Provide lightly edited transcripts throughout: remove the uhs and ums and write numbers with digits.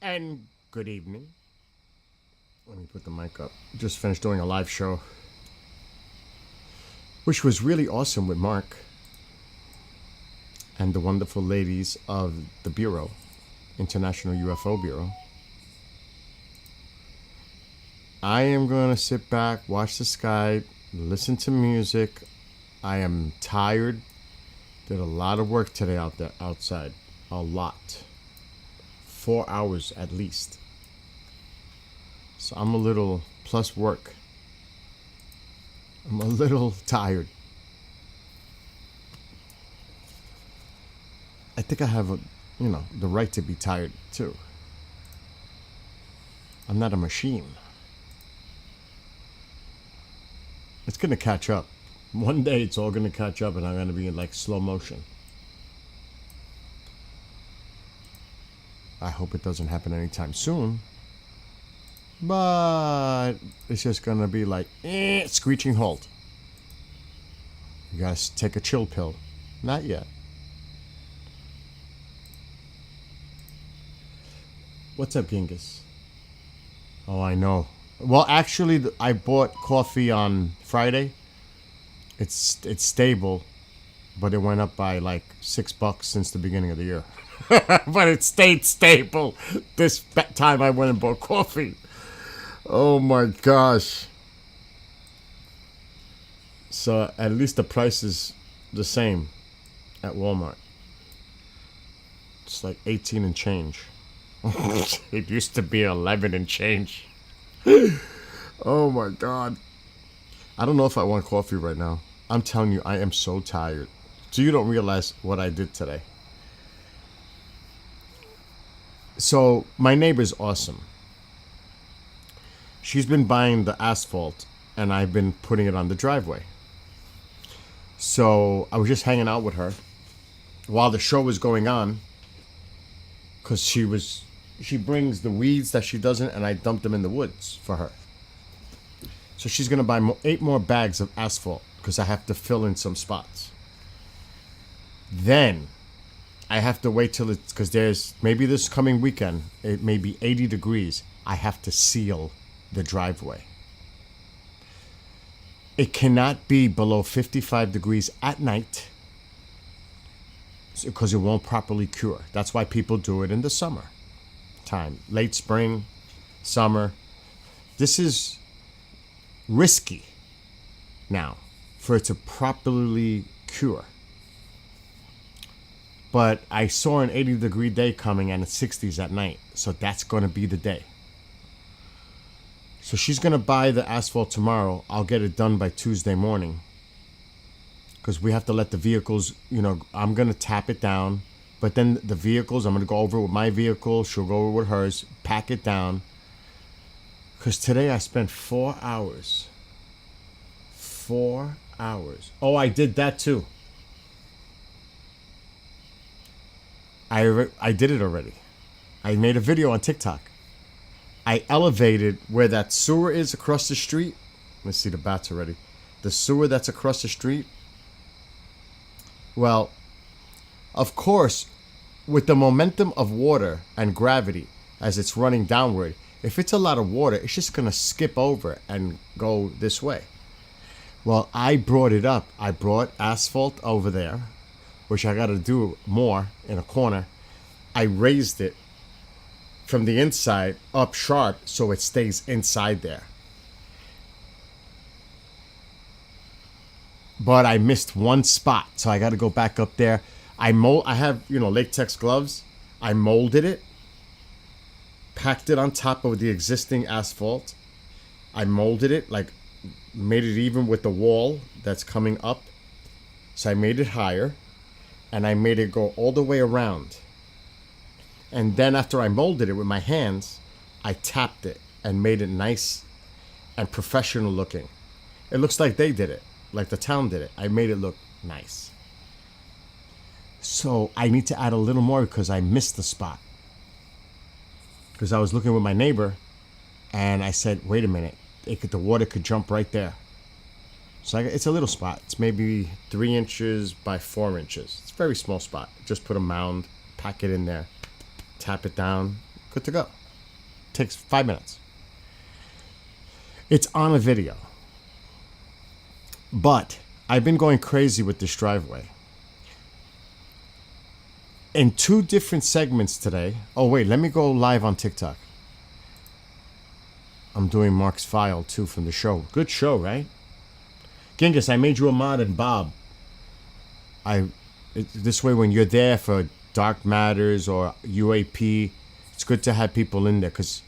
And good evening. Let me put the mic up. Just finished doing a live show, which was really awesome with Mark and the wonderful ladies of the Bureau, International UFO Bureau. I am going to sit back, watch the sky, listen to music. I am tired. Did a lot of work today out there outside. A lot. 4 hours at least. So I'm a little, plus work, I'm a little tired. I think I have the right to be tired too. I'm not a machine. It's gonna catch up. One day it's all gonna catch up and I'm gonna be in like slow motion. I hope it doesn't happen anytime soon. But it's just gonna be like screeching halt. You gotta take a chill pill. Not yet. What's up, Genghis? Oh, I know. Well, actually, I bought coffee on Friday. It's stable, but it went up by like $6 since the beginning of the year. But it stayed stable this time I went and bought coffee. Oh my gosh. So at least the price is the same at Walmart. It's like 18 and change. It used to be 11 and change. Oh my God. I don't know if I want coffee right now. I'm telling you, I am so tired. So you don't realize what I did today. So my neighbor's awesome. She's been buying the asphalt and I've been putting it on the driveway. So I was just hanging out with her while the show was going on, because she brings the weeds that she doesn't, and I dump them in the woods for her. So she's gonna buy 8 more bags of asphalt because I have to fill in some spots. Then I have to wait till it's, because there's maybe this coming weekend it may be 80 degrees. I have to seal the driveway. It cannot be below 55 degrees at night because it won't properly cure. That's why people do it in the summer time, late spring, summer. This is risky now for it to properly cure. But I saw an 80-degree day coming and it's 60s at night, so that's going to be the day. So she's going to buy the asphalt tomorrow. I'll get it done by Tuesday morning. Because we have to let the vehicles, I'm going to tap it down. But then the vehicles, I'm going to go over with my vehicle. She'll go over with hers, pack it down. Because today I spent 4 hours. 4 hours. Oh, I did that too. I did it already. I made a video on TikTok. I elevated where that sewer is across the street. Let's see the bats already. The sewer that's across the street. Well, of course, with the momentum of water and gravity as it's running downward, if it's a lot of water, it's just going to skip over and go this way. Well, I brought it up. I brought asphalt over there, which I got to do more in a corner. I raised it from the inside up sharp so it stays inside there. But I missed one spot, so I got to go back up there. I have, latex gloves. I molded it, packed it on top of the existing asphalt. I molded it, made it even with the wall that's coming up. So I made it higher, and I made it go all the way around. And then after I molded it with my hands, I tapped it and made it nice and professional looking. It looks like they did it, like the town did it. I made it look nice. So I need to add a little more because I missed the spot. Because I was looking with my neighbor and I said, wait a minute, the water could jump right there. So it's a little spot. It's maybe 3 inches by 4 inches. It's a very small spot. Just put a mound, pack it in there, tap it down, Good to go. Takes 5 minutes. It's on a video. But I've been going crazy with this driveway. In 2 different segments today. Oh, wait, let me go live on TikTok. I'm doing Mark's file, too, from the show. Good show, right? Genghis, I made you a mod and Bob. This way, when you're there for Dark Matters or UAP, it's good to have people in there because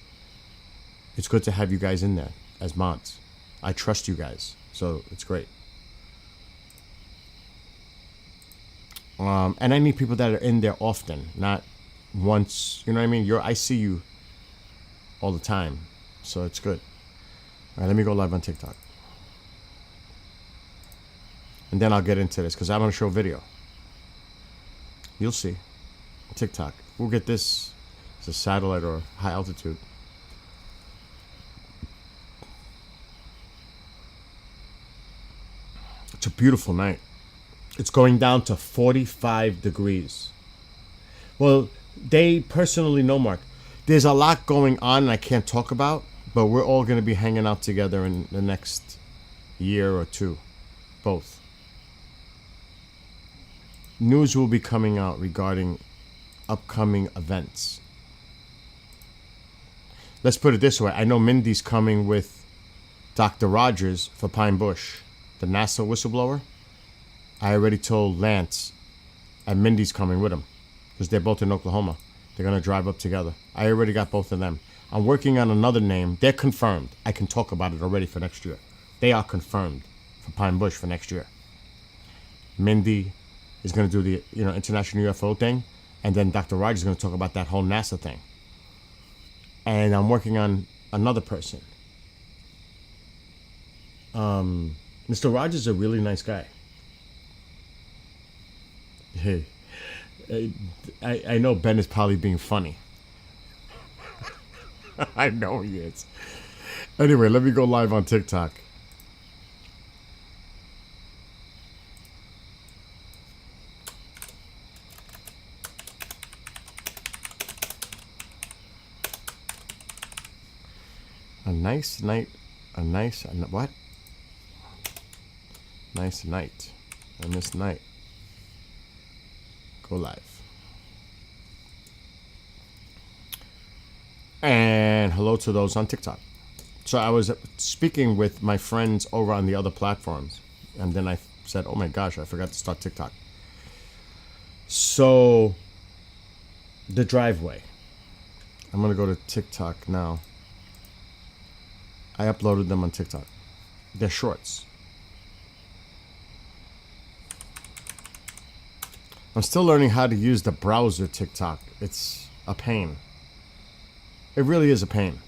it's good to have you guys in there as mods. I trust you guys, so it's great. And I need people that are in there often, not once. You know what I mean? I see you all the time, so it's good. All right, let me go live on TikTok. And then I'll get into this because I'm going to show video. You'll see. TikTok. We'll get this as a satellite or high altitude. It's a beautiful night. It's going down to 45 degrees. Well, they personally know, Mark. There's a lot going on and I can't talk about, but we're all going to be hanging out together in the next year or 2. Both. News will be coming out regarding upcoming events. Let's put it this way. I know Mindy's coming with Dr. Rogers for Pine Bush, the NASA whistleblower. I already told Lance, and Mindy's coming with him because they're both in Oklahoma. They're going to drive up together. I already got both of them. I'm working on another name. They're confirmed. I can talk about it already for next year. They are confirmed for Pine Bush for next year. Mindy is going to do the International UFO thing, and then Dr. Rogers is going to talk about that whole NASA thing. And I'm working on another person. Mr. Rogers is a really nice guy. Hey, I know Ben is probably being funny. I know he is. Anyway, let me go live on TikTok. A nice night. What? Nice night. On this night. Go live. And hello to those on TikTok. So I was speaking with my friends over on the other platforms. And then I said, oh my gosh, I forgot to start TikTok. So, the driveway. I'm going to go to TikTok now. I uploaded them on TikTok. They're shorts. I'm still learning how to use the browser TikTok. It's a pain. It really is a pain.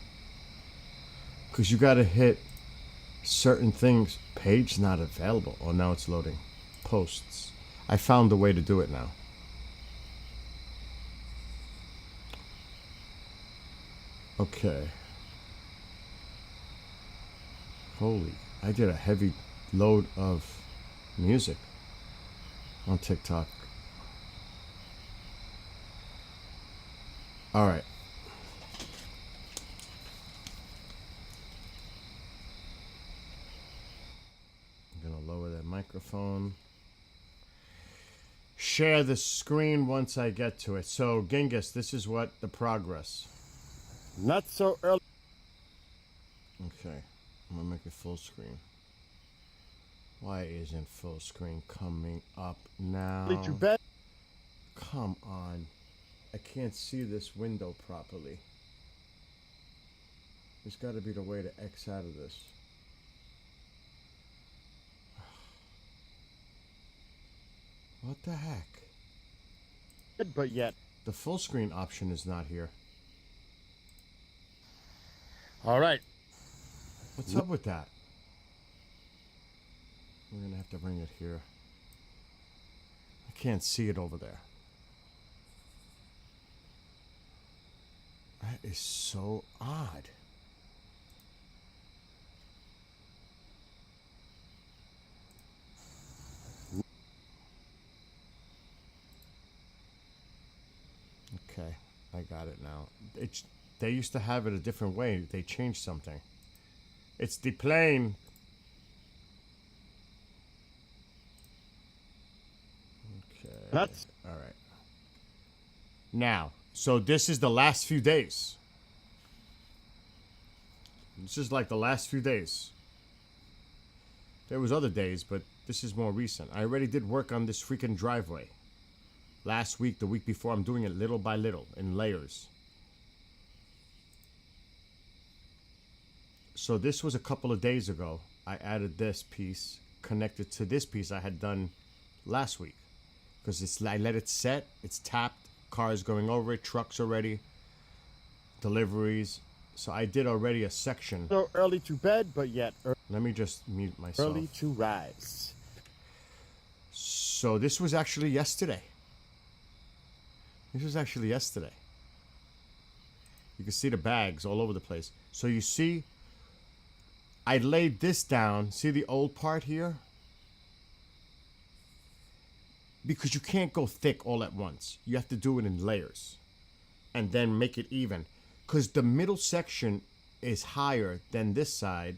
Because you got to hit certain things. Page not available. Oh, now it's loading. Posts. I found the way to do it now. Okay. Holy, I did a heavy load of music on TikTok. All right. I'm going to lower that microphone. Share the screen once I get to it. So, Genghis, this is what the progress. Not so early. Okay. I'm going to make it full screen. Why isn't full screen coming up now? Too bad. Come on. I can't see this window properly. There's got to be the way to X out of this. What the heck? But yet. The full screen option is not here. All right. What's up with that? We're going to have to bring it here. I can't see it over there. That is so odd. Okay. I got it now. They used to have it a different way. They changed something. It's the plane. Okay. That's All right. Now, so this is the last few days. This is like the last few days. There was other days, but this is more recent. I already did work on this freaking driveway. Last week, the week before, I'm doing it little by little in layers. So this was a couple of days ago. I added this piece connected to this piece I had done last week. Because I let it set, it's tapped, cars going over it, trucks already, deliveries. So I did already a section. so early to bed, but yet Let me just mute myself. early to rise. So this was actually yesterday. This was actually yesterday. You can see the bags all over the place. So you see, I laid this down. See the old part here? Because you can't go thick all at once. You have to do it in layers. And then make it even. Because the middle section is higher than this side.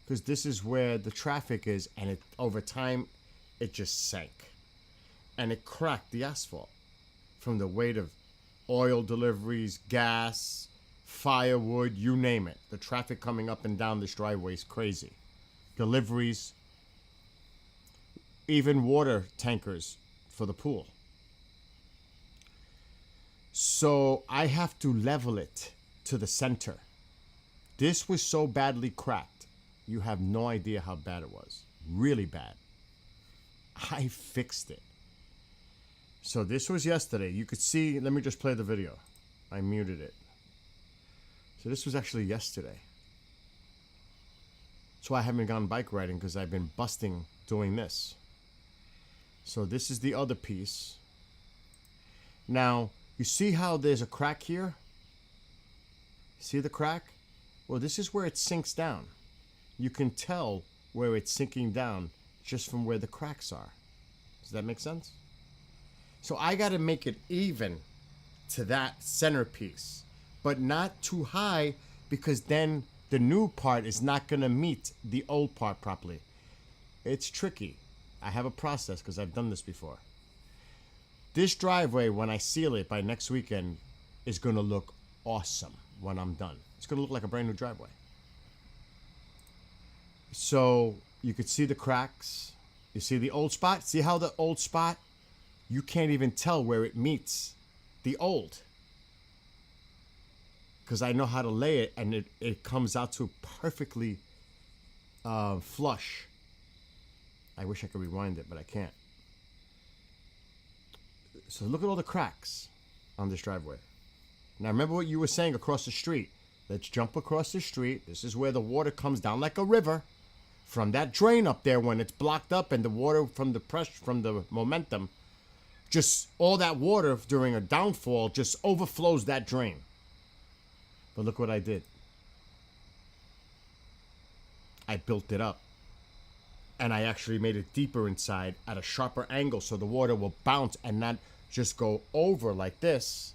Because this is where the traffic is. And it over time, it just sank. And it cracked the asphalt. From the weight of oil deliveries, gas, firewood, you name it. The traffic coming up and down this driveway is crazy. Deliveries, even water tankers for the pool. So I have to level it to the center. This was so badly cracked. You have no idea how bad it was. Really bad. I fixed it. So this was yesterday. You could see, let me just play the video. I muted it. So this was actually yesterday. That's why I haven't gone bike riding, because I've been busting doing this. So this is the other piece. Now, you see how there's a crack here? See the crack? Well, this is where it sinks down. You can tell where it's sinking down just from where the cracks are. Does that make sense? So I got to make it even to that centerpiece, but not too high, because then the new part is not going to meet the old part properly. It's tricky. I have a process because I've done this before. This driveway, when I seal it by next weekend, is going to look awesome when I'm done. It's going to look like a brand new driveway. So you could see the cracks. You see the old spot? See how the old spot, you can't even tell where it meets the old. Because I know how to lay it, and it comes out to perfectly flush. I wish I could rewind it, but I can't. So look at all the cracks on this driveway. Now remember what you were saying across the street. Let's jump across the street. This is where the water comes down like a river from that drain up there when it's blocked up, and the water from the pressure, from the momentum, just all that water during a downfall just overflows that drain. But look what I did. I built it up. And I actually made it deeper inside at a sharper angle so the water will bounce and not just go over like this.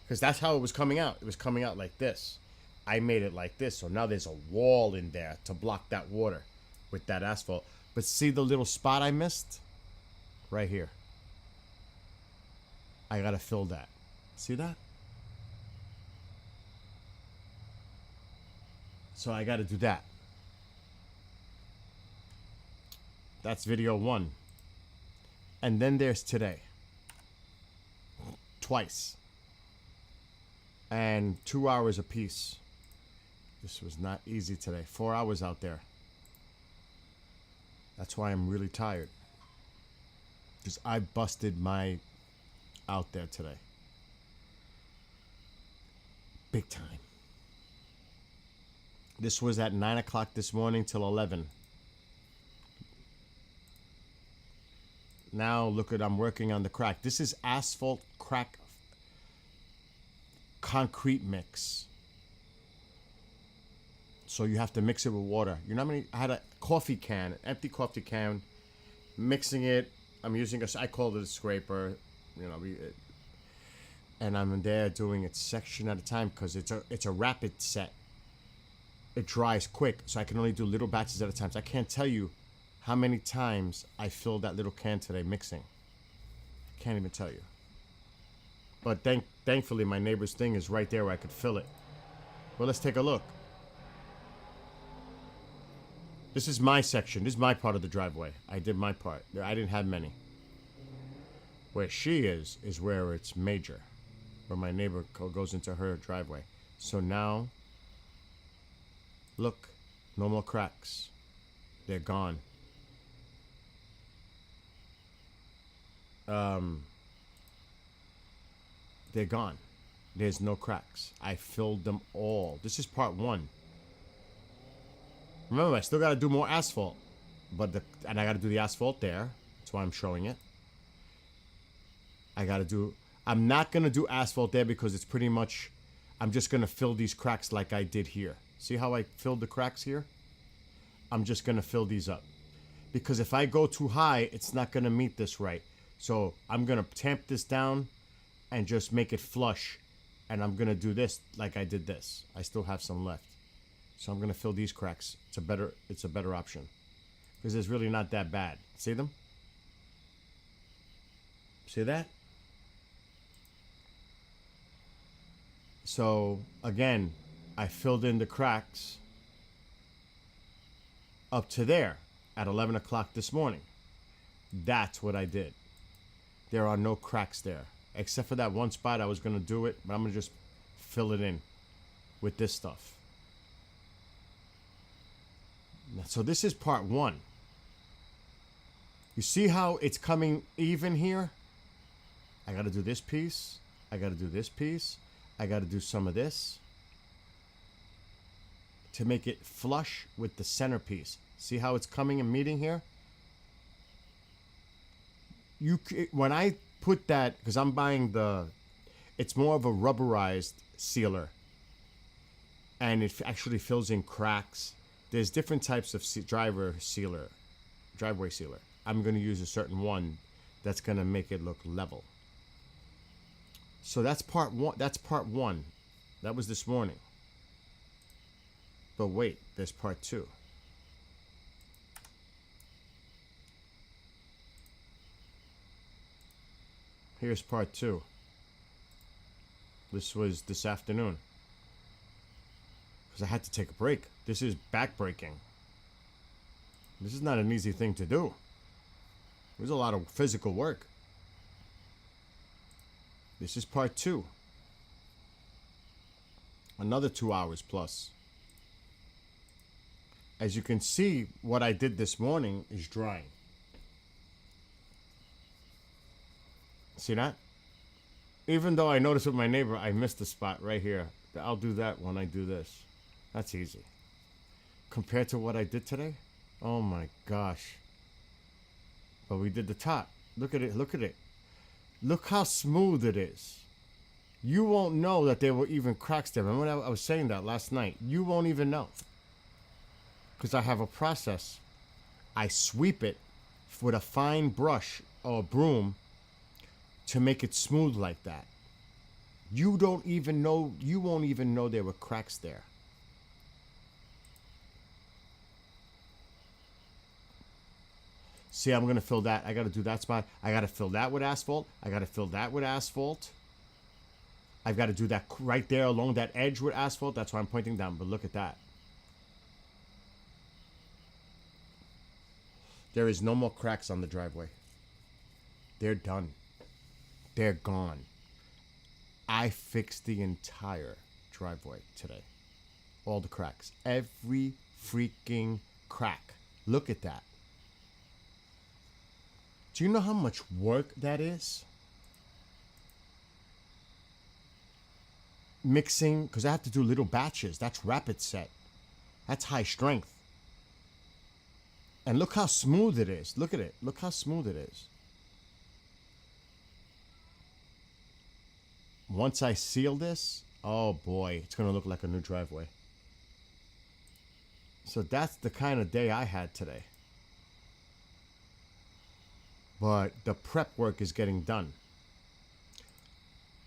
Because that's how it was coming out. It was coming out like this. I made it like this. So now there's a wall in there to block that water with that asphalt. But see the little spot I missed? Right here. I got to fill that. See that? So I got to do that. That's video 1. And then there's today. Twice. And 2 hours apiece. This was not easy today. 4 hours out there. That's why I'm really tired. Because I busted my out there today. Big time. This was at 9 o'clock this morning till 11. Now look at, I'm working on the crack. This is asphalt crack concrete mix. So you have to mix it with water. You know how many? I had a coffee can, an empty coffee can, mixing it. I'm using I called it a scraper, you know, and I'm there doing it section at a time because it's a rapid set. It dries quick, so I can only do little batches at a time. So I can't tell you how many times I filled that little can today mixing. Can't even tell you. But thankfully, my neighbor's thing is right there where I could fill it. Well, let's take a look. This is my section. This is my part of the driveway. I did my part. I didn't have many. Where she is where it's major. Where my neighbor goes into her driveway. So now, look, no more cracks. They're gone. They're gone. There's no cracks. I filled them all. This is part 1. Remember, I still got to do more asphalt. And I got to do the asphalt there. That's why I'm showing it. I'm not going to do asphalt there because it's pretty much, I'm just going to fill these cracks like I did here. See how I filled the cracks here? I'm just going to fill these up. Because if I go too high, it's not going to meet this right. So I'm going to tamp this down and just make it flush. And I'm going to do this like I did this. I still have some left. So I'm going to fill these cracks. It's a better option. Because it's really not that bad. See them? See that? So, again, I filled in the cracks up to there at 11 o'clock this morning. That's what I did. There are no cracks there. Except for that one spot I was going to do it, but I'm going to just fill it in with this stuff. So this is part 1. You see how it's coming even here? I got to do this piece. I got to do this piece. I got to do some of this to make it flush with the centerpiece. See how it's coming and meeting here? When I put that, because I'm buying it's more of a rubberized sealer, and it actually fills in cracks. There's different types of driveway sealer. I'm going to use a certain one that's going to make it look level. So that's part 1. That's part 1. That was this morning. But wait, there's part 2. Here's part 2. This was this afternoon. Because I had to take a break. This is back-breaking. This is not an easy thing to do. There's a lot of physical work. This is part 2. Another 2 hours plus. As you can see, what I did this morning is drying. See that? Even though I noticed with my neighbor, I missed the spot right here. I'll do that when I do this. That's easy. Compared to what I did today? Oh my gosh. But we did the top. Look at it. Look at it. Look how smooth it is. You won't know that there were even cracks there. Remember I was saying that last night? You won't even know. Because I have a process. I sweep it with a fine brush or a broom to make it smooth like that. You don't even know, you won't even know there were cracks there. See, I'm going to fill that. I got to do that spot. I got to fill that with asphalt. I got to fill that with asphalt. I've got to do that right there along that edge with asphalt. That's why I'm pointing down. But look at that. There is no more cracks on the driveway. They're done. They're gone. I fixed the entire driveway today. All the cracks. Every freaking crack. Look at that. Do you know how much work that is? Mixing, because I have to do little batches. That's rapid set. That's high strength. And look how smooth it is. Look at it. Look how smooth it is. Once I seal this, oh boy, it's going to look like a new driveway. So that's the kind of day I had today. But the prep work is getting done.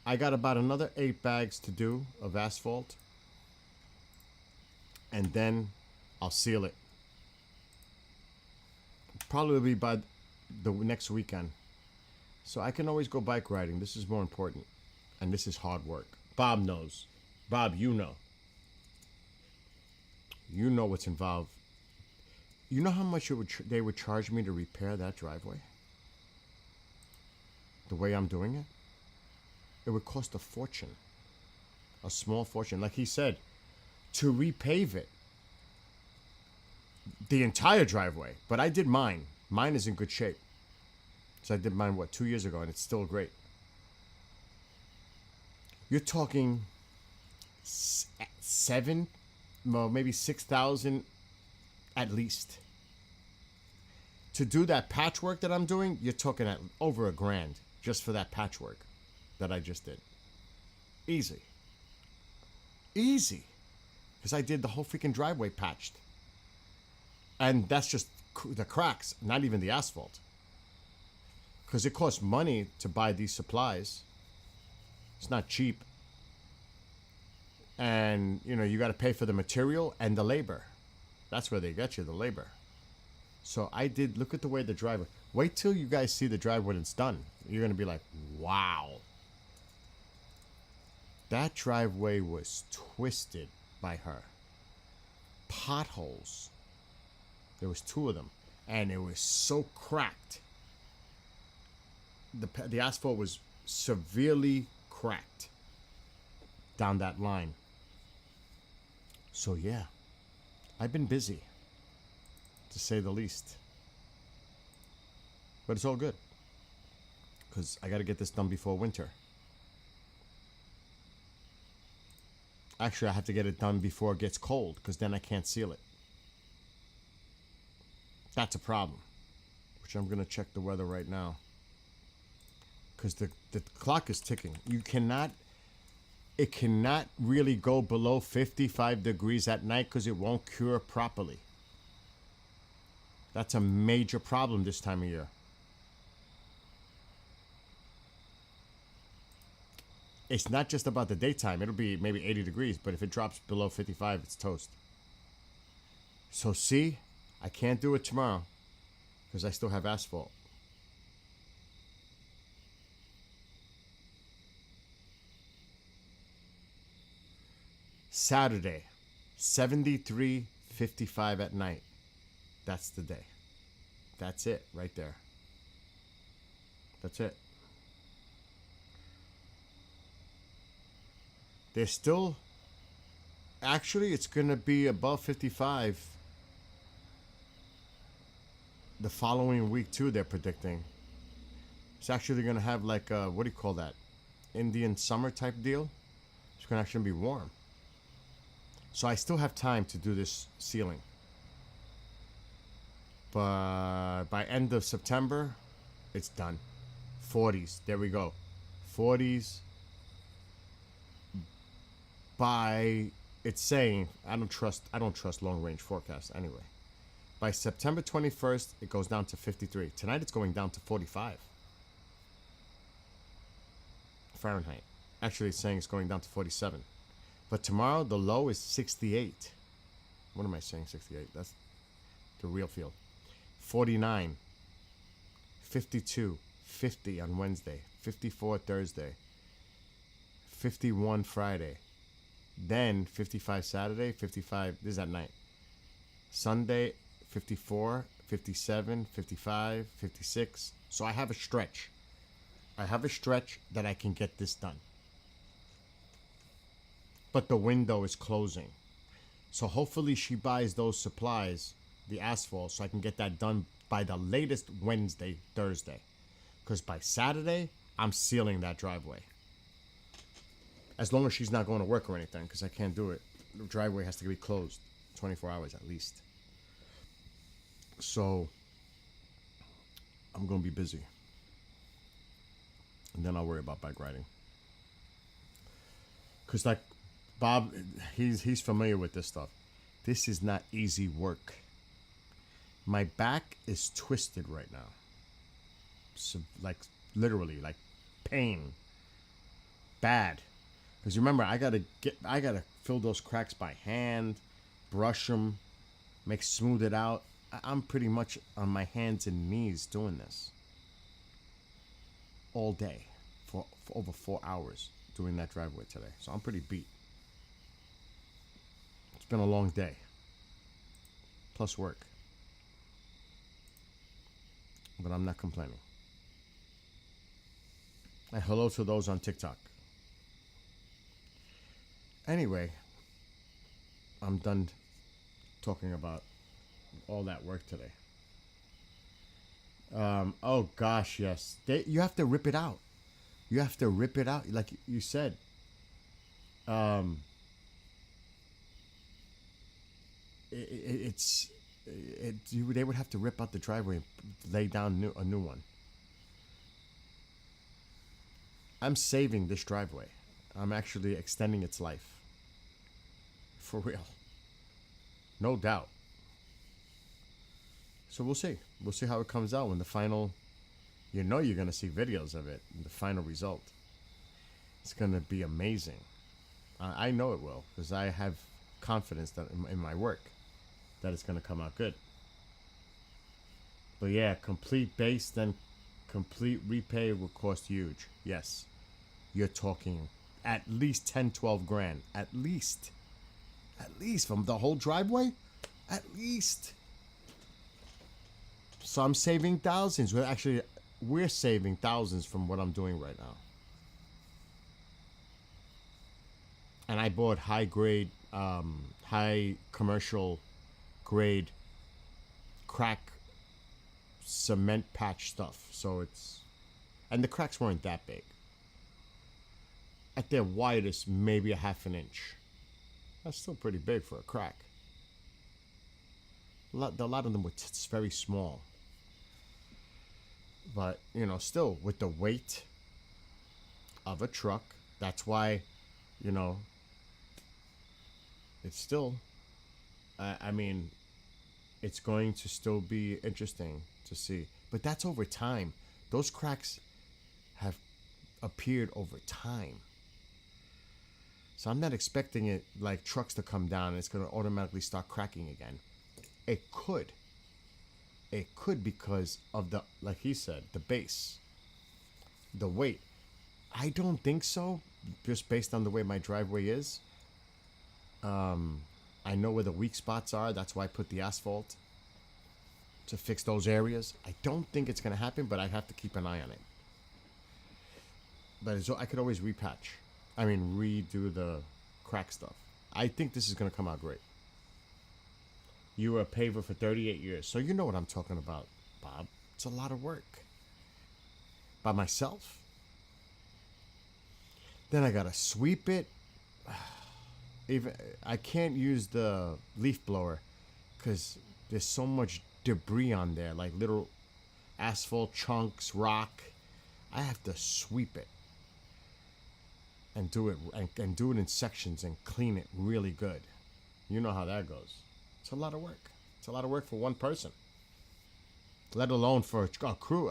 I got about another 8 bags to do of asphalt. And then I'll seal it. Probably by the next weekend. So I can always go bike riding. This is more important. And this is hard work. Bob knows. Bob, you know. You know what's involved. You know how much they would charge me to repair that driveway? The way I'm doing it? It would cost a fortune. A small fortune. Like he said, to repave it. The entire driveway. But I did mine. Mine is in good shape. So I did mine, 2 years ago, and it's still great. You're talking 7, well, maybe 6,000 at least. To do that patchwork that I'm doing, you're talking at over $1,000 just for that patchwork that I just did. Easy. Easy. Because I did the whole freaking driveway patched. And that's just the cracks, not even the asphalt. Because it costs money to buy these supplies. It's not cheap. And, you got to pay for the material and the labor. That's where they get you, the labor. So I did, look at the way the driveway, wait till you guys see the drive when it's done. You're going to be like, wow. That driveway was twisted by her. Potholes. There was 2 of them. And it was so cracked. The asphalt was severely cracked down that line. So yeah, I've been busy, to say the least. But it's all good, because I got to get this done before winter. Actually, I have to get it done before it gets cold, because then I can't seal it. That's a problem, which I'm going to check the weather right now. Because the clock is ticking. It cannot really go below 55 degrees at night because it won't cure properly. That's a major problem this time of year. It's not just about the daytime. It'll be maybe 80 degrees, but if it drops below 55, it's toast. So see, I can't do it tomorrow because I still have asphalt. Saturday, 73:55 at night. That's the day. That's it right there. That's it. There's still, actually it's going to be above 55 the following week too, they're predicting. It's actually going to have like a, what do you call that? Indian summer type deal. It's going to actually be warm. So I still have time to do this sealing. But by end of September, it's done. 40s. There we go. 40s. By, it's saying, I don't trust long range forecasts anyway. By September 21st, it goes down to 53. Tonight it's going down to 45 Fahrenheit. Actually, it's saying it's going down to 47. But tomorrow, the low is 68. What am I saying, 68? That's the real field. 49. 52. 50 on Wednesday. 54 Thursday. 51 Friday. Then 55 Saturday. 55, this is at night. Sunday, 54, 57, 55, 56. So I have a stretch. I have a stretch that I can get this done. But the window is closing. So hopefully she buys those supplies, the asphalt, so I can get that done by the latest Wednesday, Thursday. Because by Saturday, I'm sealing that driveway. As long as she's not going to work or anything, because I can't do it. The driveway has to be closed 24 hours at least. So I'm going to be busy. And then I'll worry about bike riding. Because like Bob, he's familiar with this stuff. This is not easy work. My back is twisted right now. So, like, literally, like, pain. bad. Because remember, I gotta fill those cracks by hand, brush them, smooth it out. I'm pretty much on my hands and knees doing this all day for over 4 hours doing that driveway today. So I'm pretty beat. It's been a long day. Plus work. But I'm not complaining. And hello to those on TikTok. Anyway, I'm done talking about all that work today. Oh gosh, yes. You have to rip it out. You have to rip it out, like you said. They would have to rip out the driveway and lay down a new one. I'm saving this driveway. I'm actually extending its life. For real. No doubt. So we'll see. We'll see how it comes out when the final... You know you're going to see videos of it. The final result. It's going to be amazing. I know it will. Because I have confidence that in my work. That it's going to come out good. But yeah, complete base, then complete repay will cost huge. Yes. You're talking at least 10, 12 grand. At least. At least from the whole driveway? At least. So I'm saving thousands. We're saving thousands from what I'm doing right now. And I bought high grade, high commercial grade crack cement patch stuff. So it's... And the cracks weren't that big. At their widest, maybe a half an inch. That's still pretty big for a crack. A lot of them were very small. But, still, with the weight of a truck, that's why, it's still, it's going to still be interesting to see. But that's over time. Those cracks have appeared over time. So I'm not expecting it like trucks to come down and it's going to automatically start cracking again. It could. It could because of the, like he said, the base. The weight. I don't think so, just based on the way my driveway is. I know where the weak spots are. That's why I put the asphalt to fix those areas. I don't think it's going to happen, but I have to keep an eye on it. But I could always redo the crack stuff. I think this is going to come out great. You were a paver for 38 years, so you know what I'm talking about, Bob. It's a lot of work. By myself. Then I got to sweep it. Even I can't use the leaf blower because there's so much debris on there, like little asphalt chunks, rock. I have to sweep it and do it and do it in sections and clean it really good. You know how that goes. It's a lot of work. It's a lot of work for one person, let alone for a crew.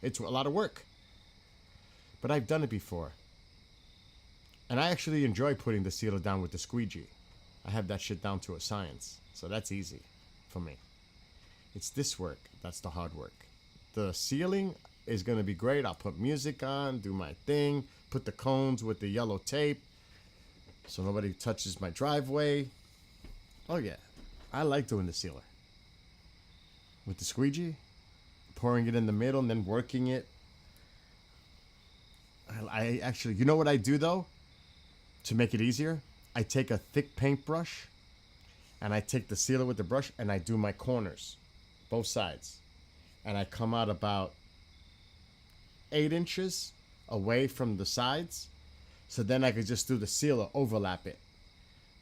It's a lot of work. But I've done it before. And I actually enjoy putting the sealer down with the squeegee. I have that shit down to a science. So that's easy for me. It's this work that's the hard work. The sealing is going to be great. I'll put music on, do my thing, put the cones with the yellow tape so nobody touches my driveway. Oh, yeah. I like doing the sealer. With the squeegee, pouring it in the middle and then working it. I actually, you know what I do though? To make it easier, I take a thick paintbrush and I take the sealer with the brush and I do my corners, both sides. And I come out about 8 inches away from the sides. So then I could just do the sealer, overlap it.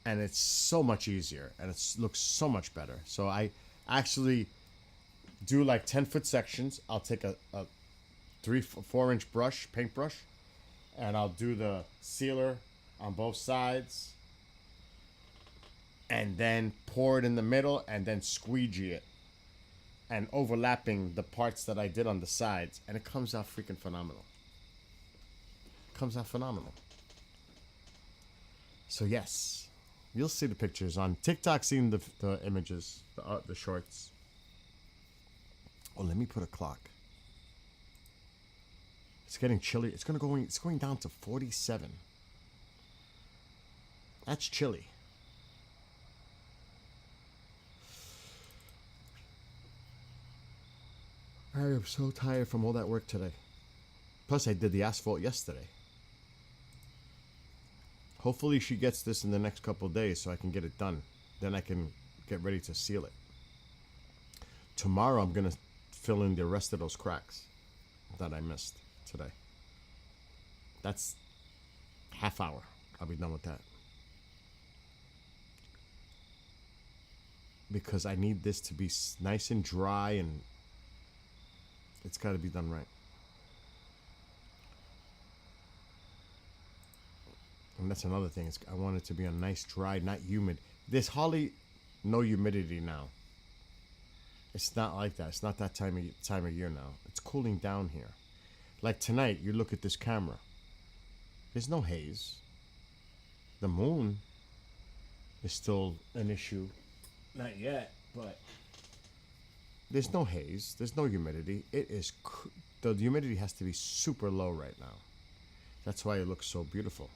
And it's so much easier and it looks so much better. So I actually do like 10-foot sections. I'll take a 3-4 inch brush, paintbrush, and I'll do the sealer on both sides and then pour it in the middle and then squeegee it and overlapping the parts that I did on the sides, and it comes out freaking phenomenal. It comes out phenomenal. So yes, you'll see the pictures on TikTok. Seen the images, the shorts. Oh, let me put a clock. It's getting chilly. It's going down to 47. That's chilly. I am so tired from all that work today. Plus, I did the asphalt yesterday. Hopefully, she gets this in the next couple of days so I can get it done. Then I can get ready to seal it. Tomorrow, I'm going to fill in the rest of those cracks that I missed today. That's half hour. I'll be done with that. Because I need this to be nice and dry, and it's got to be done right. And that's another thing. I want it to be a nice, dry, not humid. There's hardly no humidity now. It's not like that. It's not that time of year now. It's cooling down here. Like tonight, you look at this camera. There's no haze. The moon is still an issue. Not yet, but there's no haze. There's no humidity. The humidity has to be super low right now. That's why it looks so beautiful.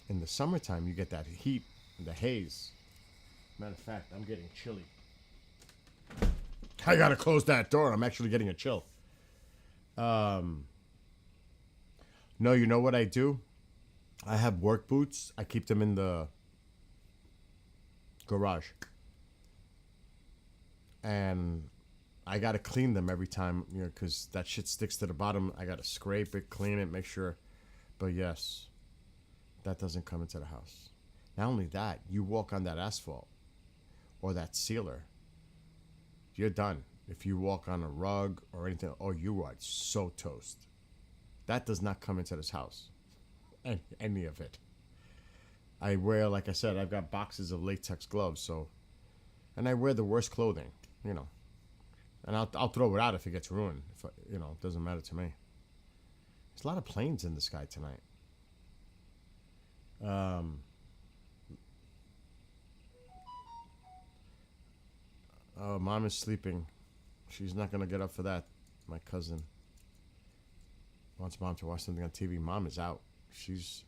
In the summertime, you get that heat, the haze. Matter of fact, I'm getting chilly. I gotta close that door. I'm actually getting a chill. No, you know what I do? I have work boots. I keep them in the garage. And I gotta clean them every time, because that shit sticks to the bottom. I gotta scrape it, clean it, make sure. But yes, that doesn't come into the house. Not only that, you walk on that asphalt or that sealer, you're done. If you walk on a rug or anything, oh, you are so toast. That does not come into this house. Any of it. I wear, like I said, I've got boxes of latex gloves, and I wear the worst clothing, and I'll throw it out if it gets ruined. It doesn't matter to me. There's a lot of planes in the sky tonight. Mom is sleeping. She's not gonna get up for that. My cousin wants mom to watch something on TV. Mom is out. She's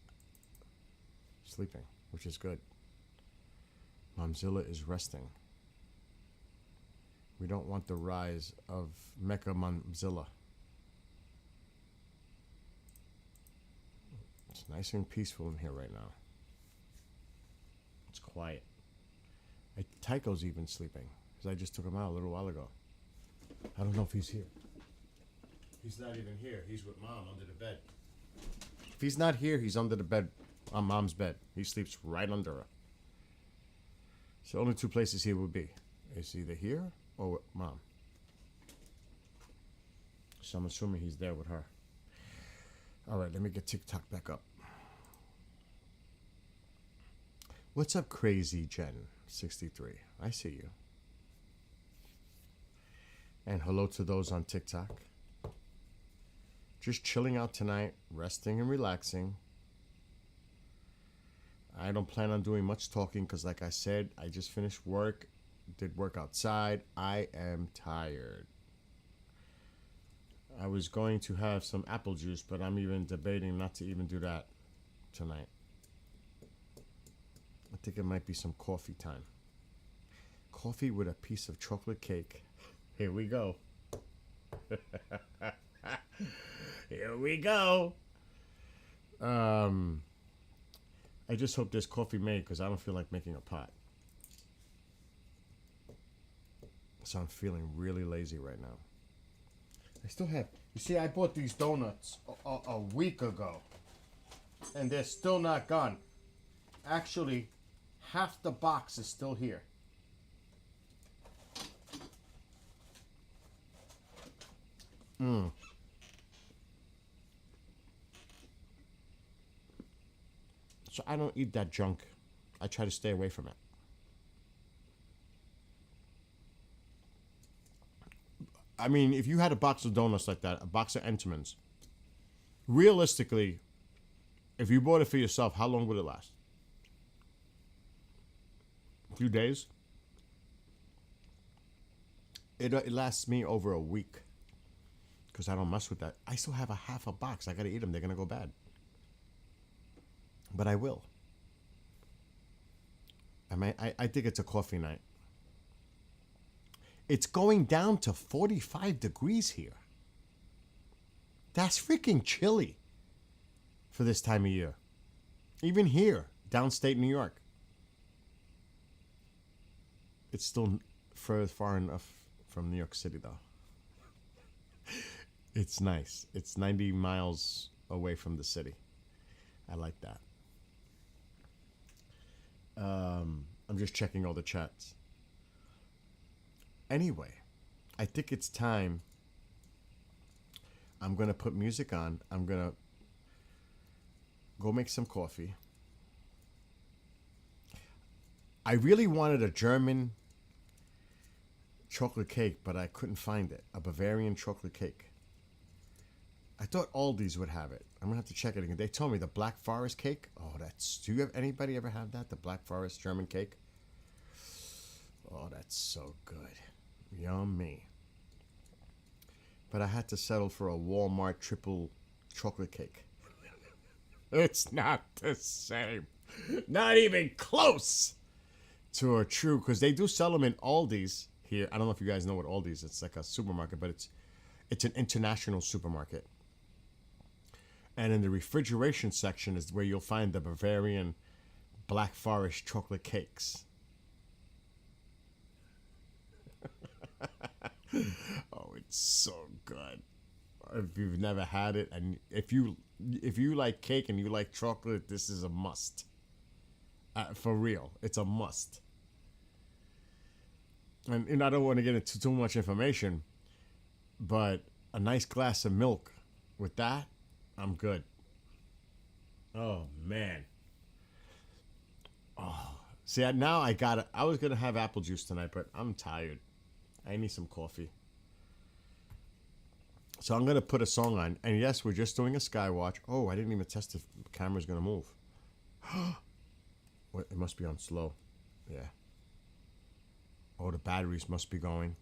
sleeping, which is good. Momzilla is resting. We don't want the rise of Mecha Momzilla. It's nice and peaceful in here right now. It's quiet. Tycho's even sleeping, because I just took him out a little while ago. I don't know if he's here. He's not even here. He's with Mom under the bed. If he's not here, he's under the bed, on Mom's bed. He sleeps right under her. So only two places he would be. It's either here or with Mom. So I'm assuming he's there with her. All right, let me get TikTok back up. What's up, Crazy Jen 63? I see you. And hello to those on TikTok. Just chilling out tonight, resting and relaxing. I don't plan on doing much talking because, like I said, I just finished work, did work outside. I am tired. I was going to have some apple juice, but I'm even debating not to even do that tonight. I think it might be some coffee time. Coffee with a piece of chocolate cake. Here we go. Here we go. I just hope there's coffee made because I don't feel like making a pot. So I'm feeling really lazy right now. I still have... You see, I bought these donuts a week ago. And they're still not gone. Actually, half the box is still here. So I don't eat that junk. I try to stay away from it. I mean, if you had a box of donuts like that, a box of Entenmann's, realistically, If you bought it for yourself, how long would it last? A few days? It lasts me over a week. Because I don't mess with that. I still have a half a box. I got to eat them. They're going to go bad. But I will. I think it's a coffee night. It's going down to 45 degrees here. That's freaking chilly for this time of year. Even here, downstate New York. It's still far enough from New York City, though. It's nice. It's 90 miles away from the city. I like that. I'm just checking all the chats. Anyway, I think it's time. I'm going to put music on. I'm going to go make some coffee. I really wanted a German chocolate cake, but I couldn't find it. A Bavarian chocolate cake. I thought Aldi's would have it. I'm going to have to check it again. They told me the Black Forest cake. Oh, do you have anybody ever have that? The Black Forest German cake? Oh, that's so good. Yummy. But I had to settle for a Walmart triple chocolate cake. It's not the same. Not even close to a true, because they do sell them in Aldi's here. I don't know if you guys know what Aldi's is. It's like a supermarket, but it's an international supermarket. And in the refrigeration section is where you'll find the Bavarian Black Forest chocolate cakes. Oh, it's so good. If you've never had it, and if you like cake and you like chocolate, this is a must. For real, it's a must. And I don't want to get into too much information, but a nice glass of milk with that, I'm good. Oh man. Oh, see, now I got it. I was gonna have apple juice tonight, but I'm tired. I need some coffee. So I'm gonna put a song on, and yes, we're just doing a Skywatch. Oh, I didn't even test if the camera's gonna move. What? It must be on slow. Yeah. Oh, the batteries must be going.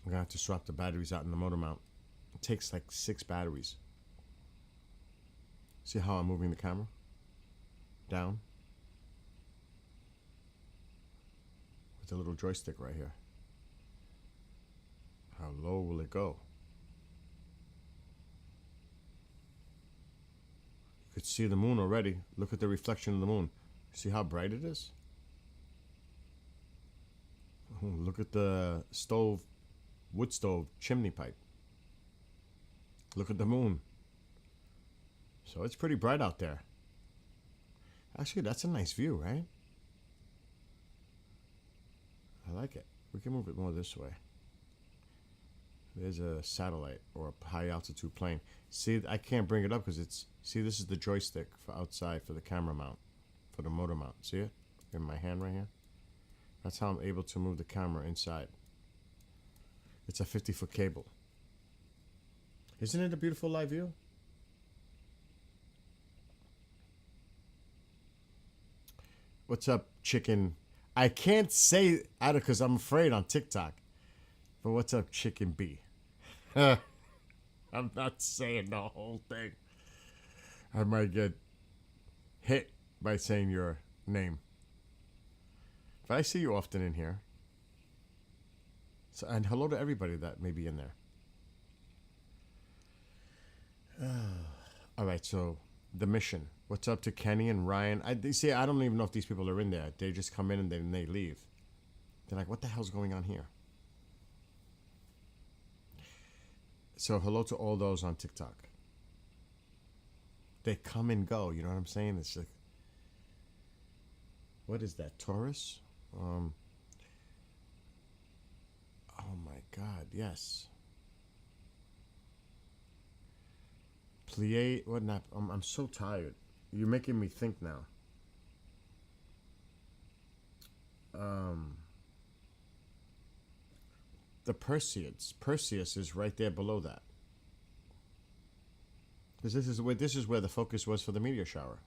I'm gonna have to swap the batteries out in the motor mount. It takes like 6 batteries. See how I'm moving the camera? Down. With the little joystick right here. How low will it go? You could see the moon already. Look at the reflection of the moon. See how bright it is? Oh, look at the stove, wood stove, chimney pipe. Look at the moon. So it's pretty bright out there. Actually, that's a nice view, right? I like it. We can move it more this way. There's a satellite or a high altitude plane. See, I can't bring it up because it's... See, this is the joystick for outside for the camera mount, for the motor mount. See it? In my hand right here? That's how I'm able to move the camera inside. It's a 50-foot cable. Isn't it a beautiful live view? What's up, chicken? I can't say either because I'm afraid on TikTok. But what's up, Chicken B? I'm not saying the whole thing. I might get hit by saying your name. But I see you often in here. So, and hello to everybody that may be in there. All right, so the mission. What's up to Kenny and Ryan? I don't even know if these people are in there. They just come in and then they leave. They're like, what the hell's going on here? So hello to all those on TikTok. They come and go. You know what I'm saying? It's like, what is that? Taurus? Oh my God! Yes. Plie. What not? I'm so tired. You're making me think now. The Perseids. Perseus is right there below that. Because this is where the focus was for the meteor shower.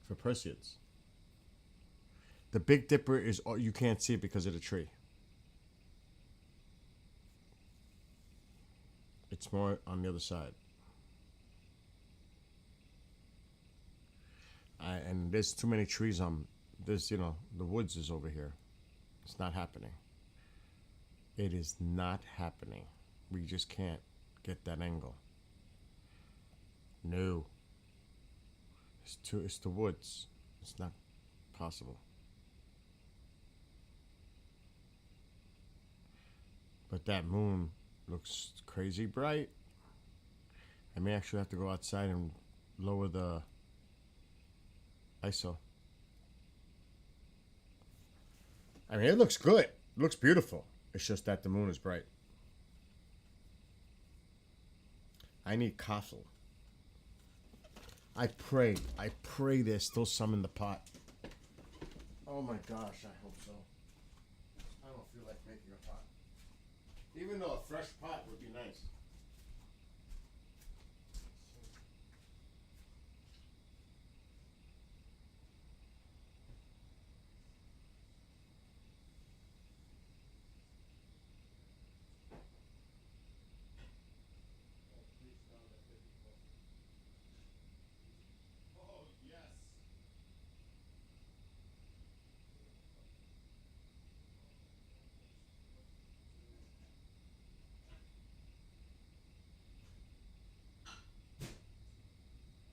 For Perseids. The Big Dipper is you can't see it because of the tree. It's more on the other side. And there's too many trees on. There's the woods is over here. It's not happening. It is not happening. We just can't get that angle. No. It's the woods. It's not possible. But that moon looks crazy bright. I may actually have to go outside and lower the ISO. I mean, it looks good. It looks beautiful. It's just that the moon is bright. I need coffee. I pray there's still some in the pot. Oh my gosh, I hope so. I don't feel like making a pot. Even though a fresh pot would be nice. Oh, yes.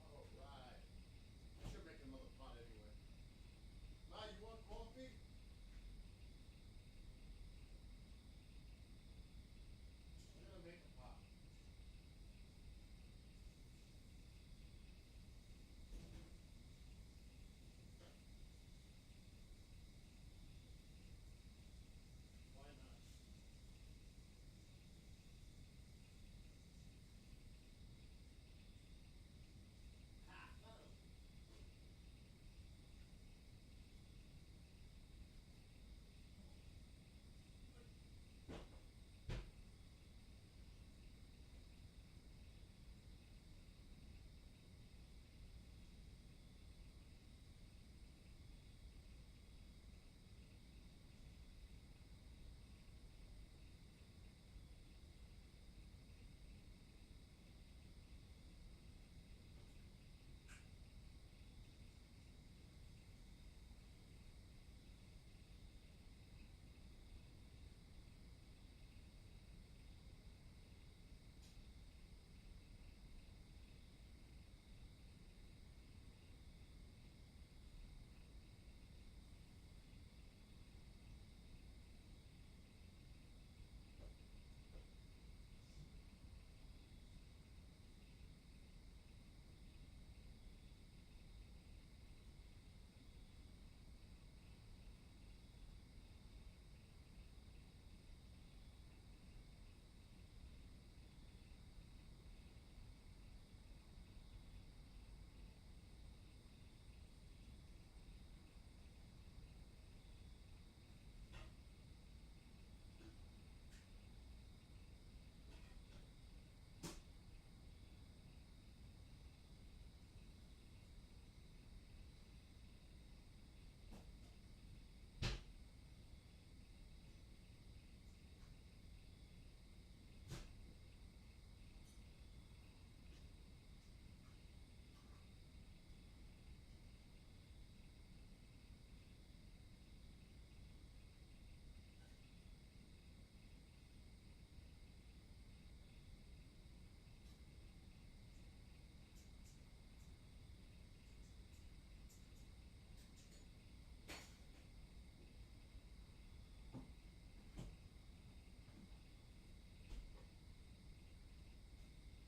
All right. I should make another pot anyway. Ma, you want coffee? I'm gonna make a pot. Why not?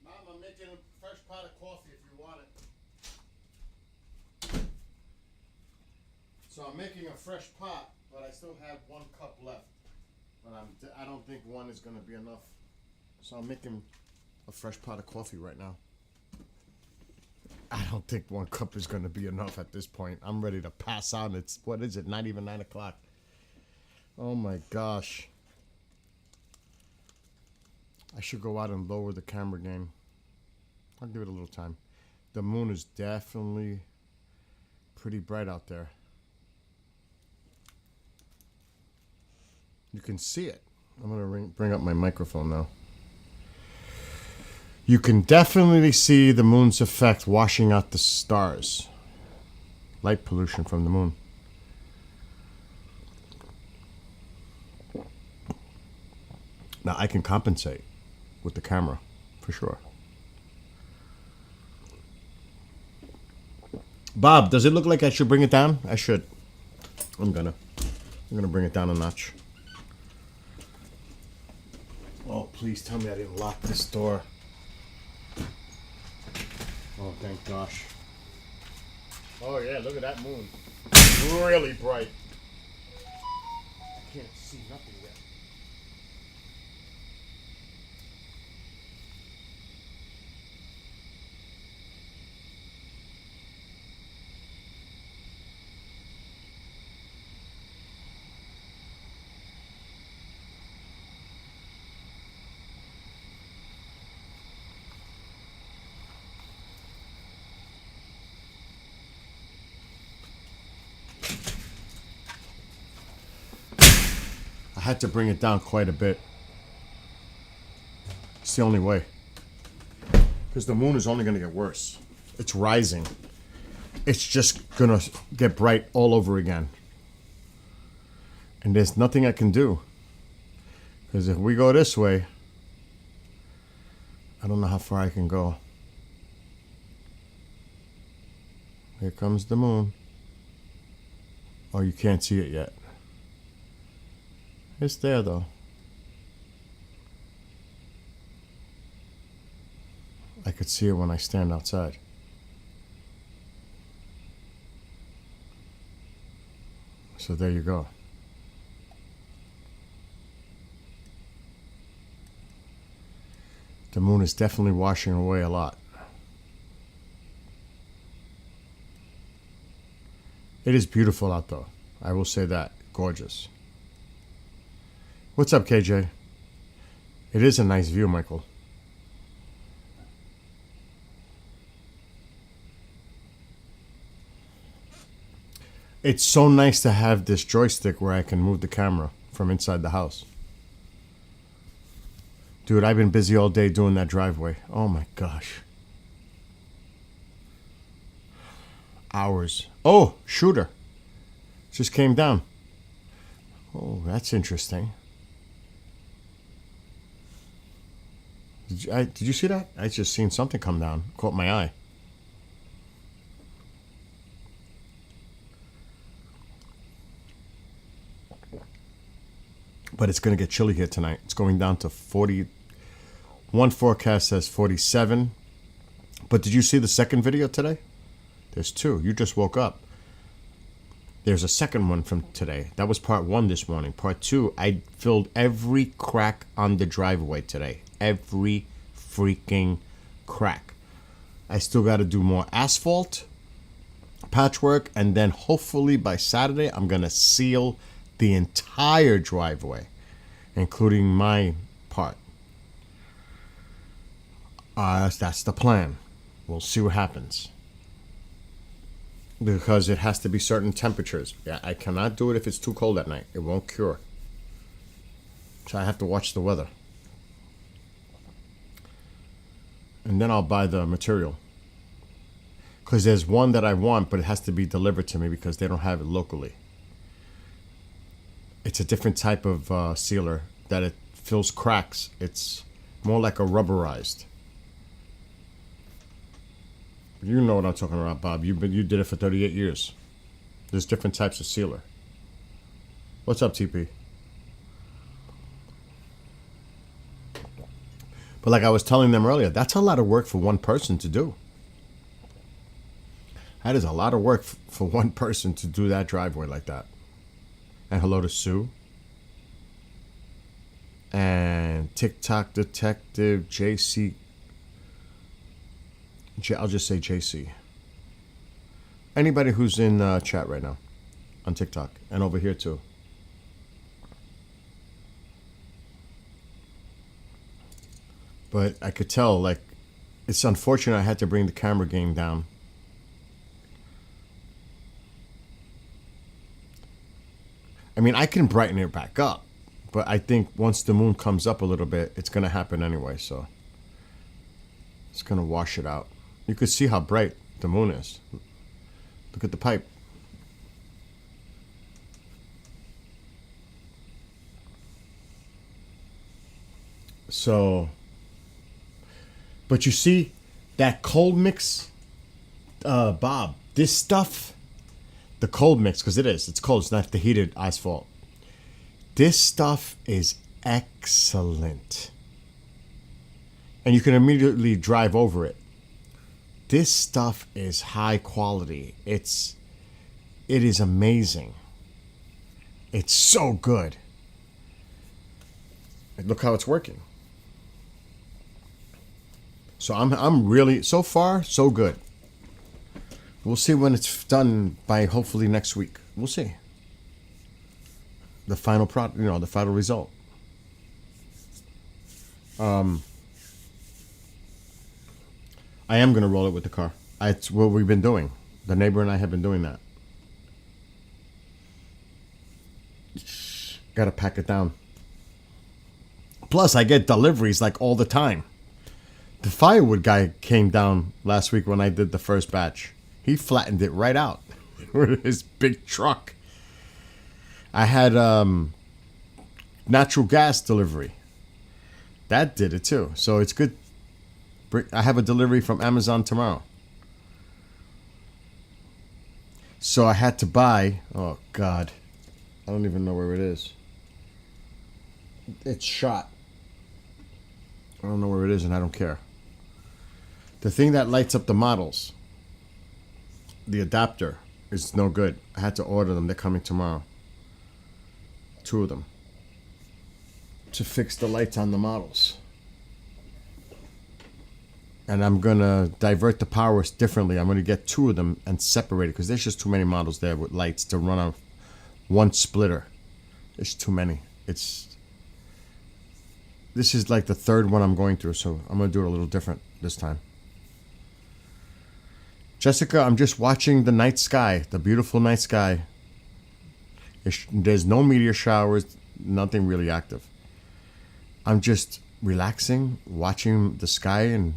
Mom, I'm making a fresh pot of coffee if you want it. So I'm making a fresh pot, but I still have 1 cup left. But I don't think one is going to be enough. So I'm making a fresh pot of coffee right now. I don't think 1 cup is going to be enough at this point. I'm ready to pass out. It's, what is it, not even 9 o'clock. Oh my gosh. I should go out and lower the camera game. I'll give it a little time. The moon is definitely pretty bright out there. You can see it. I'm going to bring up my microphone now. You can definitely see the moon's effect washing out the stars. Light pollution from the moon. Now I can compensate with the camera, for sure. Bob, does it look like I should bring it down? I should. I'm gonna bring it down a notch. Oh, please tell me I didn't lock this door. Oh, thank gosh. Oh yeah, look at that moon. Really bright. I can't see nothing yet. I had to bring it down quite a bit. It's the only way. Because the moon is only going to get worse. It's rising. It's just going to get bright all over again. And there's nothing I can do. Because if we go this way, I don't know how far I can go. Here comes the moon. Oh, you can't see it yet. It's there though. I could see it when I stand outside. So there you go. The moon is definitely washing away a lot. It is beautiful out though. I will say that. Gorgeous. What's up, KJ? It is a nice view, Michael. It's so nice to have this joystick where I can move the camera from inside the house. Dude, I've been busy all day doing that driveway. Oh my gosh. Hours. Oh, shooter. Just came down. Oh, that's interesting. Did you see that? I just seen something come down. Caught my eye. But it's going to get chilly here tonight. It's going down to 40. One forecast says 47. But did you see the second video today? There's two. You just woke up. There's a second one from today. That was part one this morning. Part two, I filled every crack on the driveway today. Every freaking crack. I still got to do more asphalt, patchwork, and then hopefully by Saturday, I'm going to seal the entire driveway, including my part. That's the plan. We'll see what happens. Because it has to be certain temperatures. Yeah, I cannot do it if it's too cold at night. It won't cure. So I have to watch the weather. And then I'll buy the material. Because there's one that I want, but it has to be delivered to me because they don't have it locally. It's a different type of sealer that it fills cracks. It's more like a rubberized. You know what I'm talking about, Bob. You did it for 38 years. There's different types of sealer. What's up, TP? But like I was telling them earlier, that's a lot of work for one person to do. That is a lot of work for one person to do that driveway like that. And hello to Sue. And TikTok Detective JC. I'll just say JC. Anybody who's in chat right now on TikTok and over here too. But I could tell, like, It's unfortunate I had to bring the camera game down. I mean, I can brighten it back up, but I think once the moon comes up a little bit, it's going to happen anyway, so it's going to wash it out. You could see how bright the moon is. Look at the pipe. So, but you see that cold mix, Bob, this stuff, the cold mix, because it's cold, it's not the heated asphalt. This stuff is excellent. And you can immediately drive over it. This stuff is high quality. It is amazing. It's so good. Look how it's working. So I'm really, so far, so good. We'll see when it's done by hopefully next week. We'll see. The final product, the final result. I am going to roll it with the car. It's what we've been doing. The neighbor and I have been doing that. Got to pack it down. Plus, I get deliveries like all the time. The firewood guy came down last week when I did the first batch. He flattened it right out with his big truck. I had natural gas delivery. That did it too. So it's good. I have a delivery from Amazon tomorrow. So I had to buy, oh God, I don't even know where it is. It's shot. I don't know where it is and I don't care. The thing that lights up the models, the adapter, is no good. I had to order them. They're coming tomorrow. 2 of them. To fix the lights on the models. And I'm going to divert the power differently. I'm going to get 2 of them and separate it because there's just too many models there with lights to run on one splitter. There's too many. This is like the 3rd one I'm going through, so I'm going to do it a little different this time. Jessica, I'm just watching the night sky, the beautiful night sky. There's no meteor showers, nothing really active. I'm just relaxing, watching the sky and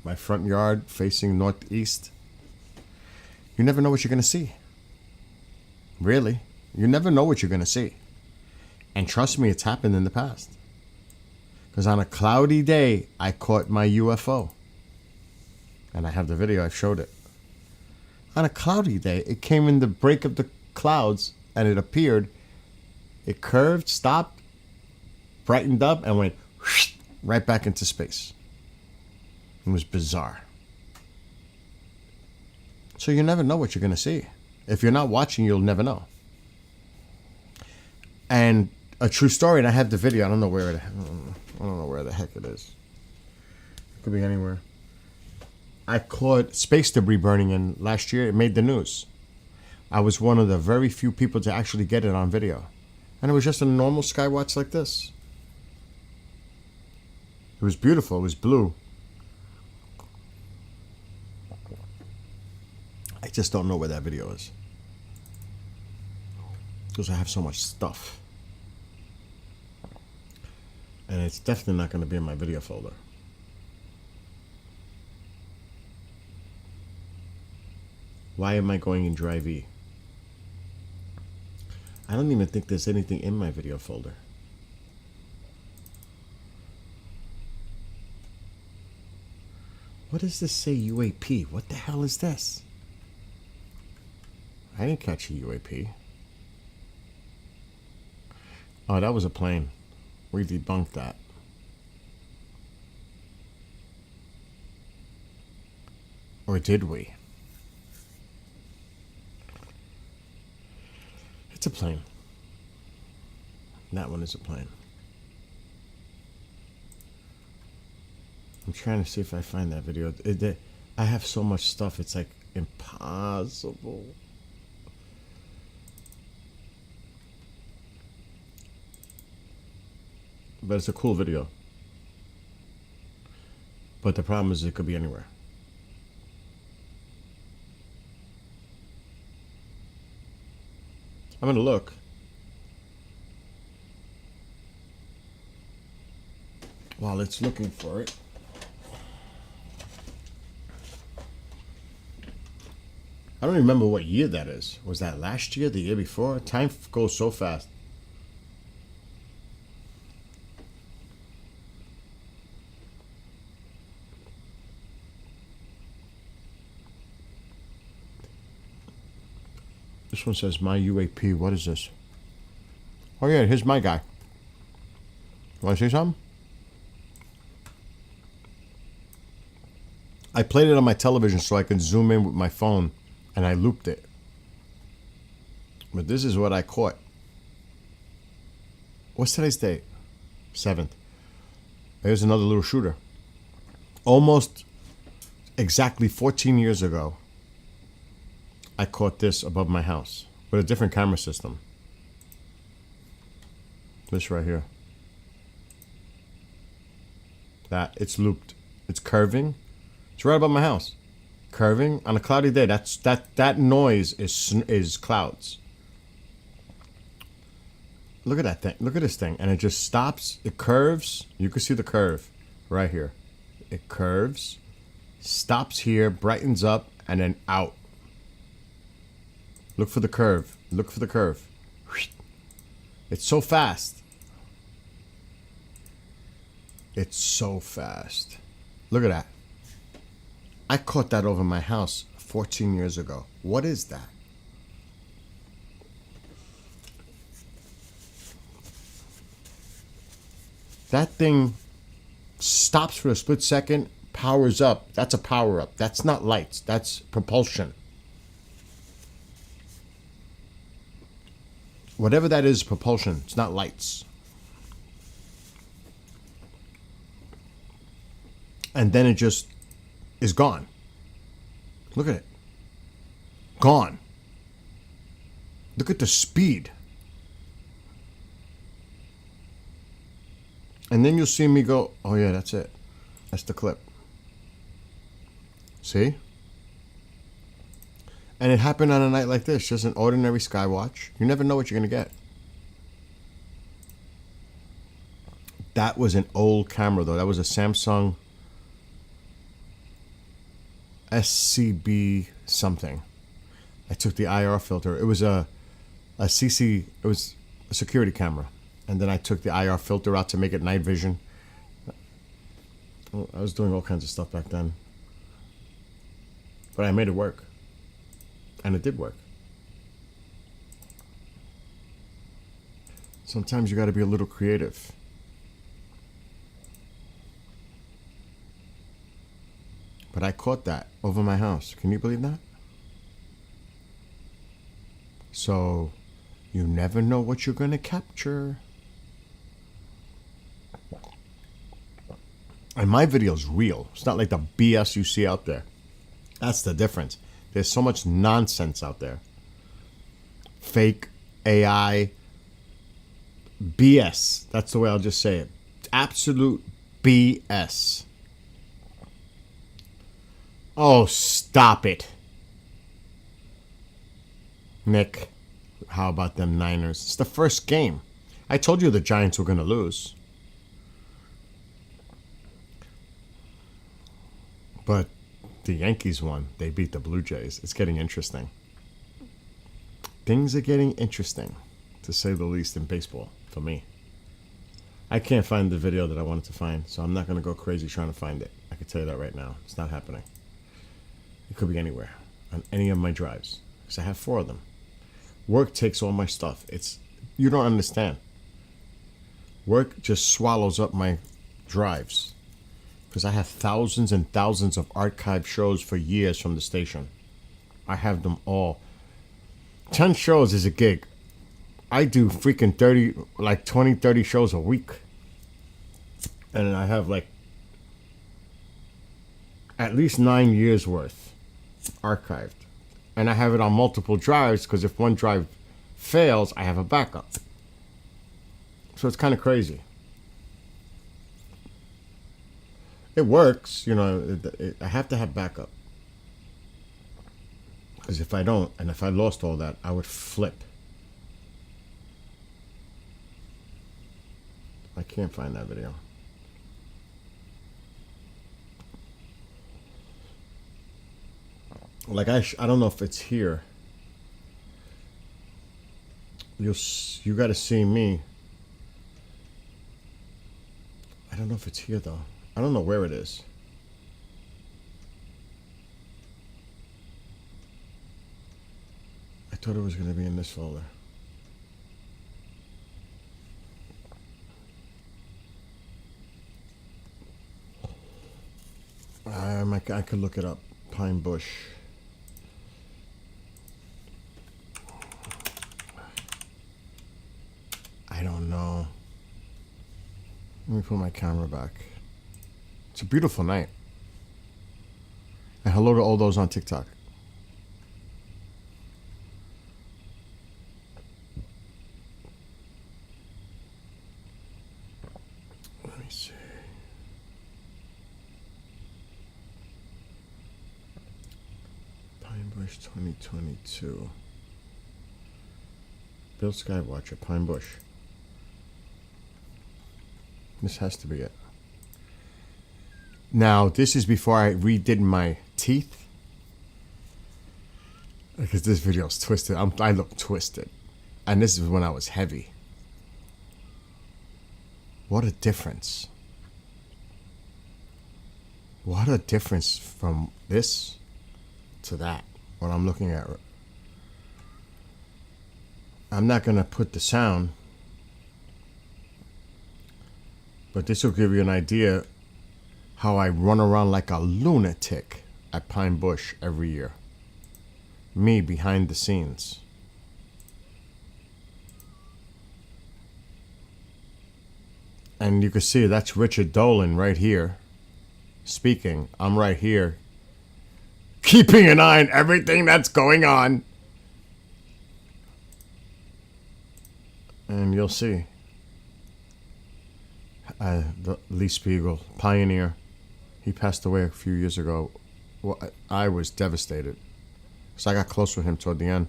my front yard facing northeast. You never know what you're going to see. Really. You never know what you're going to see. And trust me, it's happened in the past. Because on a cloudy day, I caught my UFO. And I have the video, I've showed it. On a cloudy day, it came in the break of the clouds and it appeared. It curved, stopped, brightened up, and went right back into space. It was bizarre. So you never know what you're going to see. If you're not watching, you'll never know. And a true story, and I have the video. I don't know where the heck it is. It could be anywhere. I caught space debris burning in last year. It made the news. I was one of the very few people to actually get it on video. And it was just a normal skywatch like this. It was beautiful. It was blue. I just don't know where that video is. Because I have so much stuff. And it's definitely not going to be in my video folder. Why am I going in Drive E? I don't even think there's anything in my video folder. What does this say, UAP? What the hell is this? I didn't catch a UAP. Oh, that was a plane. We debunked that. Or did we? It's a plane. That one is a plane. I'm trying to see if I find that video. I have so much stuff, it's like impossible. But it's a cool video. But the problem is it could be anywhere. I'm going to look. While it's looking for it. I don't even remember what year that is. Was that last year? The year before? Time goes so fast. This one says my UAP. What is this? Oh yeah, here's my guy. Want to say something? I played it on my television so I could zoom in with my phone, and I looped it. But this is what I caught. What's today's date? 7th. There's another little shooter. Almost exactly 14 years ago, I caught this above my house with a different camera system. This right here. That, it's looped. It's curving. It's right above my house. Curving on a cloudy day. That noise is clouds. Look at that thing. Look at this thing. And it just stops. It curves. You can see the curve right here. It curves, stops here, brightens up, and then out. Look for the curve. Look for the curve. It's so fast. It's so fast. Look at that. I caught that over my house 14 years ago. What is that? That thing stops for a split second, powers up. That's a power up. That's not lights. That's propulsion. Whatever that is, propulsion. It's not lights. And then it just is gone. Look at it. Gone. Look at the speed. And then you'll see me go, oh yeah, that's it. That's the clip. See? And it happened on a night like this, just an ordinary Skywatch. You never know what you're going to get. That was an old camera, though. That was a Samsung SCB something. I took the IR filter. It was a CC, it was a security camera. And then I took the IR filter out to make it night vision. I was doing all kinds of stuff back then. But I made it work. And it did work. Sometimes you got to be a little creative. But I caught that over my house. Can you believe that? So, you never know what you're going to capture. And my video's real. It's not like the BS you see out there. That's the difference. There's so much nonsense out there. Fake AI BS. That's the way I'll just say it. Absolute BS. Oh, stop it. Nick, how about them Niners? It's the first game. I told you the Giants were going to lose. But the Yankees won. They beat the Blue Jays. It's getting interesting. Things are getting interesting, to say the least, in baseball, for me. I can't find the video that I wanted to find, so I'm not going to go crazy trying to find it. I can tell you that right now. It's not happening. It could be anywhere, on any of my drives, because I have 4 of them. Work takes all my stuff. You don't understand. Work just swallows up my drives. Because I have thousands and thousands of archived shows for years from the station. I have them all. 10 shows is a gig. I do freaking 20, 30 shows a week. And I have like at least 9 years worth archived. And I have it on multiple drives because if one drive fails, I have a backup. So it's kind of crazy. It works, you know. I have to have backup because if I don't, and if I lost all that, I would flip. I can't find that video. Like I don't know if it's here. You got to see me. I don't know if it's here though. I don't know where it is. I thought it was going to be in this folder. I could look it up. Pine Bush. I don't know. Let me put my camera back. It's a beautiful night. And hello to all those on TikTok. Let me see. Pine Bush 2022. Bill Skywatcher, Pine Bush. This has to be it. Now, this is before I redid my teeth. Because this video is twisted. I look twisted. And this is when I was heavy. What a difference. What a difference from this to that. What I'm looking at. I'm not going to put the sound. But this will give you an idea how I run around like a lunatic at Pine Bush every year. Me behind the scenes. And you can see that's Richard Dolan right here speaking. I'm right here keeping an eye on everything that's going on. And you'll see. Lee Spiegel, pioneer. He passed away a few years ago. Well, I was devastated. So I got close with him toward the end.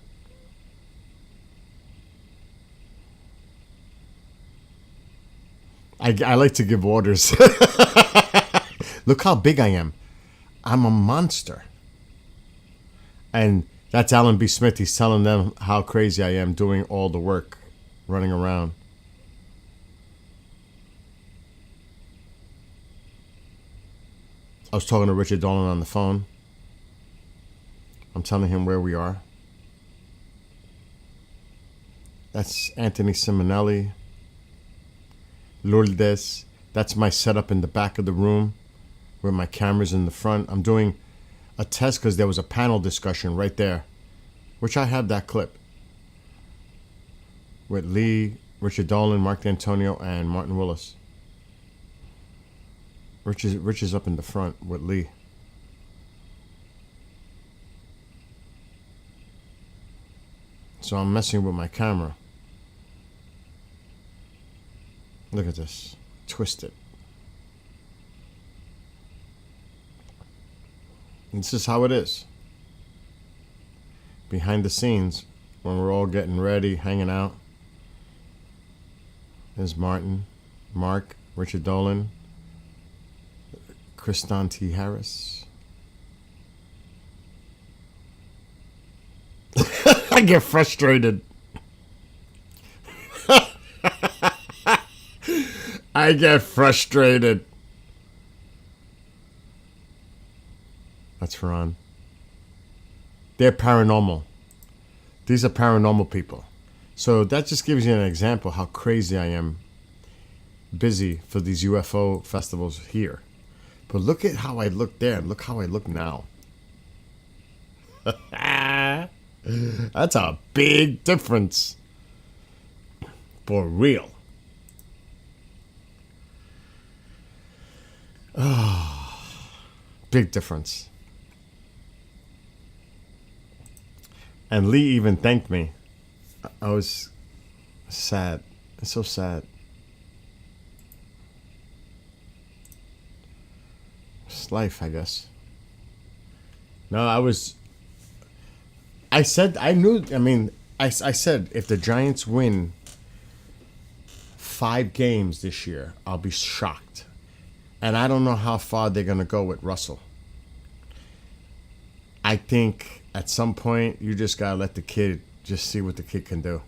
I like to give orders. Look how big I am. I'm a monster. And that's Alan B. Smith. He's telling them how crazy I am doing all the work, running around. I was talking to Richard Dolan on the phone. I'm telling him where we are. That's Anthony Simonelli. Lourdes. That's my setup in the back of the room where my camera's in the front. I'm doing a test because there was a panel discussion right there, which I have that clip with Lee, Richard Dolan, Mark D'Antonio, and Martin Willis. Rich is up in the front with Lee. So I'm messing with my camera. Look at this. Twisted. This is how it is. Behind the scenes, when we're all getting ready, hanging out. There's Martin, Mark, Richard Dolan, Kriston T. Harris. I get frustrated. I get frustrated. That's Ron. They're paranormal. These are paranormal people. So that just gives you an example how crazy I am busy for these UFO festivals here. But look at how I look there and look how I look now. That's a big difference. For real. Oh, big difference. And Lee even thanked me. I was sad. It's so sad. life, I guess. No, I said, I knew, I mean, I said if the Giants win 5 games this year, I'll be shocked. And I don't know how far they're going to go with Russell. I think at some point you just got to let the kid just see what the kid can do.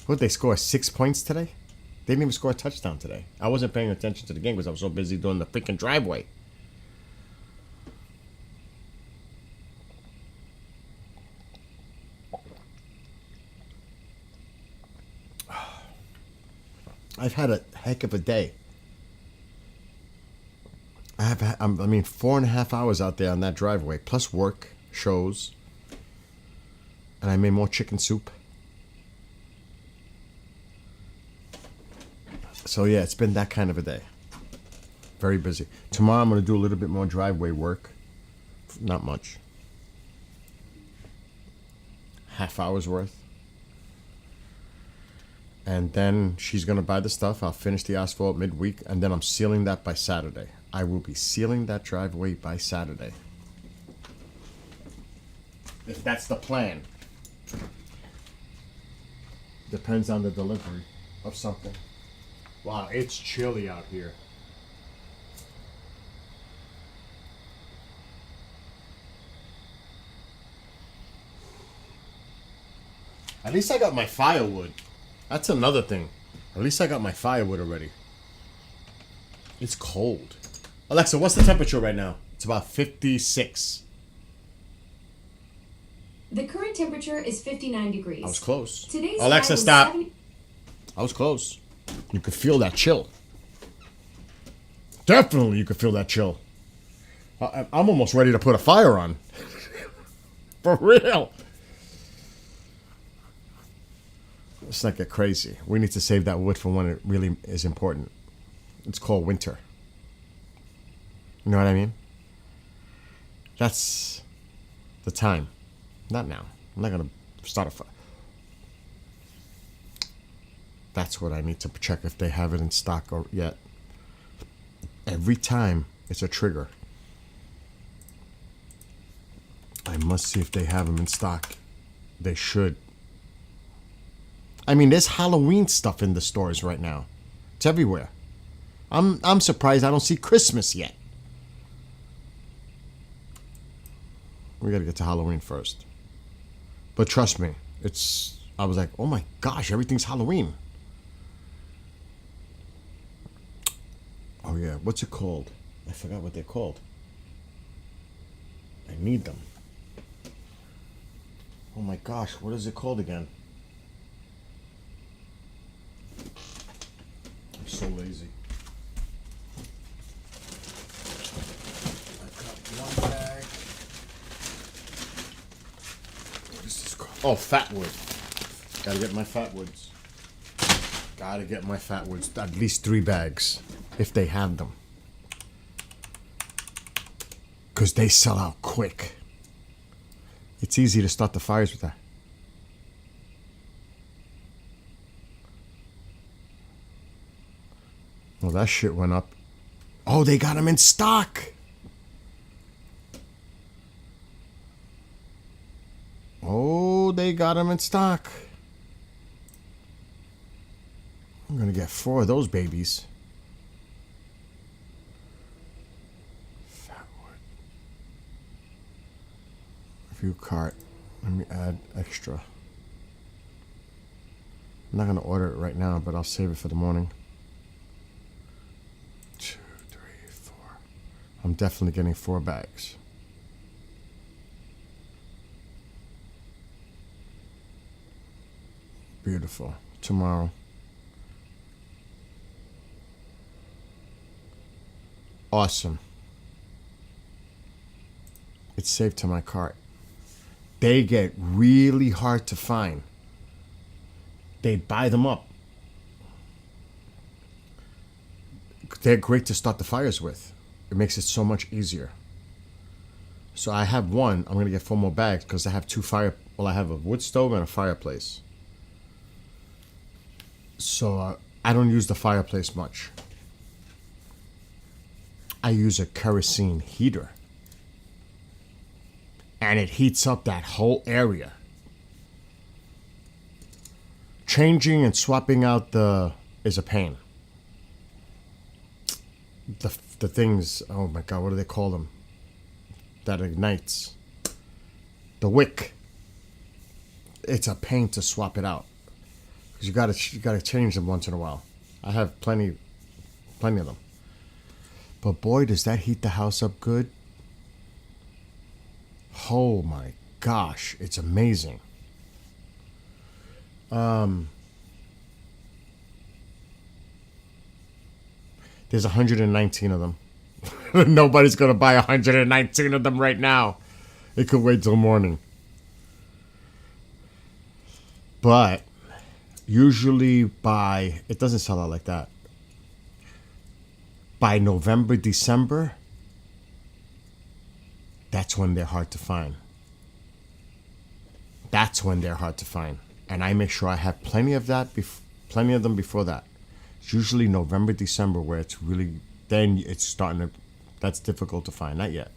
What, they score 6 points today? They didn't even score a touchdown today. I wasn't paying attention to the game because I was so busy doing the freaking driveway. I've had a heck of a day. I mean, 4.5 hours out there on that driveway, plus work, shows, and I made more chicken soup. So yeah, it's been that kind of a day. Very busy. Tomorrow I'm going to do a little bit more driveway work. Not much. Half hour's worth. And then she's going to buy the stuff. I'll finish the asphalt midweek, and then I'm sealing that by Saturday. I will be sealing that driveway by Saturday. If that's the plan. Depends on the delivery of something. Wow, it's chilly out here. At least I got my firewood. That's another thing. At least I got my firewood already. It's cold. Alexa, what's the temperature right now? It's about 56. The current temperature is 59 degrees. I was close. Today's Alexa, high was stop. 70 I was close. You could feel that chill. Definitely you could feel that chill. I'm almost ready to put a fire on. For real. Let's not get crazy. We need to save that wood for when it really is important. It's called winter. You know what I mean? That's the time. Not now. I'm not going to start a fire. That's what I need to check if they have it in stock or yet. Every time it's a trigger. I must see if they have them in stock. They should. I mean, there's Halloween stuff in the stores right now. It's everywhere. I'm surprised I don't see Christmas yet. We gotta get to Halloween first. But trust me, I was like, oh my gosh, everything's Halloween. Oh yeah, what's it called? I forgot what they're called. I need them. Oh my gosh, what is it called again? I'm so lazy. I've got one bag. What is this called? Oh, fatwood. Gotta get my fatwoods. Gotta get my fatwoods. At least 3 bags, if they have them. Because they sell out quick. It's easy to start the fires with that. Well, that shit went up. Oh, they got them in stock. Oh, they got them in stock. I'm going to get 4 of those babies. Fatwood. Review cart. Let me add extra. I'm not going to order it right now, but I'll save it for the morning. 2, 3, 4. I'm definitely getting 4 bags. Beautiful. Tomorrow. Awesome. It's saved to my cart. They get really hard to find. They buy them up. They're great to start the fires with. It makes it so much easier. So I have one. I'm going to get 4 more bags because I have 2 I have a wood stove and a fireplace. So I don't use the fireplace much. I use a kerosene heater. And it heats up that whole area. Changing and swapping out is a pain. The things, oh my God, what do they call them? That ignites. The wick. It's a pain to swap it out. Because you gotta change them once in a while. I have plenty of them. But boy, does that heat the house up good. Oh my gosh, it's amazing. There's 119 of them. Nobody's gonna buy 119 of them right now. It could wait till morning. But usually it doesn't sell out like that. By November, December, that's when they're hard to find. That's when they're hard to find. And I make sure I have plenty of them before that. It's usually November, December where it's really, then it's starting to, that's difficult to find. Not yet.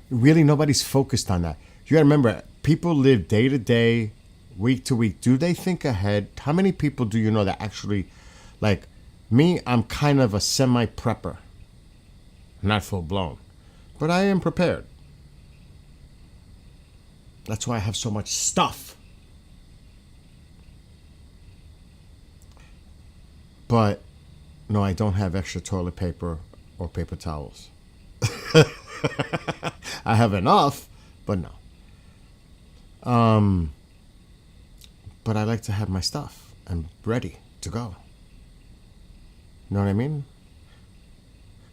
Really, nobody's focused on that. You gotta remember, people live day to day, week to week. Do they think ahead? How many people do you know that actually, like me, I'm kind of a semi-prepper. Not full blown. But I am prepared. That's why I have so much stuff. But no, I don't have extra toilet paper or paper towels. I have enough, but no. But I like to have my stuff and ready to go. You know what I mean?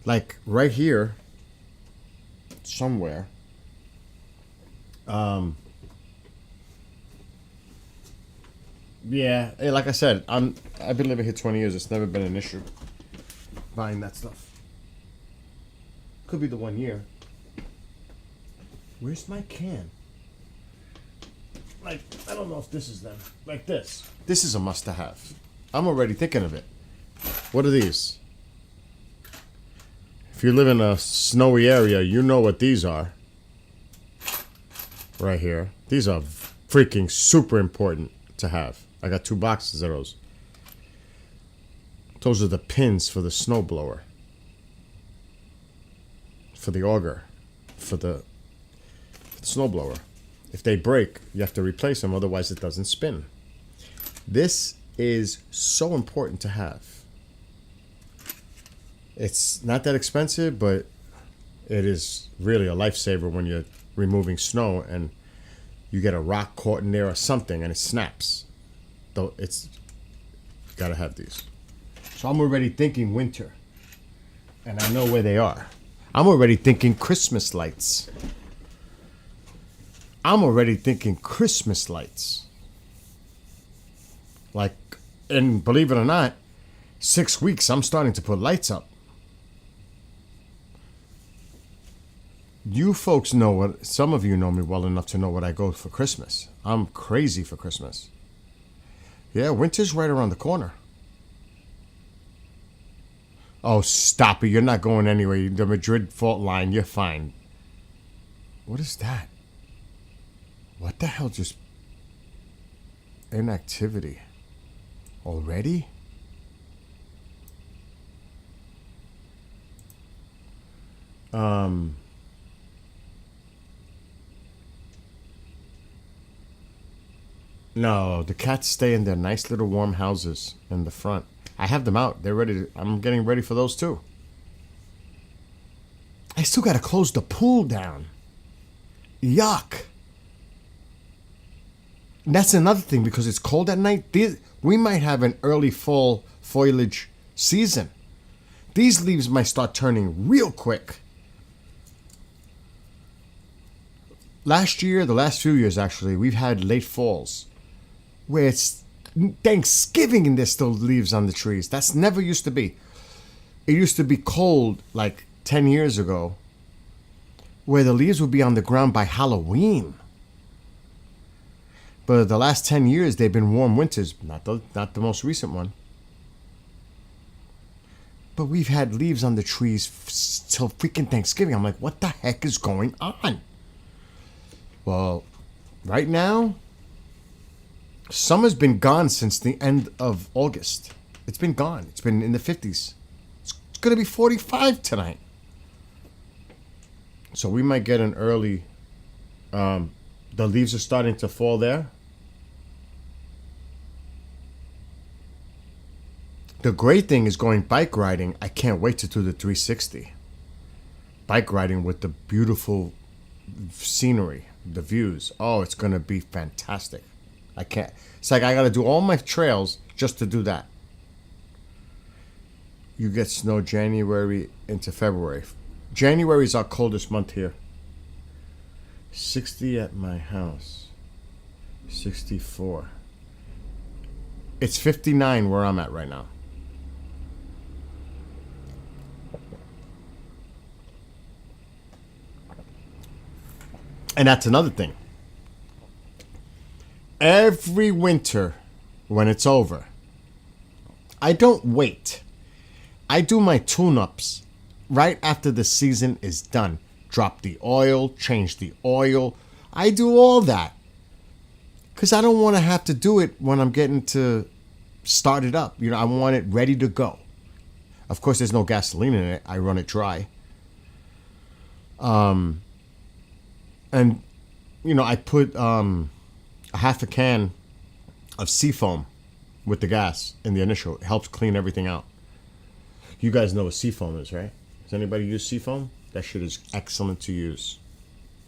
Like right here, somewhere. Yeah, like I said, I've been living here 20 years. It's never been an issue buying that stuff. Could be the 1 year. Where's my can? Like, I don't know if this is them. Like this. This is a must-have. I'm already thinking of it. What are these? If you live in a snowy area, you know what these are. Right here. These are freaking super important to have. I got 2 boxes of those. Those are the pins for the snowblower. For the auger. For the snowblower. If they break, you have to replace them, otherwise it doesn't spin. This is so important to have. It's not that expensive, but it is really a lifesaver when you're removing snow and you get a rock caught in there or something and it snaps. Though it's, you gotta have these. So I'm already thinking winter. And I know where they are. I'm already thinking Christmas lights. I'm already thinking Christmas lights. Like, and believe it or not, 6 weeks I'm starting to put lights up. You folks know what, some of you know me well enough to know what I go for Christmas. I'm crazy for Christmas. Yeah, winter's right around the corner. Oh, stop it. You're not going anywhere. The Madrid fault line, you're fine. What is that? What the hell just... Inactivity. Already? No, the cats stay in their nice little warm houses in the front. I have them out. They're ready to, I'm getting ready for those too. I still gotta close the pool down. Yuck. And that's another thing, because it's cold at night. We might have an early fall foliage season. These leaves might start turning real quick. Last year, the last few years actually, we've had late falls where it's Thanksgiving and there's still leaves on the trees. That's never used to be. It used to be cold like 10 years ago where the leaves would be on the ground by Halloween. But the last 10 years, they've been warm winters. Not the most recent one. But we've had leaves on the trees till freaking Thanksgiving. I'm like, what the heck is going on? Well, right now, summer's been gone since the end of August. It's been gone. It's been in the 50s. It's going to be 45 tonight. So we might get an early... the leaves are starting to fall there. The great thing is going bike riding. I can't wait to do the 360. Bike riding with the beautiful scenery, the views. Oh, it's going to be fantastic. I can't. It's like I got to do all my trails just to do that. You get snow January into February. January is our coldest month here. 60 at my house. 64. It's 59 where I'm at right now. And that's another thing. Every winter, when it's over, I don't wait. I do my tune-ups right after the season is done. Drop the oil, change the oil. I do all that. Because I don't want to have to do it when I'm getting to start it up. I want it ready to go. Of course, there's no gasoline in it. I run it dry. And, I put a half a can of Seafoam with the gas in the initial. It helps clean everything out. You guys know what Seafoam is, right? Does anybody use Seafoam? That shit is excellent to use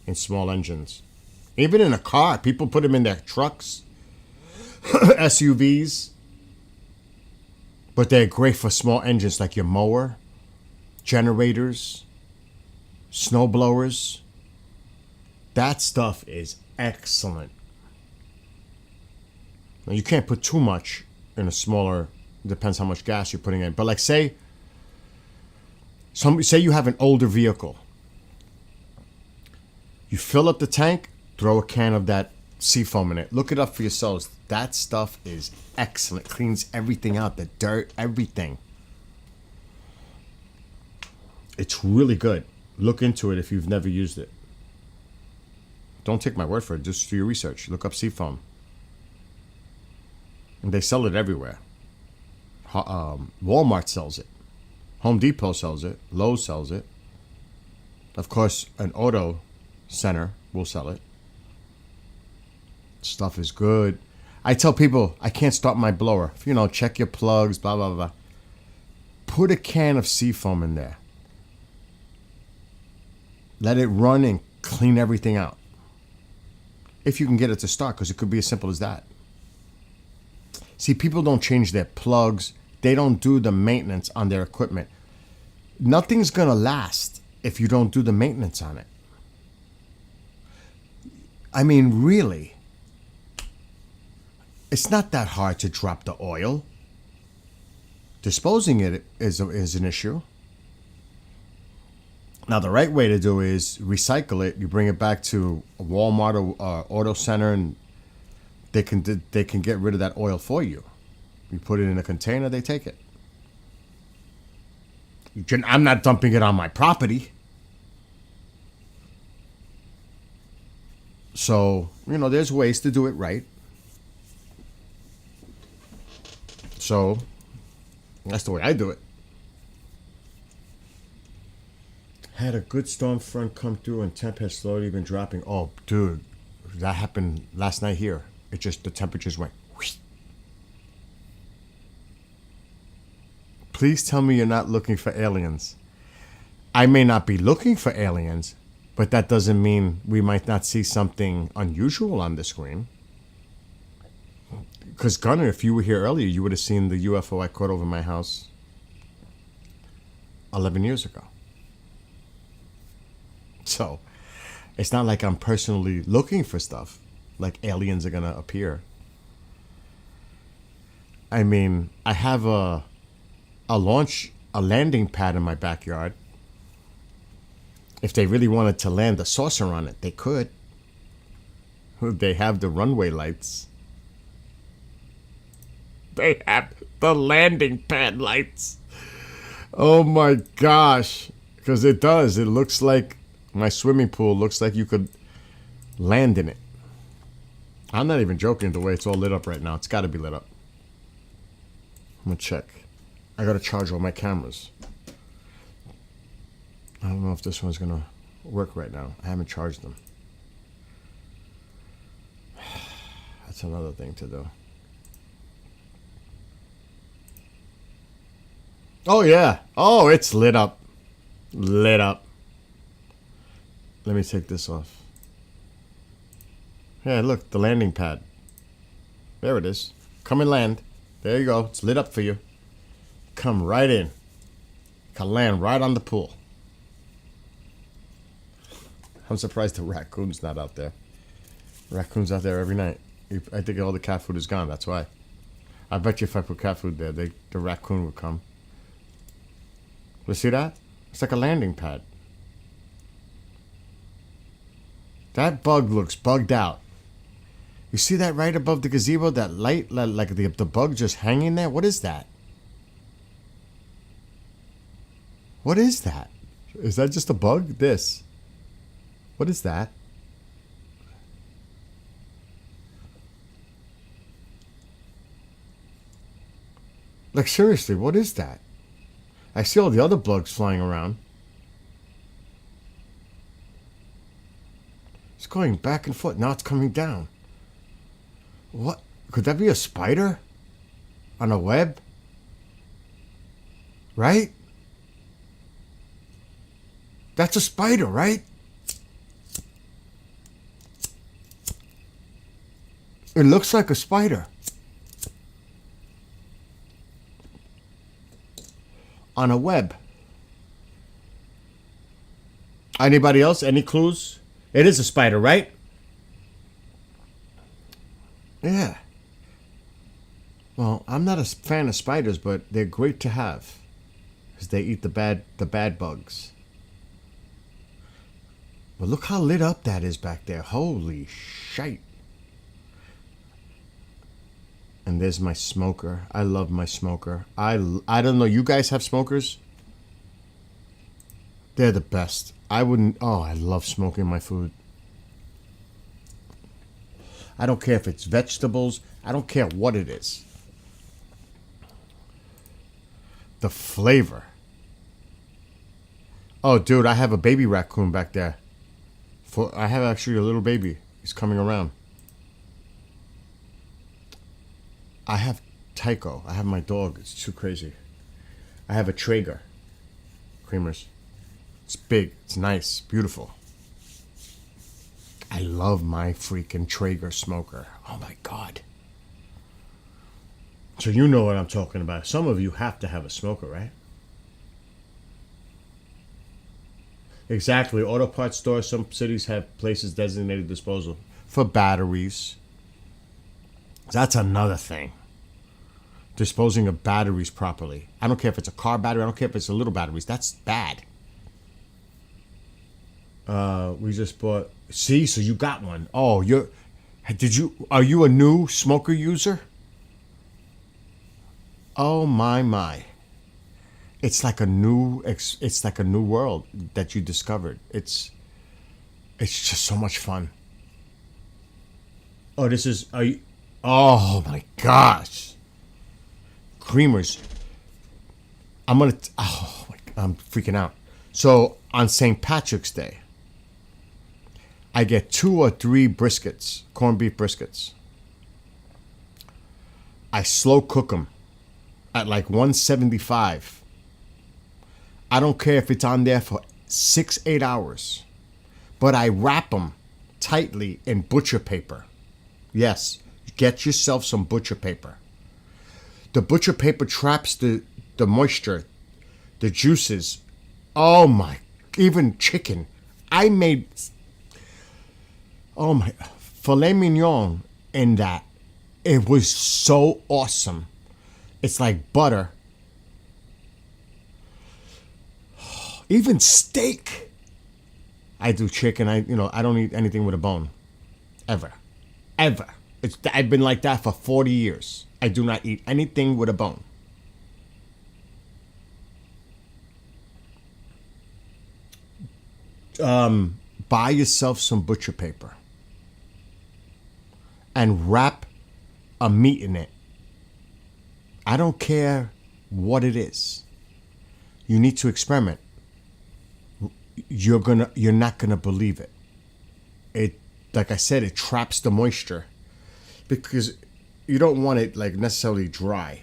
in small engines. Even in a car. People put them in their trucks, SUVs. But they're great for small engines like your mower, generators, snow blowers. That stuff is excellent. Now, you can't put too much in a smaller, depends how much gas you're putting in. But like say you have an older vehicle. You fill up the tank, throw a can of that Seafoam in it. Look it up for yourselves. That stuff is excellent. Cleans everything out, the dirt, everything. It's really good. Look into it if you've never used it. Don't take my word for it. Just do your research. Look up Seafoam. And they sell it everywhere. Walmart sells it. Home Depot sells it. Lowe's sells it. Of course, an auto center will sell it. Stuff is good. I tell people, I can't start my blower. Check your plugs, blah, blah, blah. Put a can of Seafoam in there. Let it run and clean everything out. If you can get it to start, because it could be as simple as that. See, people don't change their plugs. They don't do the maintenance on their equipment. Nothing's going to last if you don't do the maintenance on it. I mean, really. It's not that hard to drop the oil. Disposing it is an issue. Now, the right way to do is recycle it. You bring it back to a Walmart or auto center, and they can get rid of that oil for you. You put it in a container, they take it. I'm not dumping it on my property. So, there's ways to do it right. So, that's the way I do it. Had a good storm front come through and temp has slowly been dropping. Oh, dude, that happened last night here. The temperatures went whoosh. Please tell me you're not looking for aliens. I may not be looking for aliens, but that doesn't mean we might not see something unusual on the screen. Because Gunnar, if you were here earlier, you would have seen the UFO I caught over my house 11 years ago. So, it's not like I'm personally looking for stuff, like aliens are going to appear. I mean, I have a landing pad in my backyard. If they really wanted to land a saucer on it, they could. They have the runway lights. They have the landing pad lights. Oh my gosh. Because it does. It looks like my swimming pool looks like you could land in it. I'm not even joking the way it's all lit up right now. It's got to be lit up. I'm going to check. I got to charge all my cameras. I don't know if this one's going to work right now. I haven't charged them. That's another thing to do. Oh, yeah. Oh, it's lit up. Lit up. Let me take this off. Yeah, look, the landing pad. There it is. Come and land. There you go. It's lit up for you. Come right in. Can land right on the pool. I'm surprised the raccoon's not out there. Raccoon's out there every night. I think all the cat food is gone. That's why. I bet you if I put cat food there, the raccoon would come. You see that? It's like a landing pad. That bug looks bugged out. You see that right above the gazebo? That light, like the bug just hanging there? What is that? What is that? Is that just a bug? This. What is that? Like, seriously, what is that? I see all the other bugs flying around. It's going back and forth. Now it's coming down. What? Could that be a spider? On a web? Right? That's a spider, right? It looks like a spider. On a web. Anybody else? Any clues? It is a spider, right? Yeah. Well, I'm not a fan of spiders, but they're great to have. Because they eat the bad bugs. But look how lit up that is back there. Holy shite. And there's my smoker. I love my smoker. I don't know. You guys have smokers? They're the best. I wouldn't... Oh, I love smoking my food. I don't care if it's vegetables. I don't care what it is. The flavor. Oh, dude, I have a baby raccoon back there. I have actually a little baby. He's coming around. I have Tycho. I have my dog. It's too crazy. I have a Traeger. Creamers. It's big. It's nice. Beautiful. I love my freaking Traeger smoker. Oh my God. So you know what I'm talking about. Some of you have to have a smoker, right? Exactly. Auto parts stores. Some cities have places designated disposal for batteries. That's another thing. Disposing of batteries properly. I don't care if it's a car battery. I don't care if it's a little batteries. That's bad. We just bought... See? So you got one. Oh, are you a new smoker user? Oh, my. It's like a new world that you discovered. It's just so much fun. Oh, oh my gosh. Creamers. I'm freaking out. So on St. Patrick's Day, I get 2 or 3 briskets, corned beef briskets. I slow cook them at like 175. I don't care if it's on there for 6-8 hours, but I wrap them tightly in butcher paper. Yes, get yourself some butcher paper. The butcher paper traps the moisture, the juices. Oh my, even chicken. I made, filet mignon in that. It was so awesome. It's like butter. Even steak. I do chicken. I don't eat anything with a bone. Ever. I've been like that for 40 years. I do not eat anything with a bone. buy yourself some butcher paper and wrap a meat in it. I don't care what it is. You need to experiment. You're not gonna believe it. It, like I said, it traps the moisture because you don't want it like necessarily dry.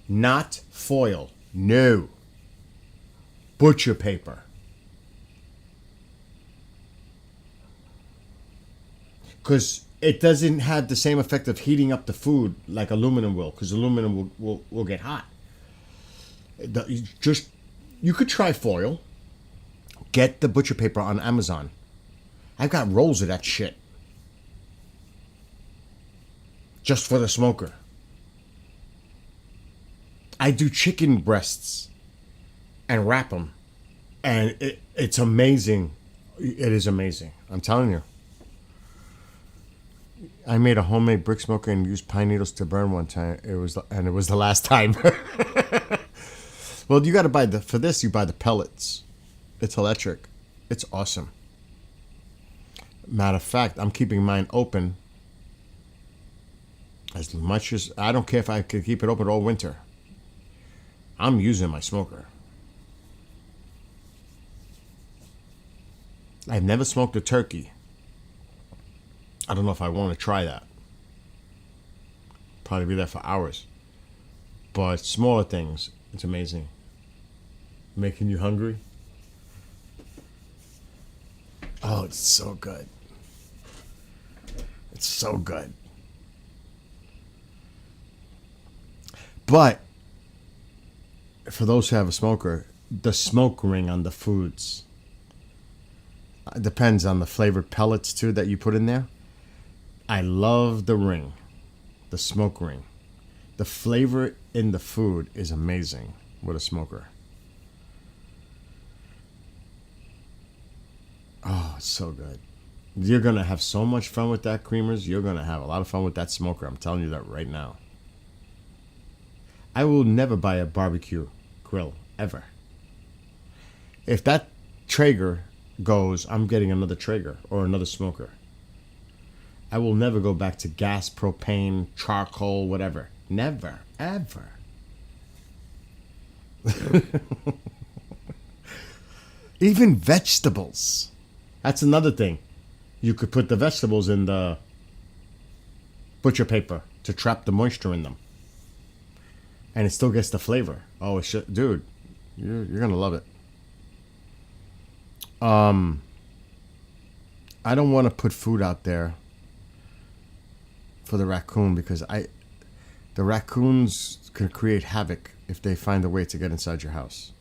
Not foil. No. Butcher paper. Because it doesn't have the same effect of heating up the food like aluminum will, because aluminum will get hot. You could try foil. Get the butcher paper on Amazon. I've got rolls of that shit. Just for the smoker. I do chicken breasts and wrap them. And it's amazing. It is amazing. I'm telling you. I made a homemade brick smoker and used pine needles to burn one time. It was the last time. Well, you got to buy for this. You buy the pellets. It's electric. It's awesome. Matter of fact, I'm keeping mine open as much as I don't care if I could keep it open all winter. I'm using my smoker. I've never smoked a turkey. I don't know if I want to try that. Probably be there for hours. But smaller things, it's amazing. Making you hungry? Oh, it's so good. It's so good. But for those who have a smoker, the smoke ring on the foods depends on the flavored pellets too that you put in there. I love the ring, the smoke ring. The flavor in the food is amazing with a smoker. Oh, it's so good. You're going to have so much fun with that, creamers. You're going to have a lot of fun with that smoker. I'm telling you that right now. I will never buy a barbecue grill, ever. If that Traeger goes, I'm getting another Traeger or another smoker. I will never go back to gas, propane, charcoal, whatever. Never, ever. Even vegetables. That's another thing. You could put the vegetables in the butcher paper to trap the moisture in them. And it still gets the flavor. Oh, dude, you're going to love it. I don't want to put food out there for the raccoon because the raccoons can create havoc if they find a way to get inside your house.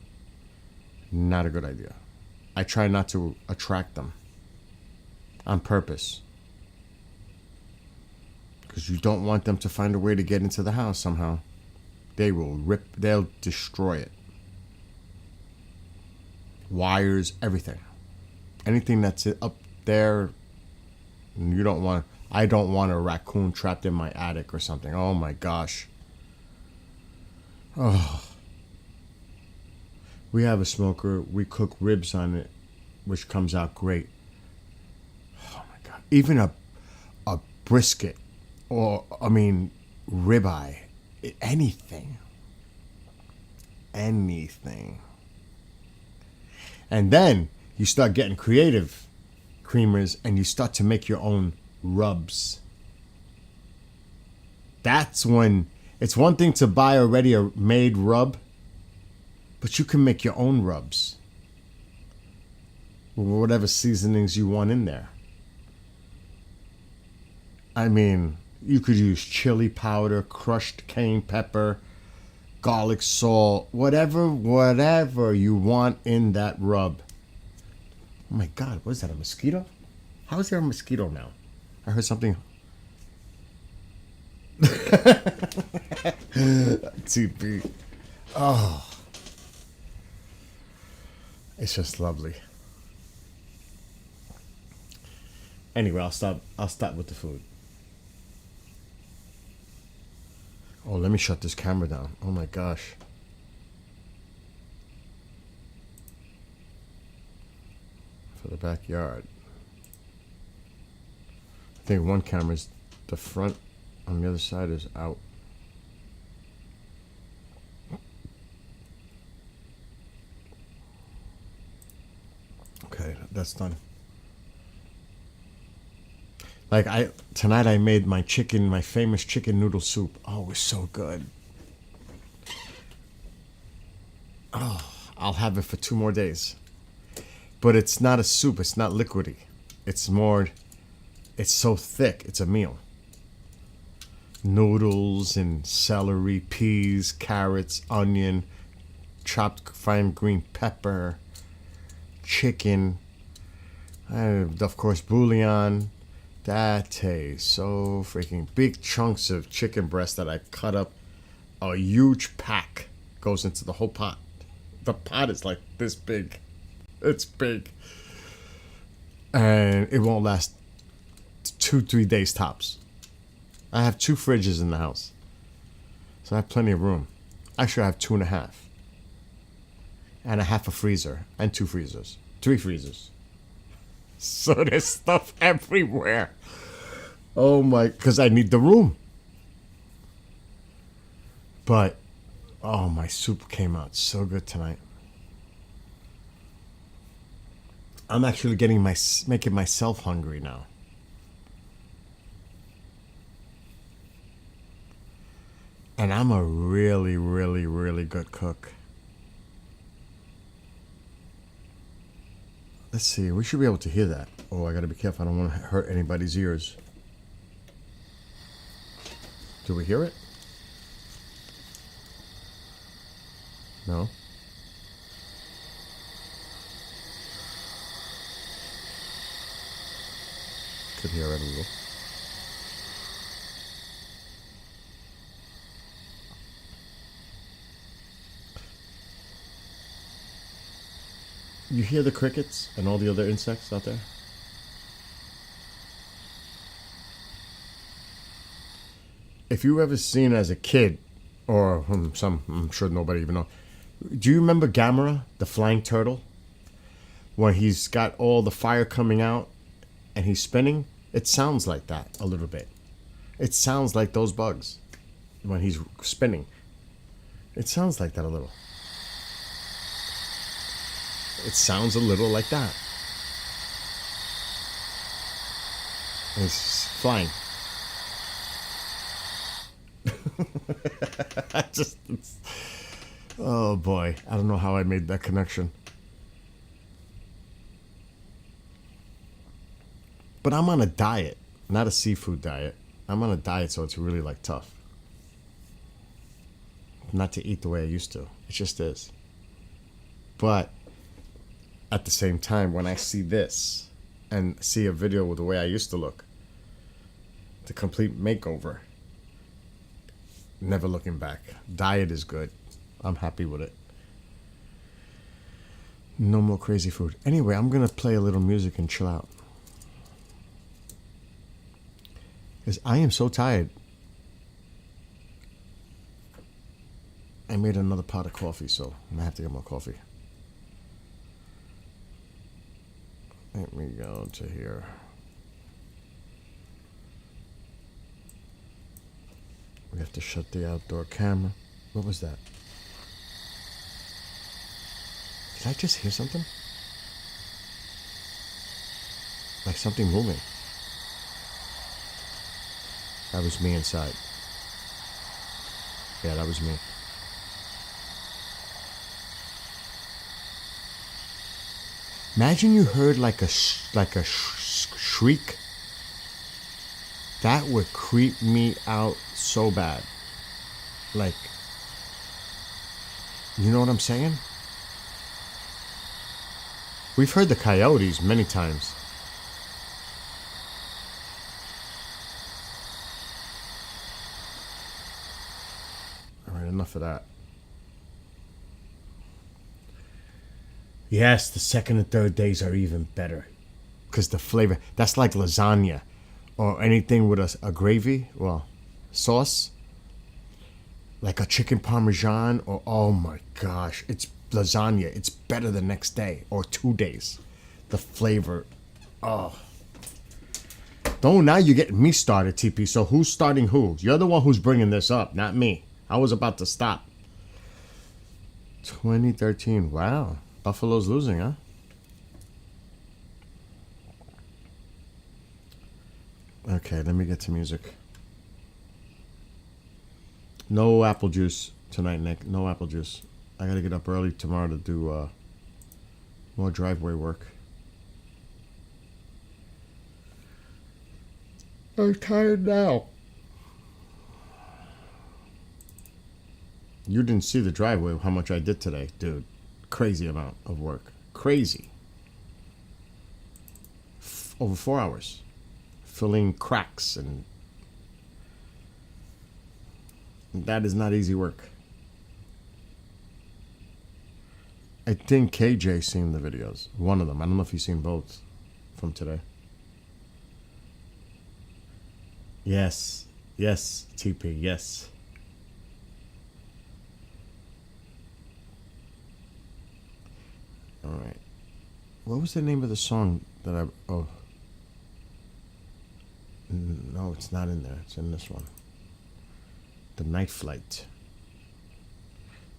Not a good idea. I try not to attract them on purpose because you don't want them to find a way to get into the house somehow. They'll destroy it. Wires, everything. Anything that's up there, I don't want a raccoon trapped in my attic or something. Oh my gosh. Oh. We have a smoker. We cook ribs on it, which comes out great. Oh my God. Even a brisket ribeye. Anything. And then you start getting creative, creamers, and you start to make your own rubs. That's when it's one thing to buy already a made rub, but you can make your own rubs with whatever seasonings you want in there. I mean, you could use chili powder, crushed cayenne pepper, garlic salt, whatever you want in that rub. Oh my God, what is that, a mosquito? How is there a mosquito now? I heard something. TP. Oh. It's just lovely. Anyway, I'll stop with the food. Oh, let me shut this camera down. Oh my gosh. For the backyard. I think one camera's the front, on the other side is out. Okay, that's done. Like tonight I made my famous chicken noodle soup. Oh, it was so good. Oh, I'll have it for 2 more days. But it's not a soup, it's not liquidy. It's so thick, it's a meal. Noodles and celery, peas, carrots, onion, chopped fine green pepper, chicken, and of course bouillon. That tastes so freaking big. Chunks of chicken breast that I cut up. A huge pack goes into the whole pot. The pot is like this big. It's big. And it won't last 2-3 days tops. I have 2 fridges in the house. So I have plenty of room. Actually, I have 2.5. And a half a freezer. And 2 freezers. 3 freezers. So there's stuff everywhere. Oh my, because I need the room. But, oh, my soup came out so good tonight. I'm actually making myself hungry now. And I'm a really, really, really good cook. Let's see, we should be able to hear that. Oh, I gotta be careful, I don't want to hurt anybody's ears. Do we hear it? No? Could hear it a little. You hear the crickets and all the other insects out there? If you ever seen as a kid, or I'm sure nobody even know, do you remember Gamera, the flying turtle? When he's got all the fire coming out and he's spinning? It sounds like that a little bit. It sounds like those bugs when he's spinning. It sounds like that a little. It sounds a little like that. And it's flying. Oh boy, I don't know how I made that connection. But I'm on a diet, not a seafood diet. I'm on a diet, so it's really like tough. Not to eat the way I used to. It just is. But at the same time, when I see this and see a video with the way I used to look, the complete makeover, never looking back. Diet is good. I'm happy with it. No more crazy food. Anyway, I'm going to play a little music and chill out. Because I am so tired. I made another pot of coffee, so I'm going to have to get more coffee. Let me go to here. We have to shut the outdoor camera. What was that? Did I just hear something? Like something moving. That was me inside. Yeah, that was me. Imagine you heard like a shriek. That would creep me out so bad. Like, you know what I'm saying? We've heard the coyotes many times. All right, enough of that. Yes, the second and third days are even better. Because the flavor, that's like lasagna. Or anything with a gravy, well, sauce. Like a chicken parmesan, or oh my gosh, it's lasagna. It's better the next day or 2 days. the flavor. Oh. Don't, now you're getting me started, TP. So who's starting who? You're the one who's bringing this up, not me. I was about to stop. 2013. Wow. Buffalo's losing, huh? Okay, let me get to music. No apple juice tonight, Nick. No apple juice. I gotta get up early tomorrow to do more driveway work. I'm tired now. You didn't see the driveway, how much I did today, dude. Crazy amount of work. Crazy. Over 4 hours. Filling cracks, and that is not easy work. I think KJ seen the videos. One of them. I don't know if he's seen both from today. Yes. Yes, TP. Yes. All right. What was the name of the song that I... Oh. No, it's not in there. It's in this one. The Night Flight.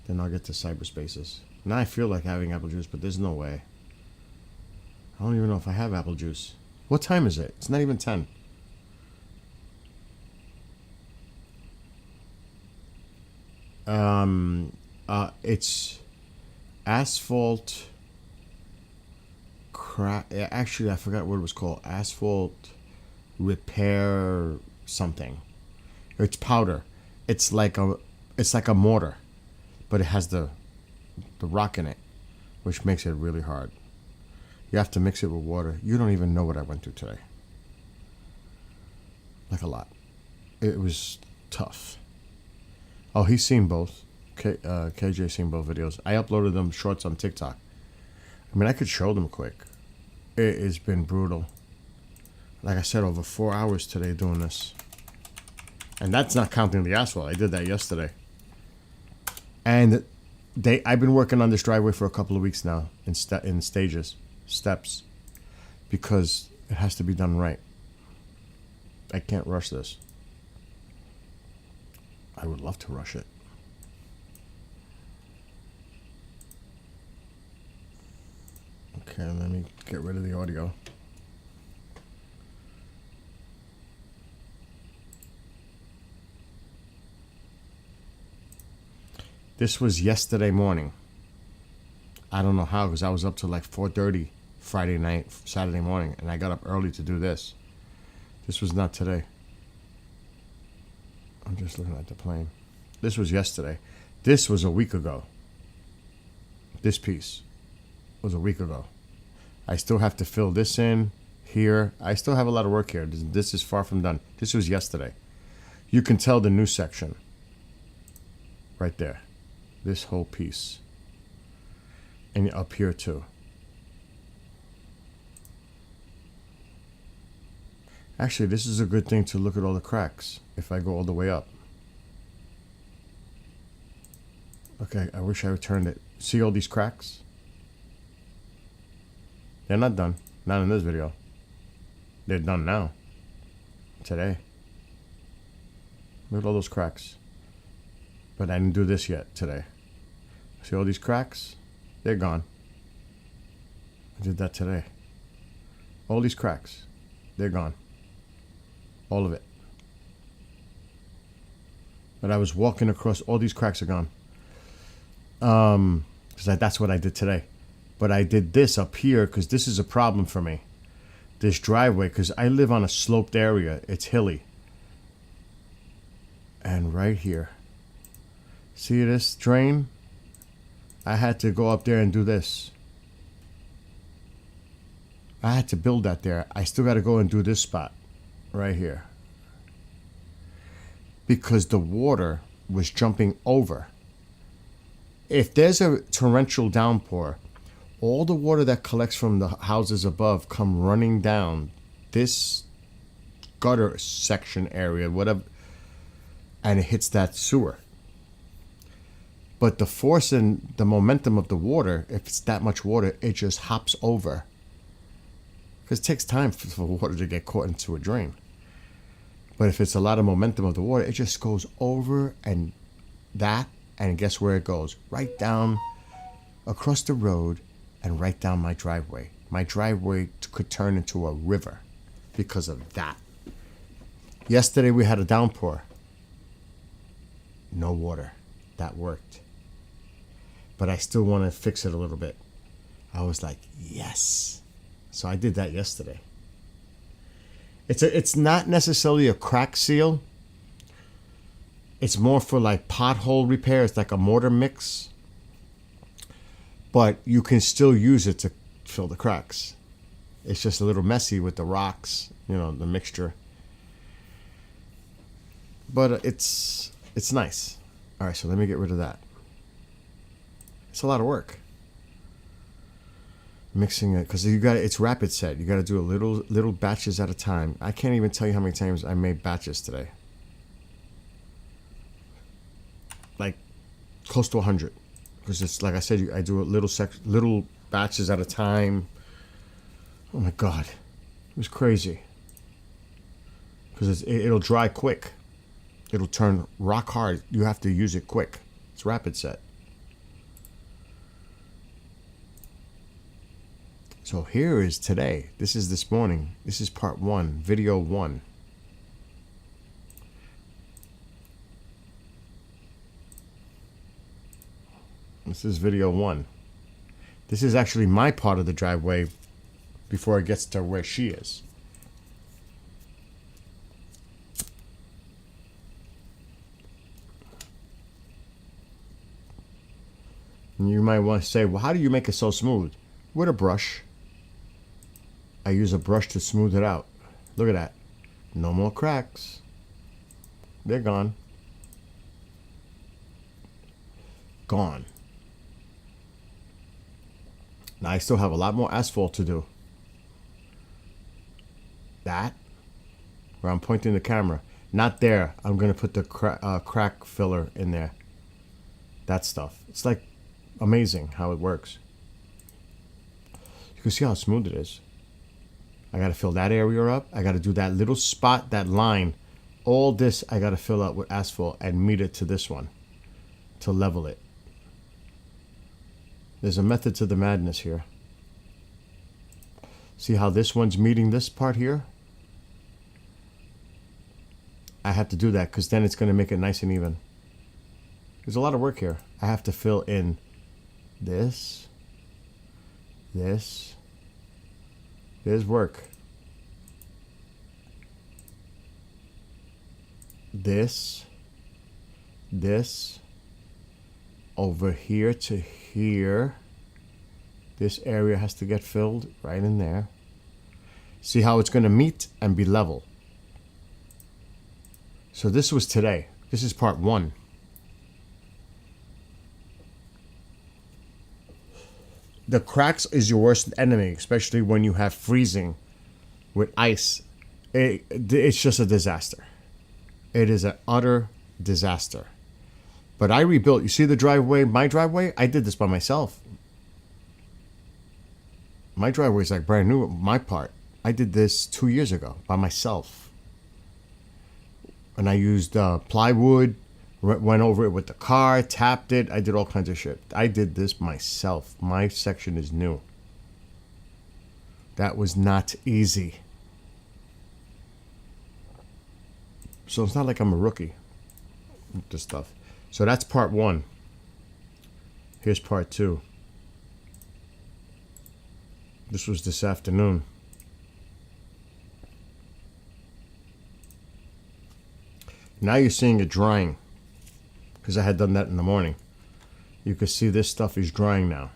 Then I'll get to cyberspaces. Now I feel like having apple juice, but there's no way. I don't even know if I have apple juice. What time is it? It's not even 10. It's asphalt crack. Actually, I forgot what it was called. Asphalt repair something. It's powder. It's like a mortar, but it has the rock in it, which makes it really hard. You have to mix it with water. You don't even know what I went through today. Like a lot. It was tough. Oh, he's seen both. KJ seen both videos. I uploaded them shorts on TikTok. I mean, I could show them quick. It has been brutal. Like I said, over 4 hours today doing this. And that's not counting the asphalt. I did that yesterday. And I've been working on this driveway for a couple of weeks now in steps, because it has to be done right. I can't rush this. I would love to rush it. Okay, let me get rid of the audio. This was yesterday morning. I don't know how, because I was up till like 4:30 Friday night, Saturday morning, and I got up early to do this. This was not today. I'm just looking at the plane. This was yesterday. This was a week ago. This piece was a week ago. I still have to fill this in here. I still have a lot of work here. This is far from done. This was yesterday. You can tell the new section right there. This whole piece. And up here too. Actually, this is a good thing to look at all the cracks if I go all the way up. Okay, I wish I returned it. See all these cracks? They're not done. Not in this video. They're done now. Today. Look at all those cracks. But I didn't do this yet today. See all these cracks? They're gone. I did that today. All these cracks. They're gone. All of it. But I was walking across, all these cracks are gone. Because that's what I did today. But I did this up here because this is a problem for me. This driveway, because I live on a sloped area. It's hilly. And right here. See this drain? I had to go up there and do this. I had to build that there. I still got to go and do this spot. Right here. Because the water was jumping over. If there's a torrential downpour, all the water that collects from the houses above come running down this gutter section area, whatever, and it hits that sewer. But the force and the momentum of the water, if it's that much water, it just hops over Because it takes time for water to get caught into a drain. But if it's a lot of momentum of the water, it just goes over and that, and guess where it goes? Right down across the road and right down my driveway. My driveway could turn into a river because of that. Yesterday we had a downpour. No water. That worked. But I still want to fix it a little bit. I was like, yes. So I did that yesterday. It's not necessarily a crack seal. It's more for like pothole repair. It's like a mortar mix. But you can still use it to fill the cracks. It's just a little messy with the rocks, the mixture. But it's nice. All right, so let me get rid of that. It's a lot of work. Mixing it, because it's rapid set. You got to do a little batches at a time. I can't even tell you how many times I made batches today. Like close to 100. Because it's like I said, I do a little batches at a time. Oh my God, it was crazy. Because it'll dry quick. It'll turn rock hard. You have to use it quick. It's rapid set. So here is today. This is this morning. This is part 1, video 1. This is video 1. This is actually my part of the driveway before it gets to where she is. And you might want to say, well, how do you make it so smooth? With a brush. I use a brush to smooth it out. Look at that. No more cracks. They're gone. Gone. Now I still have a lot more asphalt to do. That, where I'm pointing the camera. Not there. I'm going to put the crack filler in there. That stuff. It's like amazing how it works. You can see how smooth it is. I got to fill that area up. I got to do that little spot, that line. All this I got to fill up with asphalt and meet it to this one to level it. There's a method to the madness here. See how this one's meeting this part here? I have to do that because then it's going to make it nice and even. There's a lot of work here. I have to fill in this. There's work. This. Over here to here. This area has to get filled right in there. See how it's going to meet and be level. So this was today. This is part 1. The cracks is your worst enemy, especially when you have freezing with ice. It's just a disaster. It is an utter disaster. But I rebuilt. You see the driveway, my driveway? I did this by myself. My driveway is like brand new, my part. I did this 2 years ago by myself. And I used plywood, went over it with the car, tapped it. I did all kinds of shit. I did this myself. My section is new. That was not easy. So it's not like I'm a rookie with this stuff. So that's part 1. Here's part 2. This was this afternoon. Now you're seeing it drying. Because I had done that in the morning. You can see this stuff is drying now.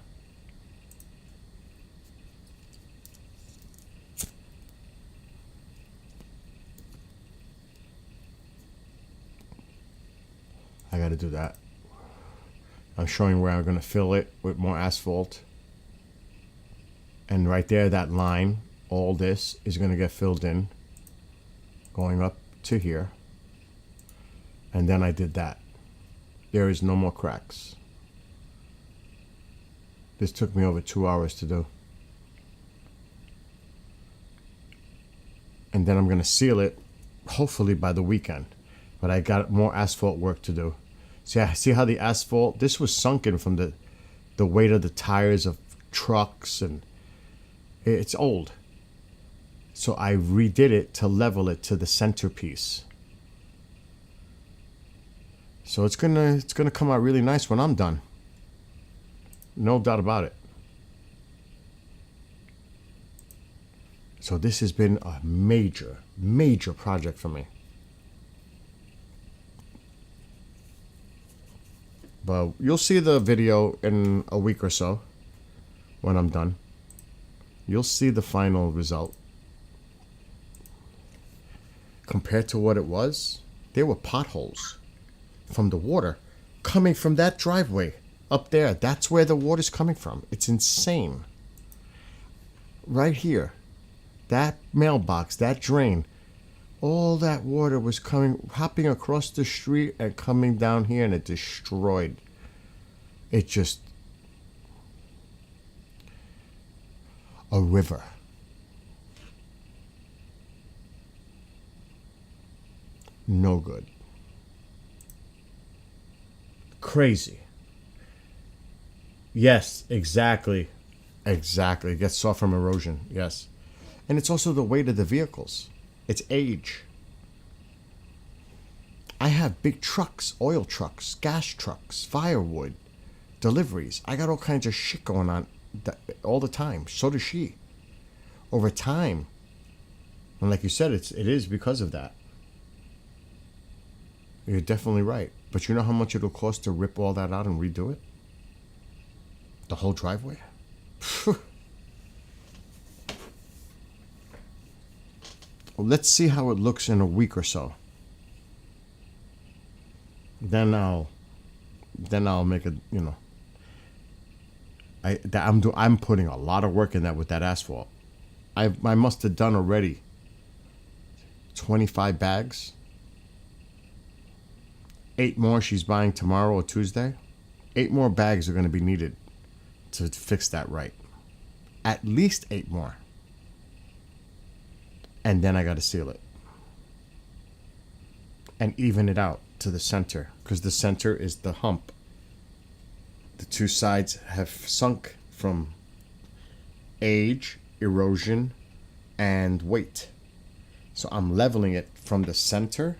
I got to do that. I'm showing where I'm going to fill it with more asphalt. And right there, that line, all this is going to get filled in. Going up to here. And then I did that. There is no more cracks. This took me over 2 hours to do. And then I'm going to seal it, hopefully by the weekend. But I got more asphalt work to do. See how the asphalt, this was sunken from the weight of the tires of trucks, and it's old. So I redid it to level it to the centerpiece. So it's gonna come out really nice when I'm done. No doubt about it. So this has been a major, major project for me. But you'll see the video in a week or so when I'm done. You'll see the final result. Compared to what it was, there were potholes from the water coming from that driveway up there. That's where the water's coming from. It's insane. Right here, that mailbox, that drain, all that water was hopping across the street and coming down here, and it destroyed. It just, a river. No good. Crazy. Yes, exactly. Exactly. It gets soft from erosion. Yes. And it's also the weight of the vehicles. It's age. I have big trucks, oil trucks, gas trucks, firewood, deliveries. I got all kinds of shit going on all the time. So does she. Over time. And like you said, it is because of that. You're definitely right. But you know how much it'll cost to rip all that out and redo it? The whole driveway? Well, let's see how it looks in a week or so. Then I'll make it, I'm putting a lot of work in that with that asphalt. I must have done already 25 bags. 8 more she's buying tomorrow or Tuesday. 8 more bags are going to be needed to fix that right. At least 8 more. And then I got to seal it. And even it out to the center. Because the center is the hump. The 2 sides have sunk from age, erosion, and weight. So I'm leveling it from the center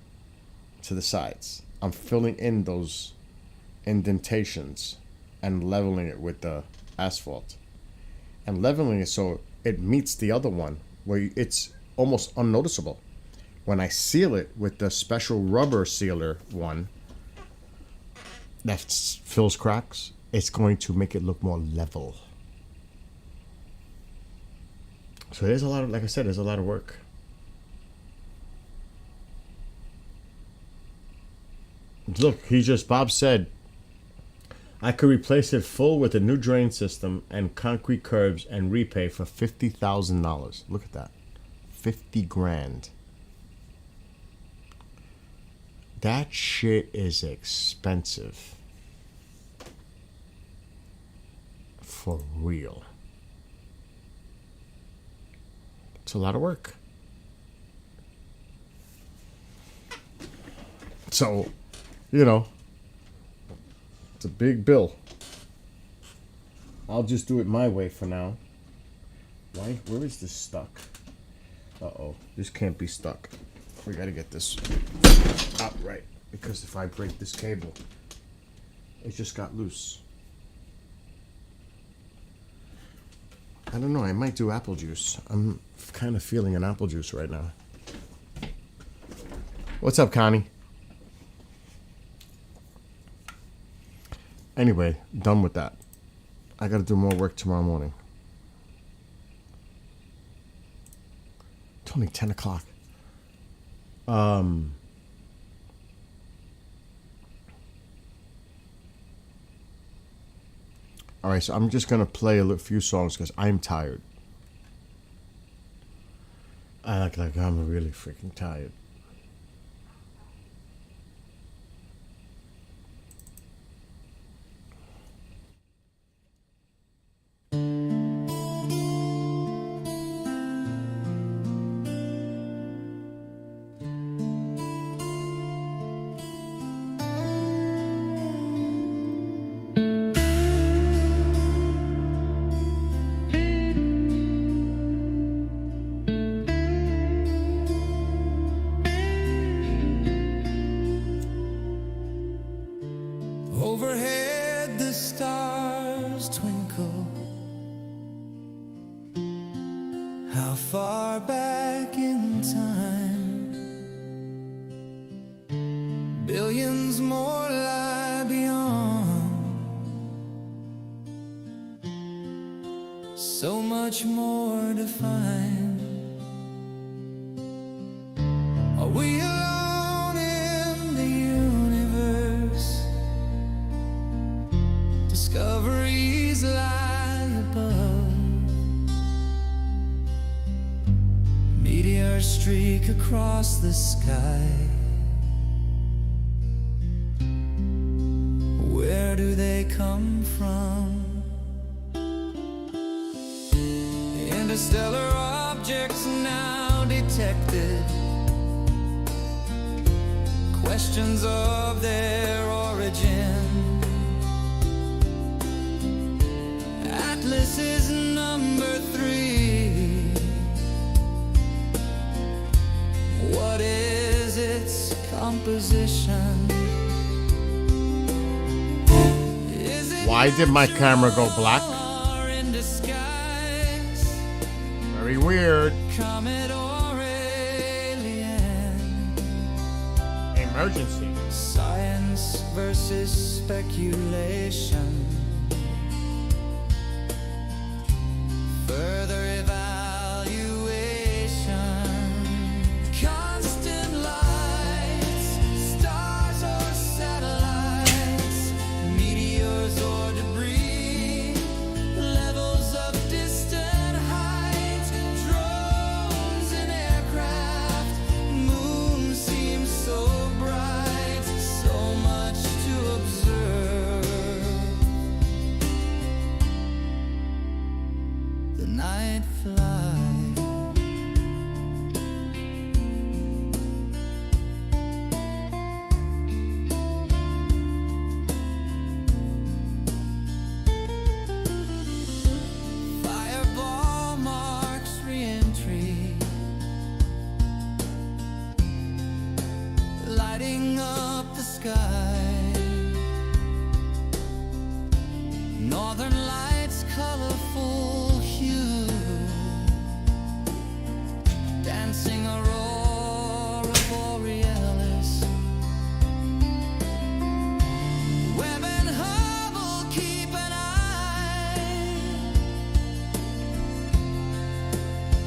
to the sides. I'm filling in those indentations and leveling it with the asphalt. And leveling it so it meets the other one where it's almost unnoticeable. When I seal it with the special rubber sealer one that fills cracks, it's going to make it look more level. So there's a lot of, like I said, there's a lot of work. Look, Bob said, I could replace it full with a new drain system and concrete curbs and repay for $50,000. Look at that. 50 grand. That shit is expensive. For real. It's a lot of work. So, it's a big bill. I'll just do it my way for now. Where is this stuck? Uh-oh, this can't be stuck. We gotta get this out right, because if I break this cable, it just got loose. I don't know, I might do apple juice. I'm kind of feeling an apple juice right now. What's up, Connie? Anyway, done with that. I gotta do more work tomorrow morning. It's only 10 o'clock. Alright, so I'm just gonna play a few songs because I'm tired. I act like I'm really freaking tired. in time. Billions more lie beyond. So much more to find. Are we alone in the universe? Discoveries lie above. Meteors streak across the sky. Where do they come from? Interstellar objects now detected. Questions of their origin. Atlas is number 3. What is its composition? Is it Why did my camera go black? or in disguise? Very weird. Comet or alien? Emergency. Science versus speculation. Further evaluation. Constant lights, stars or satellites, meteors or debris, levels of distant height, drones and aircraft. Moon seems so bright, so much to observe. The night flies. Fireball marks re-entry, lighting up the sky. Northern lights, colorful hue, dancing aurora borealis. Webb and Hubble keep an eye,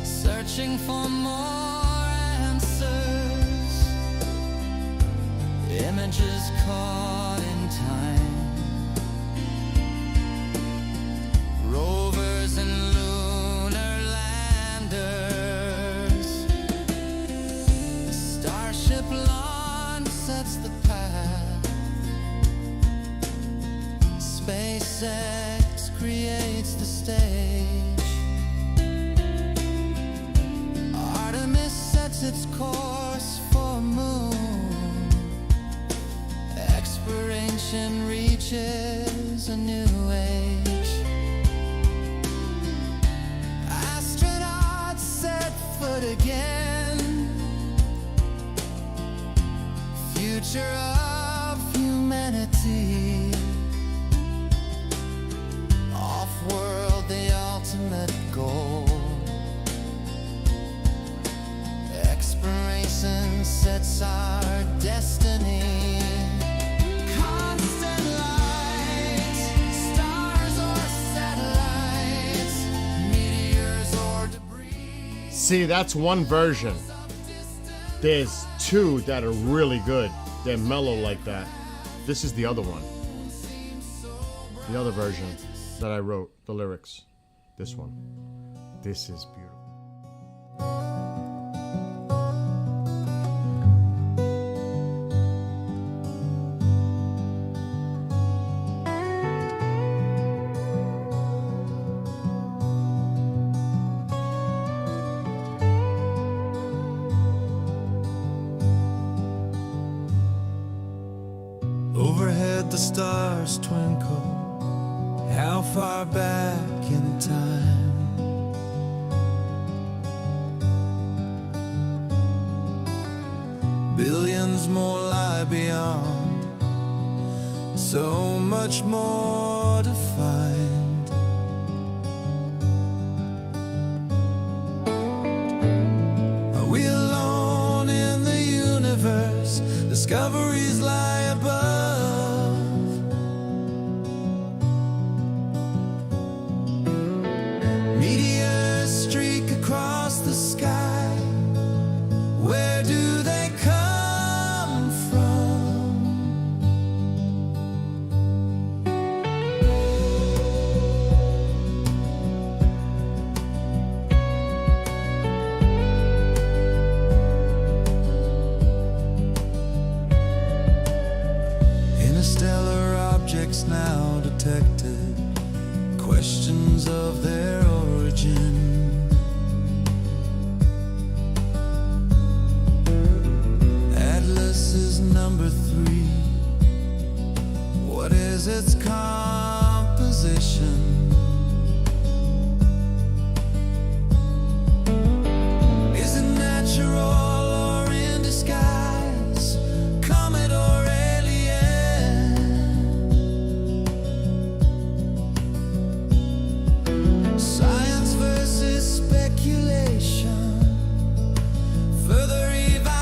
searching for more answers. Images caught in time. Rovers and lunar landers. Starship launch sets the path. SpaceX creates the stage. Artemis sets its course for moon. Exploration reaches a new age. Astronauts set foot again. Future of humanity. Off-world, the ultimate goal. Exploration sets our destiny. Constant lights, stars or satellites, meteors or debris. See, that's one version. There's 2 that are really good. They're mellow like that. This is the other one. The other version that I wrote, the lyrics. This one. This is beautiful. Overhead the stars twinkle. How far back in time? Billions more lie beyond. So much more to find. Are we alone discoveries lie above. Meteors streak across the sky. Where do they come from? Interstellar objects now detected, questions of their origin. Atlas is number 3. What is its composition? Is it natural or in disguise? Comet or alien? Science versus speculation. Further evaluation.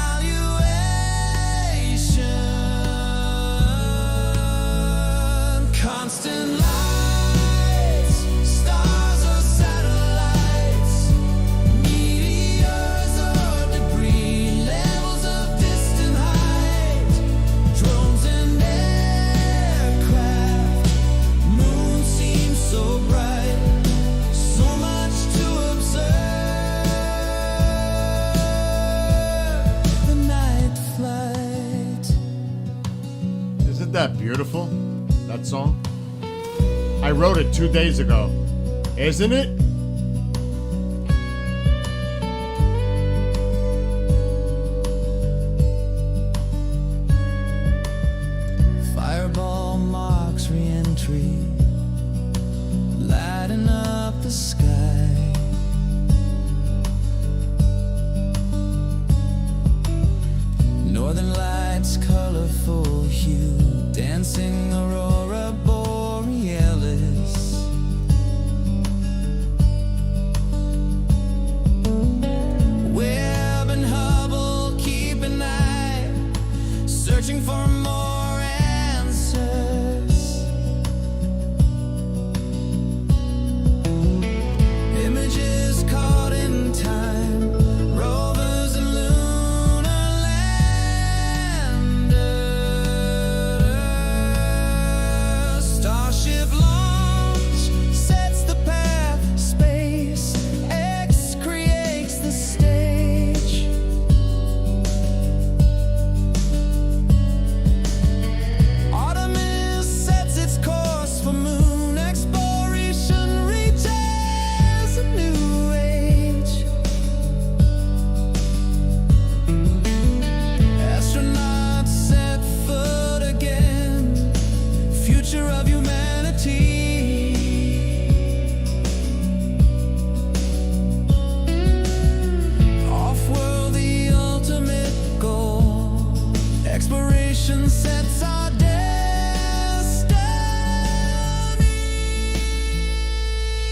Constant lights, stars or satellites, meteors or debris, levels of distant height, drones and aircraft. Moon seems so bright, so much to observe. The night flight. Isn't that beautiful? That song? I wrote it 2 days ago. Isn't it? Fireball marks re-entry, lighting up the sky. Northern lights, colorful hue, dancing aurora borealis. Webb and Hubble keep an eye, searching for more answers. Images caught in time, rovers and lunar landers. Starship launch sets the path, space X creates the stage. Artemis sets its course for moon exploration, reaches a new age. Astronauts set foot again, future of humanity. Off-world, the ultimate goal. Exploration sets our destiny.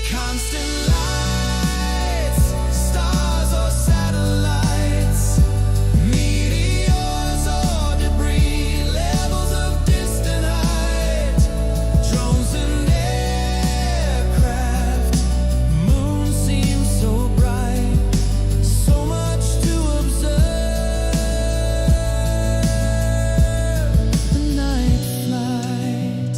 Constant lights, stars or satellites, meteors or debris, levels of distant height, drones and aircraft. Moon seems so bright, so much to observe. The night flight.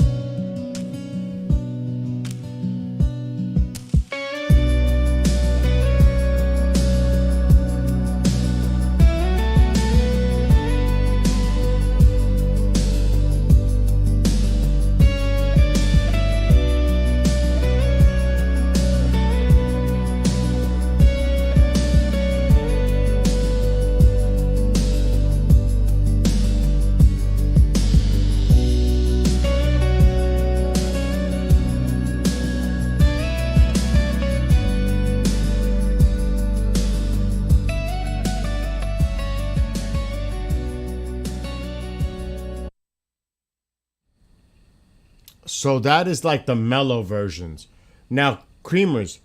So that is like the mellow versions. Now, creamers,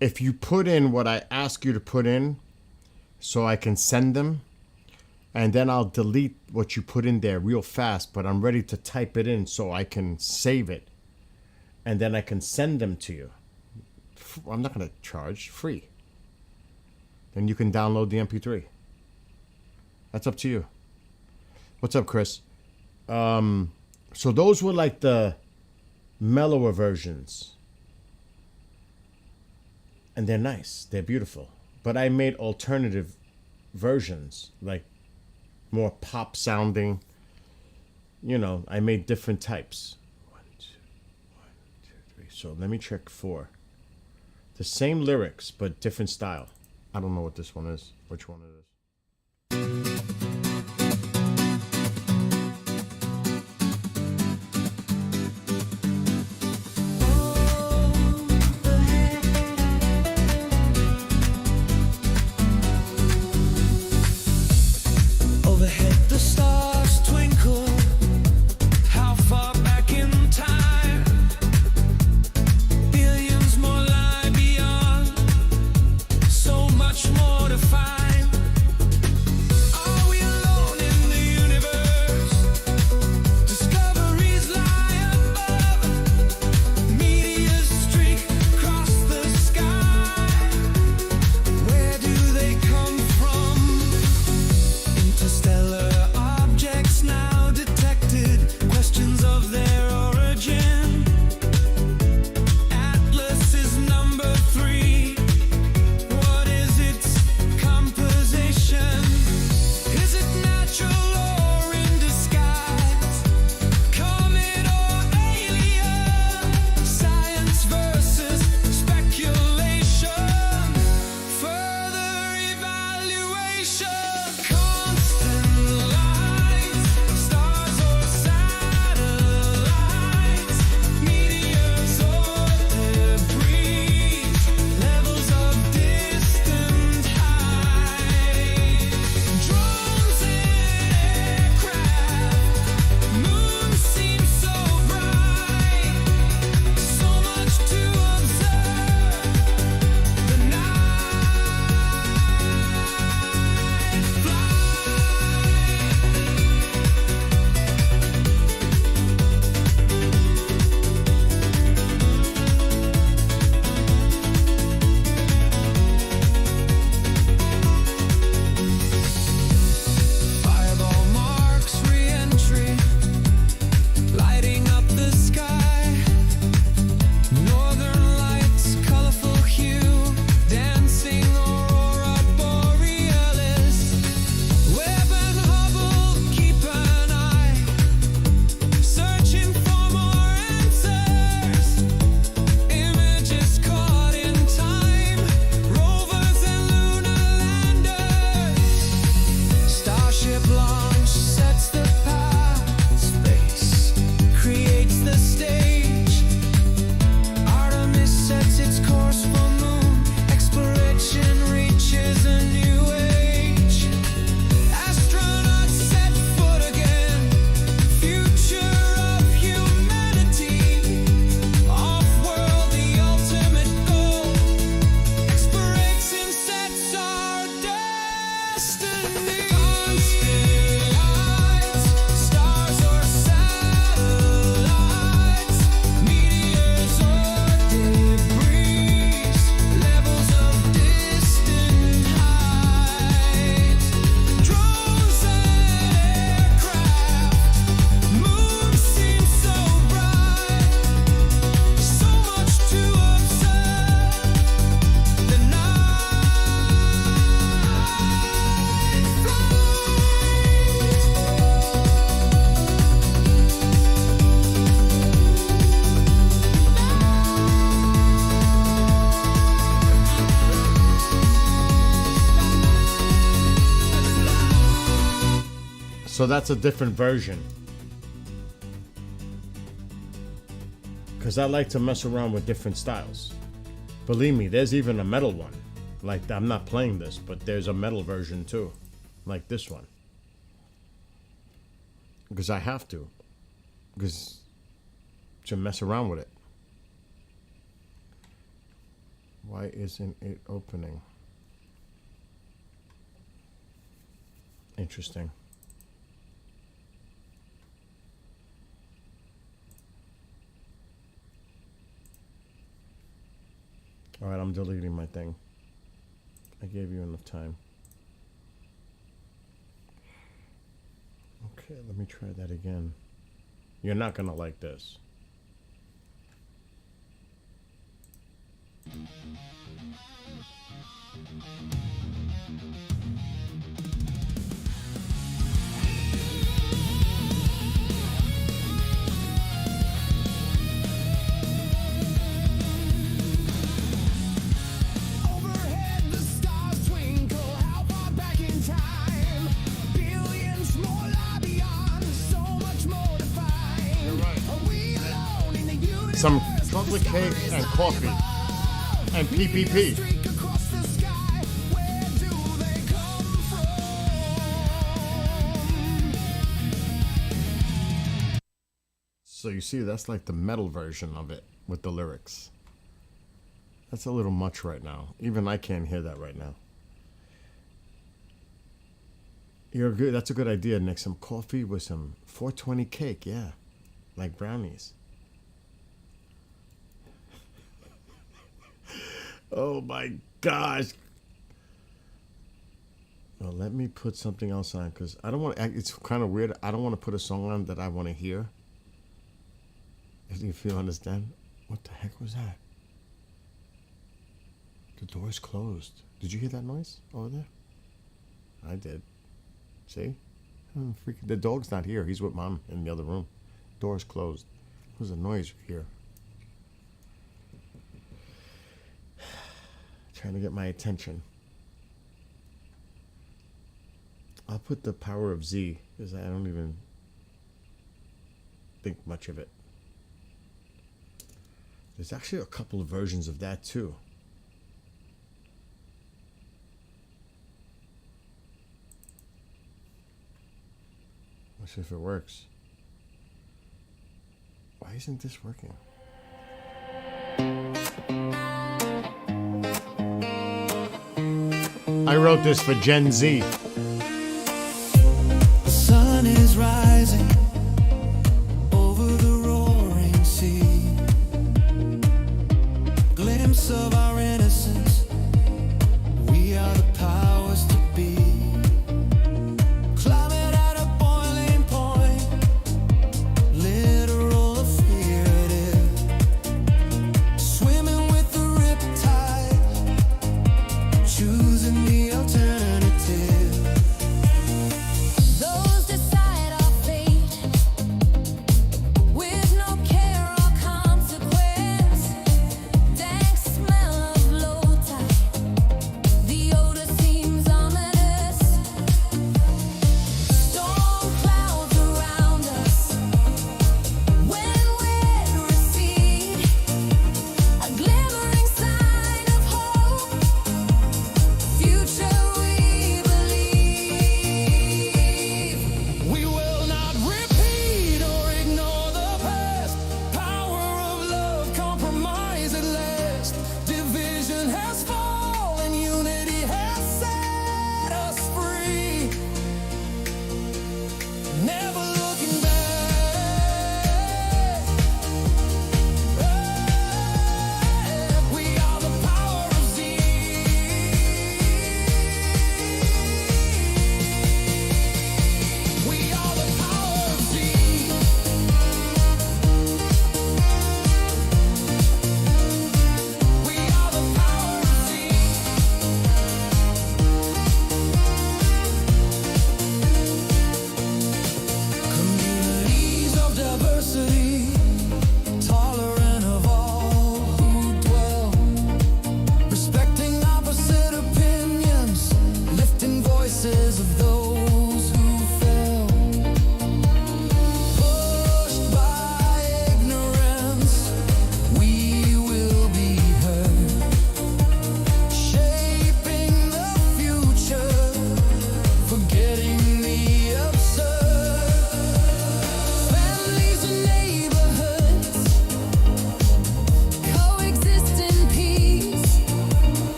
if you put in what I ask you to put in so I can send them, and then I'll delete what you put in there real fast, but I'm ready to type it in so I can save it, and then I can send them to you. I'm not going to charge, free. Then you can download the MP3. That's up to you. What's up, Chris? So those were like the mellower versions. And they're nice. They're beautiful. But I made alternative versions, like more pop sounding. You know, I made different types. 1, 2, 3. So let me check 4. The same lyrics, but different style. I don't know what this one is. Which one it is. Overhead the stars twinkle. How far back in time? Billions more lie beyond. So much more to find. Are we alone in the universe? Discoveries lie above. Meteors streak across the sky. Where do they come from? Interstellar objects now detected. Questions of their origin. Atlas is number 3. What is its composition? Is it natural or in disguise? Comet or alien? Science versus speculation. Further evaluation. Constant lights, stars or satellites, meteors or debris, levels of distant height, drones and aircraft, moon seems so bright, so much to observe, the night Fireball marks re-entry, lighting up the sky. Northern lights, colorful hue, dancing aurora borealis. Webb and Hubble, keep an eye, searching for more answers. Images caught in time, rovers and lunar landers. Starship launch sets the path. Space creates the stage. Artemis sets its course for moon. Exploration reaches a new age. Astronauts set foot again. Future of humanity. Off-world, the ultimate goal. Exploration sets our destiny. Constant lights, stars or satellites, meteors or debris, levels of distant height, drones and aircraft, moon seems so bright, so much to observe, the night So that's a different version. Because I like to mess around with different styles. Believe me, there's even a metal one. Like, I'm not playing this, but there's a metal version too. Like this one. Because I have to. Because to mess around with it. Why isn't it opening? Interesting. All right, I'm deleting my thing. I gave you enough time. Okay, let me try that again. You're not gonna like this. Overhead, the stars twinkle. How far back in time? Billions more lie beyond. So much more to find. You're right. Are we alone in the universe? Some chocolate cake and coffee and PPP. Streak across the sky. Where do they come from? So you see, that's like the metal version of it with the lyrics. That's a little much right now. Even I can't hear that right now. You're good. That's a good idea, Nick. Some coffee with some 420 cake. Yeah. Like brownies. Oh my gosh. Well, let me put something else on because I don't want to. It's kind of weird. I don't want to put a song on that I want to hear. If you understand. What the heck was that? The door's closed. Did you hear that noise over there? I did. See? Freaking, the dog's not here. He's with Mom in the other room. Door's closed. There's a noise here. Trying to get my attention. I'll put the power of Z because I don't even think much of it. There's actually a couple of versions of that too. Let's see if it works. Why isn't this working? I wrote this for Gen Z. The sun is rising over the roaring sea. Glimpse of our innocence. We are the powers to be. Climbing at a boiling point. Literal or figurative. Swimming with the riptide. Choosing the alternative.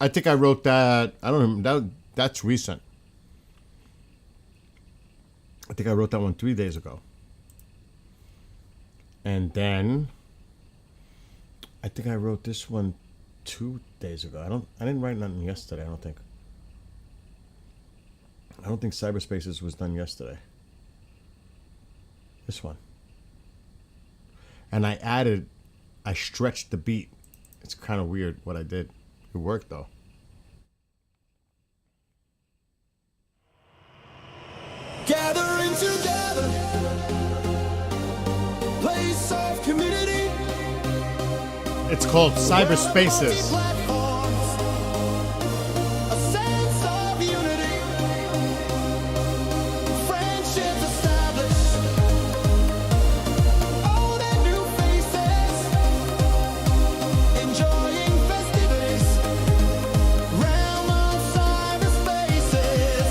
think I wrote that. I don't know. That's recent. I think I wrote that one 3 days ago. And then I think I wrote this one 2 days ago. I didn't write nothing yesterday, I don't think. I don't think Cyberspaces was done yesterday. This one. And I stretched the beat. It's kind of weird what I did. It worked though. Gathering together, place of community. It's called Cyberspaces. Platforms, a sense of unity, friendships established, old and new faces, enjoying festivities, realm of cyberspaces,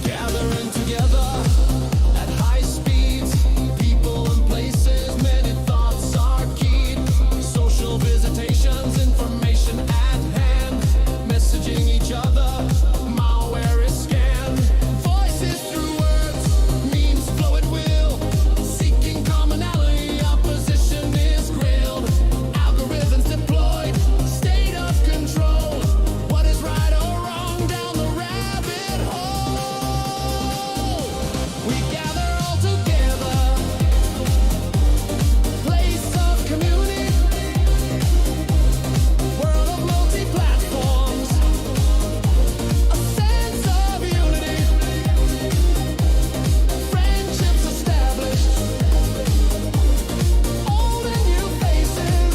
gathering together at high speeds, people and places, many thoughts are keyed, social visitations, information at hand, messaging each other, malware is scanned, voices through words, memes flow at will, seeking commonality, opposition is grilled, algorithms deployed, state of control, what is right or wrong down the rabbit hole. We gather all together, place of community, world of multi-platforms, a sense of unity, friendships established, old and new faces,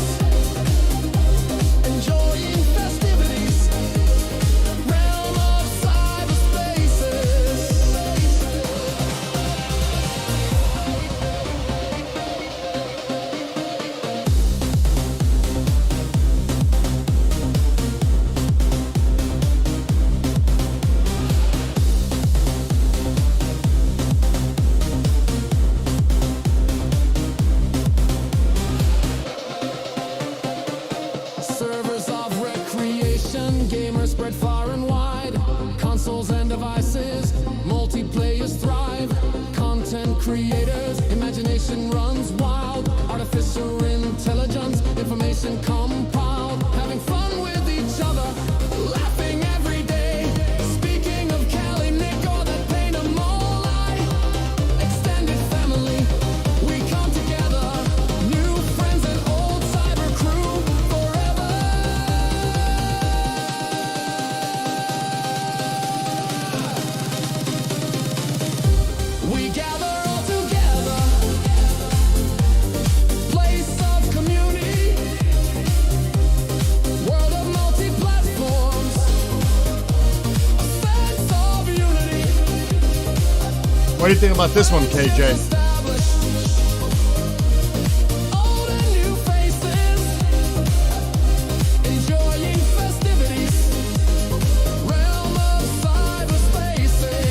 enjoying festivities, realm of cyberspaces. Servers of recreation, gamers spread far and wide. Consoles and devices, multiplayers thrive. Content creators, imagination runs wild. Artificial intelligence, information compiled. Having fun with each other, laughing every day. Speaking of Cali, Nick, or that pain of Molai. Extended family, we come together. New friends and old cyber crew forever. We gather all together, place of community, world of multi-platforms, a sense of unity. What do you think about this one, KJ? Old and new faces, enjoying festivities, realm of cyberspaces.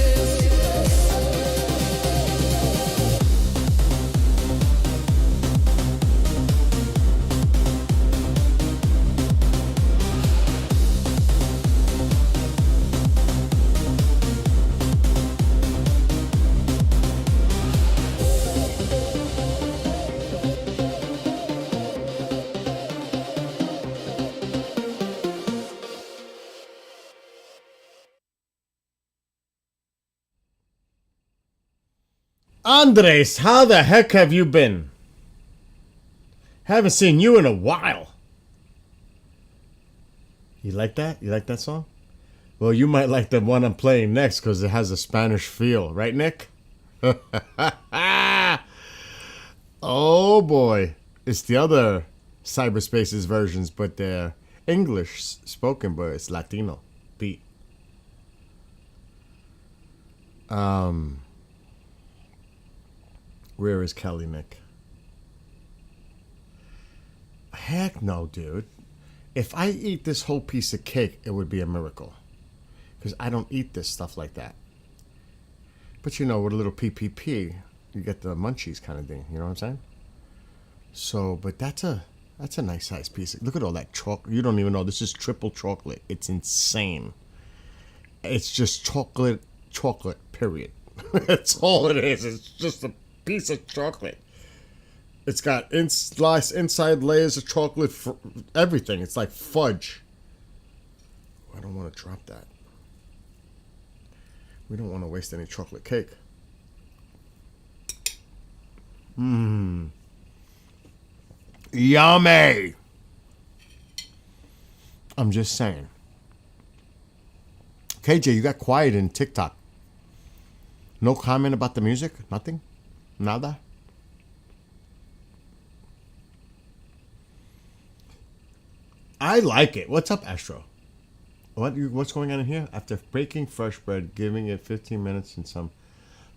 Andres, how the heck have you been? Haven't seen you in a while. You like that? You like that song? Well, you might like the one I'm playing next because it has a Spanish feel. Right, Nick? Oh boy. It's the other cyberspaces versions, but they're English spoken, but it's Latino beat. Where is Kelly Nick? Heck no, dude. If I eat this whole piece of cake, it would be a miracle. Because I don't eat this stuff like that. But you know, with a little PPP, you get the munchies kind of thing. You know what I'm saying? So, but that's a nice size piece. Look at all that chocolate. You don't even know. This is triple chocolate. It's insane. It's just chocolate, period. That's all it is. It's just a piece of chocolate. It's got inside layers of chocolate, everything. It's like fudge. I don't want to drop that. We don't want to waste any chocolate cake. Yummy. I'm just saying. KJ, you got quiet in TikTok. No comment about the music? Nothing? Nada? I like it. What's up, Astro? What's going on in here? After breaking fresh bread, giving it 15 minutes and some...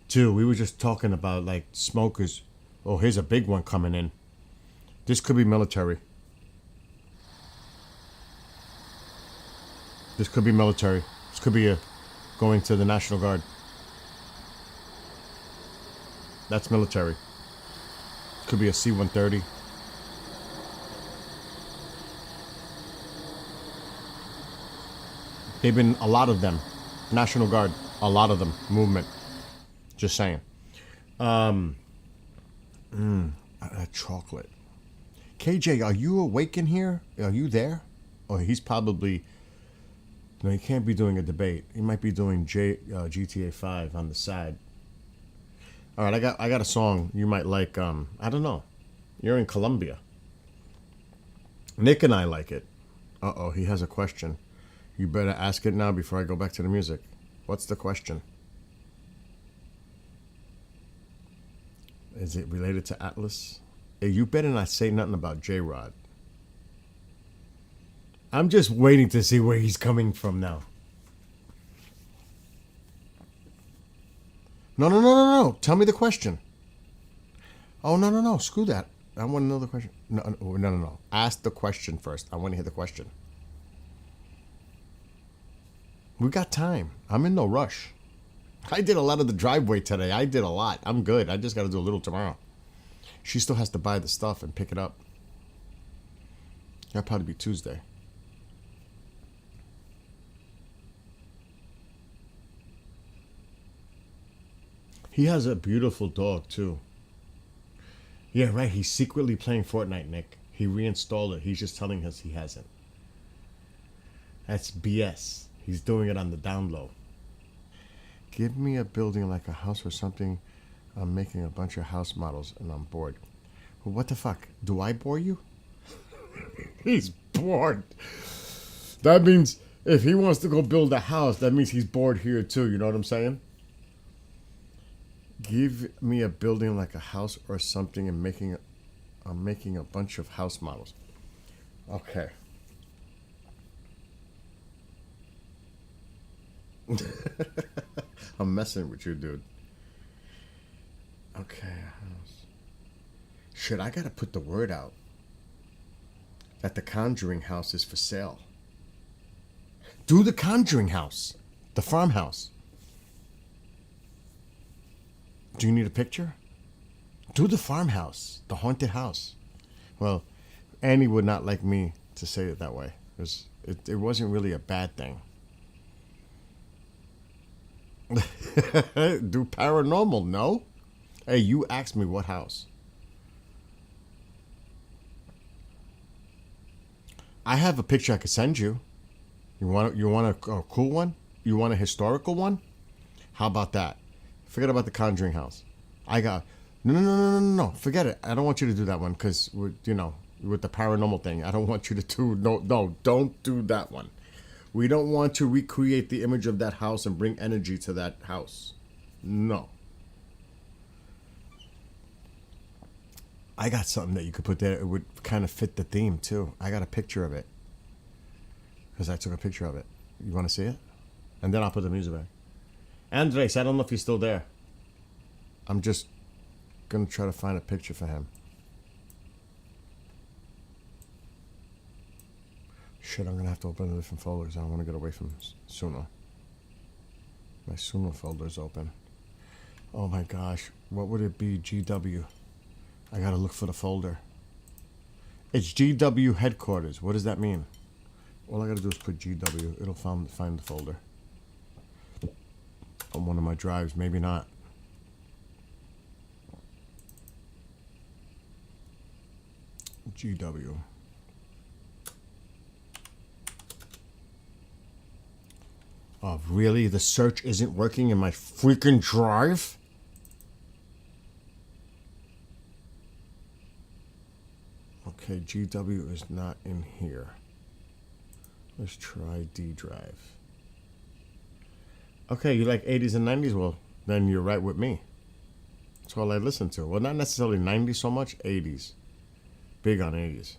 Dude, we were just talking about, like, smokers. Oh, here's a big one coming in. This could be military. This could be military. This could be going to the National Guard. That's military. Could be a C-130. They've been a lot of them. National Guard, a lot of them. Movement. Just saying. Chocolate. KJ, are you awake in here? Are you there? Oh, he's probably... No, he can't be doing a debate. He might be doing GTA 5 on the side. All right, I got a song you might like. I don't know. You're in Colombia. Nick and I like it. Uh-oh, he has a question. You better ask it now before I go back to the music. What's the question? Is it related to Atlas? Hey, you better not say nothing about J-Rod. I'm just waiting to see where he's coming from now. No. Tell me the question. Oh, no. Screw that. I want to know the question. No. Ask the question first. I want to hear the question. We got time. I'm in no rush. I did a lot of the driveway today. I did a lot. I'm good. I just got to do a little tomorrow. She still has to buy the stuff and pick it up. That'll probably be Tuesday. He has a beautiful dog, too. Yeah, right. He's secretly playing Fortnite, Nick. He reinstalled it. He's just telling us he hasn't. That's BS. He's doing it on the down low. Give me a building like a house or something. I'm making a bunch of house models and I'm bored. Well, what the fuck? Do I bore you? He's bored. That means if he wants to go build a house, that means he's bored here too. You know what I'm saying? Give me a building like a house or something and I'm making a bunch of house models. Okay. I'm messing with you, dude. Okay, house. Shit, I gotta put the word out that the Conjuring House is for sale. Do the Conjuring House. The farmhouse. Do you need a picture? Do the farmhouse. The haunted house. Well, Annie would not like me to say it that way. It wasn't really a bad thing. Do paranormal, no? Hey, you asked me what house. I have a picture I could send you. You want a cool one? You want a historical one? How about that? Forget about the Conjuring House. I got... No. Forget it. I don't want you to do that one because, with the paranormal thing, I don't want you to do... No, don't do that one. We don't want to recreate the image of that house and bring energy to that house. No. I got something that you could put there. It would kind of fit the theme too. I got a picture of it because I took a picture of it. You want to see it? And then I'll put the music back. Andres, I don't know if he's still there. I'm just gonna try to find a picture for him. Shit, I'm gonna have to open a different folder because I don't want to get away from Suno. My Suno folder's open. Oh my gosh, what would it be? GW. I gotta look for the folder. It's GW headquarters. What does that mean? All I gotta do is put GW. It'll find the folder. On one of my drives, maybe not. GW. Oh, really? The search isn't working in my freaking drive? Okay, GW is not in here. Let's try D drive. Okay, you like 80s and 90s? Well, then you're right with me. That's all I listen to. Well, not necessarily 90s so much, 80s. Big on 80s.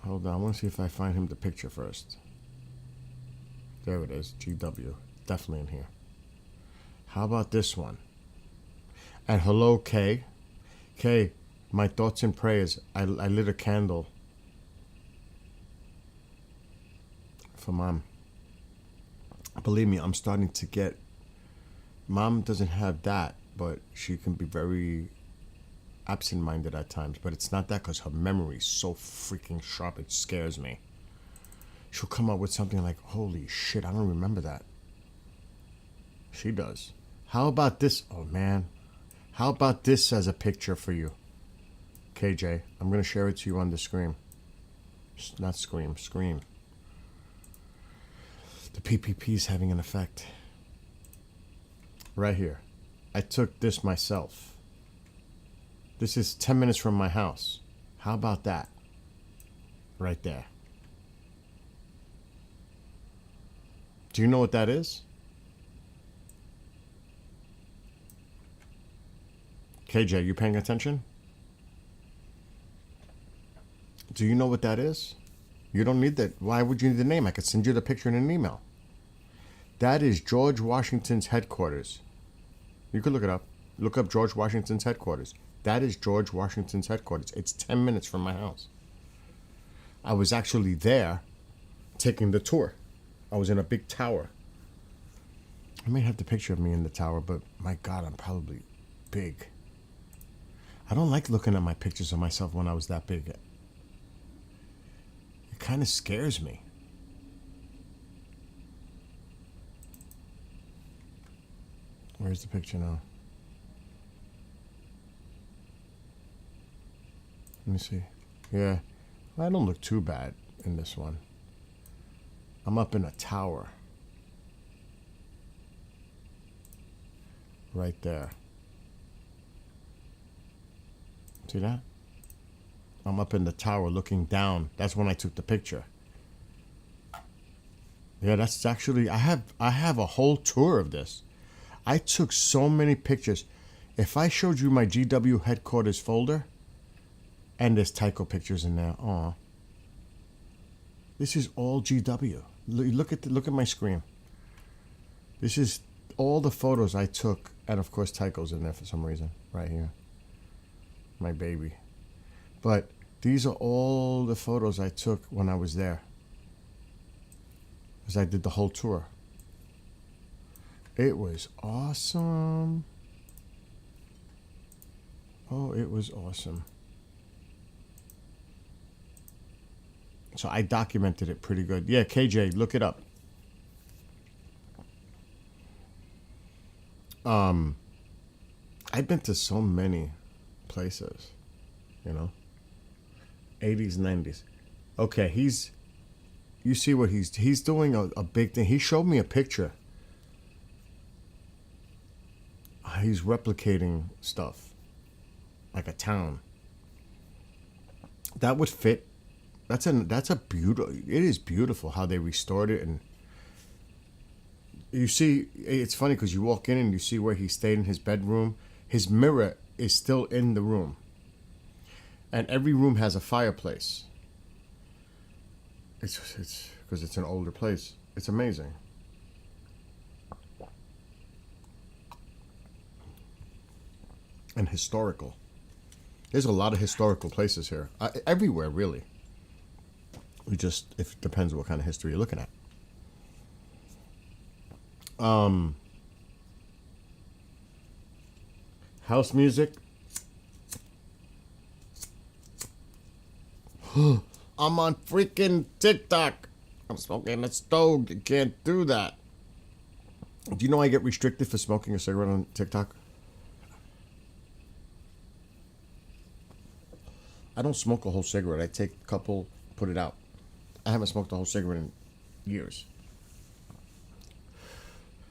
Hold on, I want to see if I find him the picture first. There it is, GW. Definitely in here. How about this one? And hello, Kay. Kay, my thoughts and prayers. I lit a candle for Mom. Believe me, I'm starting to get... Mom doesn't have that, but she can be very absent-minded at times. But it's not that because her memory is so freaking sharp, it scares me. She'll come up with something like, holy shit, I don't remember that. She does. How about this? Oh, man. How about this as a picture for you? KJ, I'm going to share it to you on the screen. Not scream, screen. The PPP is having an effect. Right here. I took this myself. This is 10 minutes from my house. How about that? Right there. Do you know what that is? KJ, you paying attention? Do you know what that is? You don't need that. Why would you need the name? I could send you the picture in an email. That is George Washington's headquarters. You could look it up. Look up George Washington's headquarters. That is George Washington's headquarters. It's 10 minutes from my house. I was actually there taking the tour. I was in a big tower. I may have the picture of me in the tower, but my God, I'm probably big. I don't like looking at my pictures of myself when I was that big. It kind of scares me. Where's the picture now? Let me see. Yeah, I don't look too bad in this one. I'm up in a tower. Right there. See that? I'm up in the tower looking down. That's when I took the picture. Yeah, that's actually, I have a whole tour of this. I took so many pictures. If I showed you my GW headquarters folder, and there's Tycho pictures in there. Aw. This is all GW. Look at my screen. This is all the photos I took, and of course Tycho's in there for some reason, right here. My baby. But these are all the photos I took when I was there. Because I did the whole tour. It was awesome. Oh, it was awesome. So I documented it pretty good. Yeah, KJ, look it up. I've been to so many places, you know. 80s, 90s. Okay, you see what he's doing a big thing. He showed me a picture. He's replicating stuff like a town. That would fit. That's a beautiful. It is beautiful how they restored it, and you see, it's funny because you walk in and you see where he stayed in his bedroom. His mirror is still in the room. And every room has a fireplace. It's because it's an older place. It's amazing. And historical. There's a lot of historical places here. Everywhere, really. It depends what kind of history you're looking at. House music. I'm on freaking TikTok. I'm smoking a stove. You can't do that. Do you know I get restricted for smoking a cigarette on TikTok? I don't smoke a whole cigarette. I take a couple, put it out. I haven't smoked a whole cigarette in years.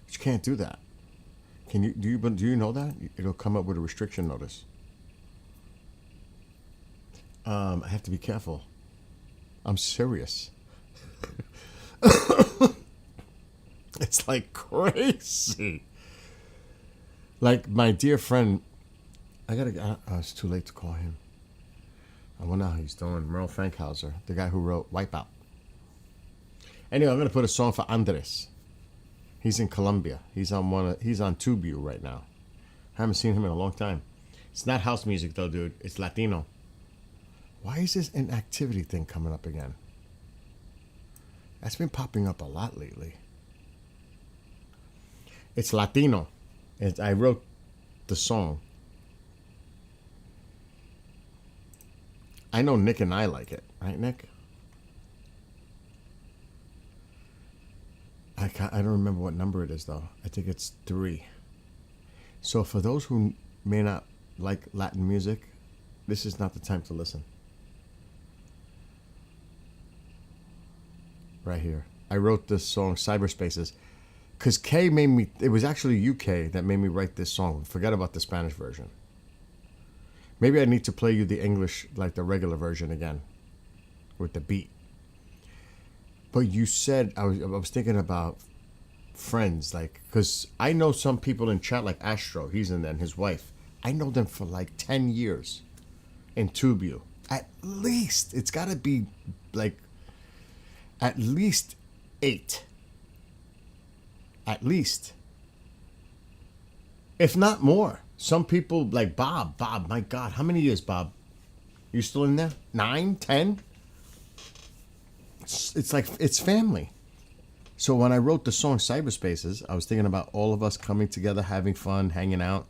But you can't do that. Can you? Do you know that? It'll come up with a restriction notice. I have to be careful. I'm serious. It's like crazy. Like my dear friend, it's too late to call him. I wonder how he's doing. Merle Fankhauser, the guy who wrote Wipeout. Anyway, I'm gonna put a song for Andres. He's in Colombia. He's on Tubu right now. I haven't seen him in a long time. It's not house music though, dude. It's Latino. Why is this inactivity thing coming up again? That's been popping up a lot lately. It's Latino. I wrote the song. I know Nick and I like it. Right, Nick? I don't remember what number it is, though. I think it's 3. So for those who may not like Latin music, this is not the time to listen. Right here. I wrote this song, Cyberspaces, because Kay made me... It was actually UK that made me write this song. Forget about the Spanish version. Maybe I need to play you the English, like the regular version again, with the beat. But you said, I was thinking about friends, like, because I know some people in chat, like Astro, he's in there, and his wife. I know them for like 10 years in Tubu. At least, it's got to be like, at least 8. At least. If not more. Some people, like Bob, my God, how many years, Bob? You still in there? 9, 10? It's like, it's family. So when I wrote the song Cyberspaces, I was thinking about all of us coming together, having fun, hanging out.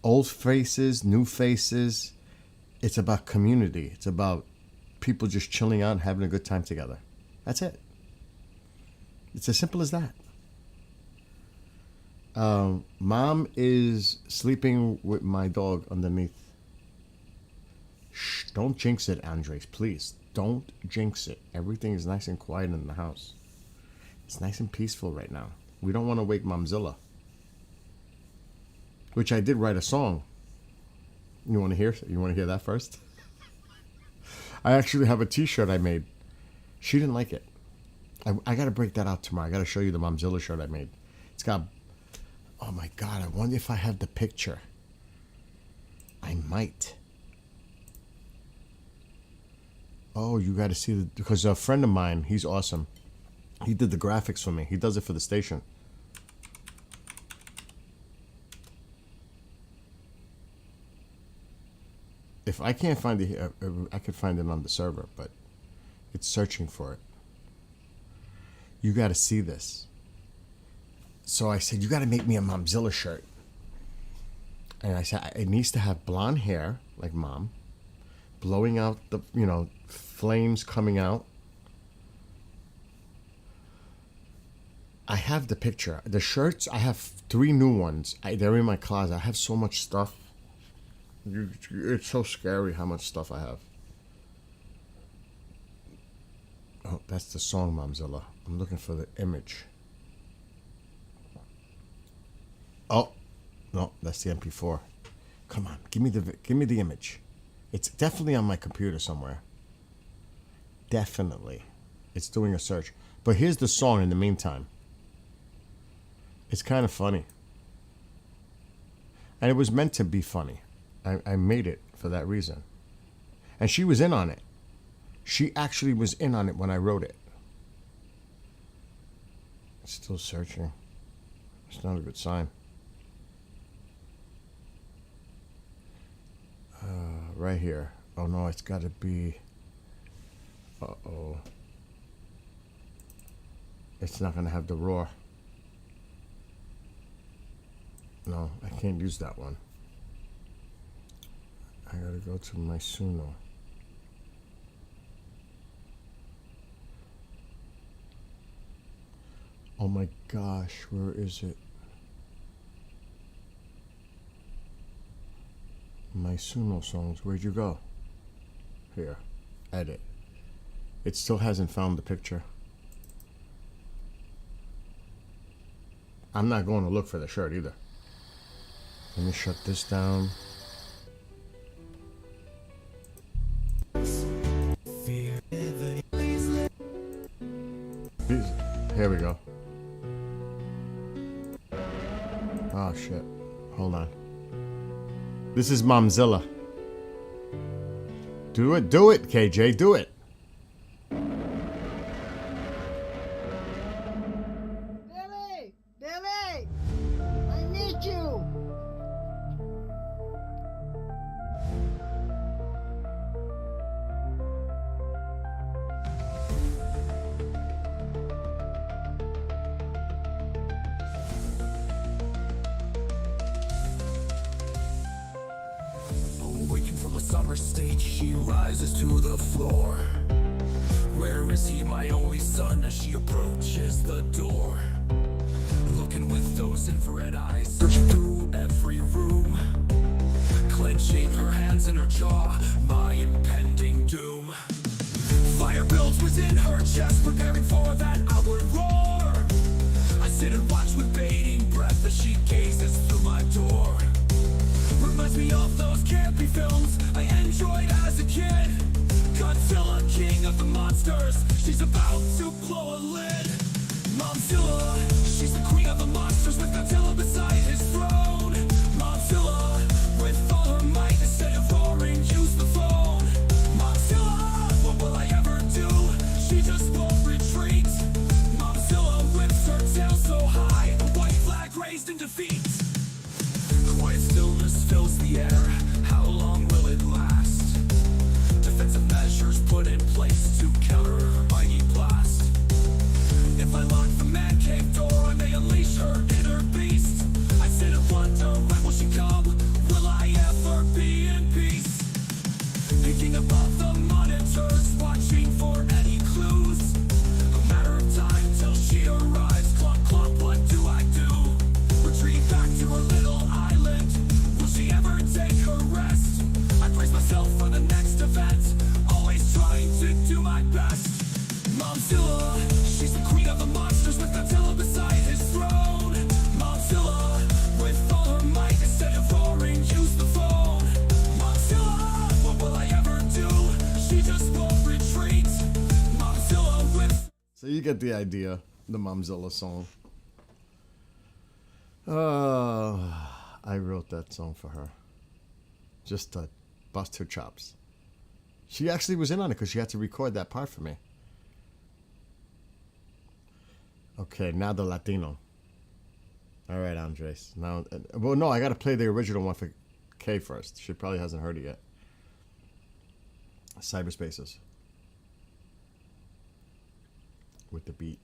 Old faces, new faces. It's about community. It's about people just chilling out and having a good time together. That's it. It's as simple as that. Mom is sleeping with my dog underneath. Shh, don't jinx it, Andres, please. Don't jinx it. Everything is nice and quiet in the house. It's nice and peaceful right now. We don't want to wake Momzilla. Which I did write a song. You want to hear? You want to hear that first? I actually have a T-shirt I made. She didn't like it. I got to break that out tomorrow. I got to show you the Momzilla shirt I made. It's got... Oh my God, I wonder if I have the picture. I might. Oh, you got to see because a friend of mine, he's awesome. He did the graphics for me. He does it for the station. If I can't find it, I could find it on the server, but it's searching for it. You got to see this. So I said, you got to make me a Momzilla shirt. And I said, it needs to have blonde hair, like Mom, blowing out the, flames coming out. I have the picture. The shirts, I have 3 new ones. They're in my closet. I have so much stuff. It's so scary how much stuff I have. Oh, that's the song, Momzilla. I'm looking for the image. Oh, no, that's the MP4. Come on, give me the image. It's definitely on my computer somewhere. Definitely. It's doing a search. But here's the song in the meantime. It's kind of funny. And it was meant to be funny. I made it for that reason. And she was in on it. She actually was in on it when I wrote it. Still searching. It's not a good sign. Right here. Oh no, it's got to be... Uh-oh. It's not going to have the roar. No, I can't use that one. I gotta go to my Suno. Oh my gosh, where is it? My Suno songs, where'd you go? Here, edit. It still hasn't found the picture. I'm not going to look for the shirt either. Let me shut this down. Here we go. Oh shit. Hold on. This is Momzilla. Do it, KJ, do it. Billy, I need you. Waking from a summer state, she rises to the floor. Where is he, my only son, as she approaches the door? Looking with those infrared eyes, searching through every room, clenching her hands in her jaw, my impending doom. Fire builds within her chest, preparing for that outward roar. I sit and watch with bating breath as she gazes through my door. Reminds me of those campy films I enjoyed as a kid. Godzilla, king of the monsters, she's about to blow a lid. Momzilla, she's the queen of the monsters with Godzilla beside his throne. Momzilla, with all her might, instead of roaring, use the phone. Momzilla, what will I ever do? She just won't retreat. Momzilla whips her tail so high, a white flag raised in defeat. Quiet stillness fills the air. How long will it last? Defensive measures put in place to counter her mighty blast. If I lock the man cave door, I may unleash her inner beast. I sit and wonder, when will she come? Will I ever be in peace? Picking above the monitors, watching for any clues. A matter of time till she arrives. Clomp, clomp, what do I do? Retreat back to her little island. Will she ever take her rest? I brace myself for the next event, always trying to do my best. Momzilla, she's the queen of the monsters with Godzilla beside his throne. Momzilla, with all her might, instead of roaring, use the phone. Momzilla, what will I ever do? She just won't retreat. Momzilla with... So you get the idea, the Momzilla song. I wrote that song for her. Just to bust her chops. She actually was in on it because she had to record that part for me. Okay, now the Latino. All right, Andres. Now, well, no, I got to play the original one for Kay first. She probably hasn't heard it yet. Cyberspaces. With the beat.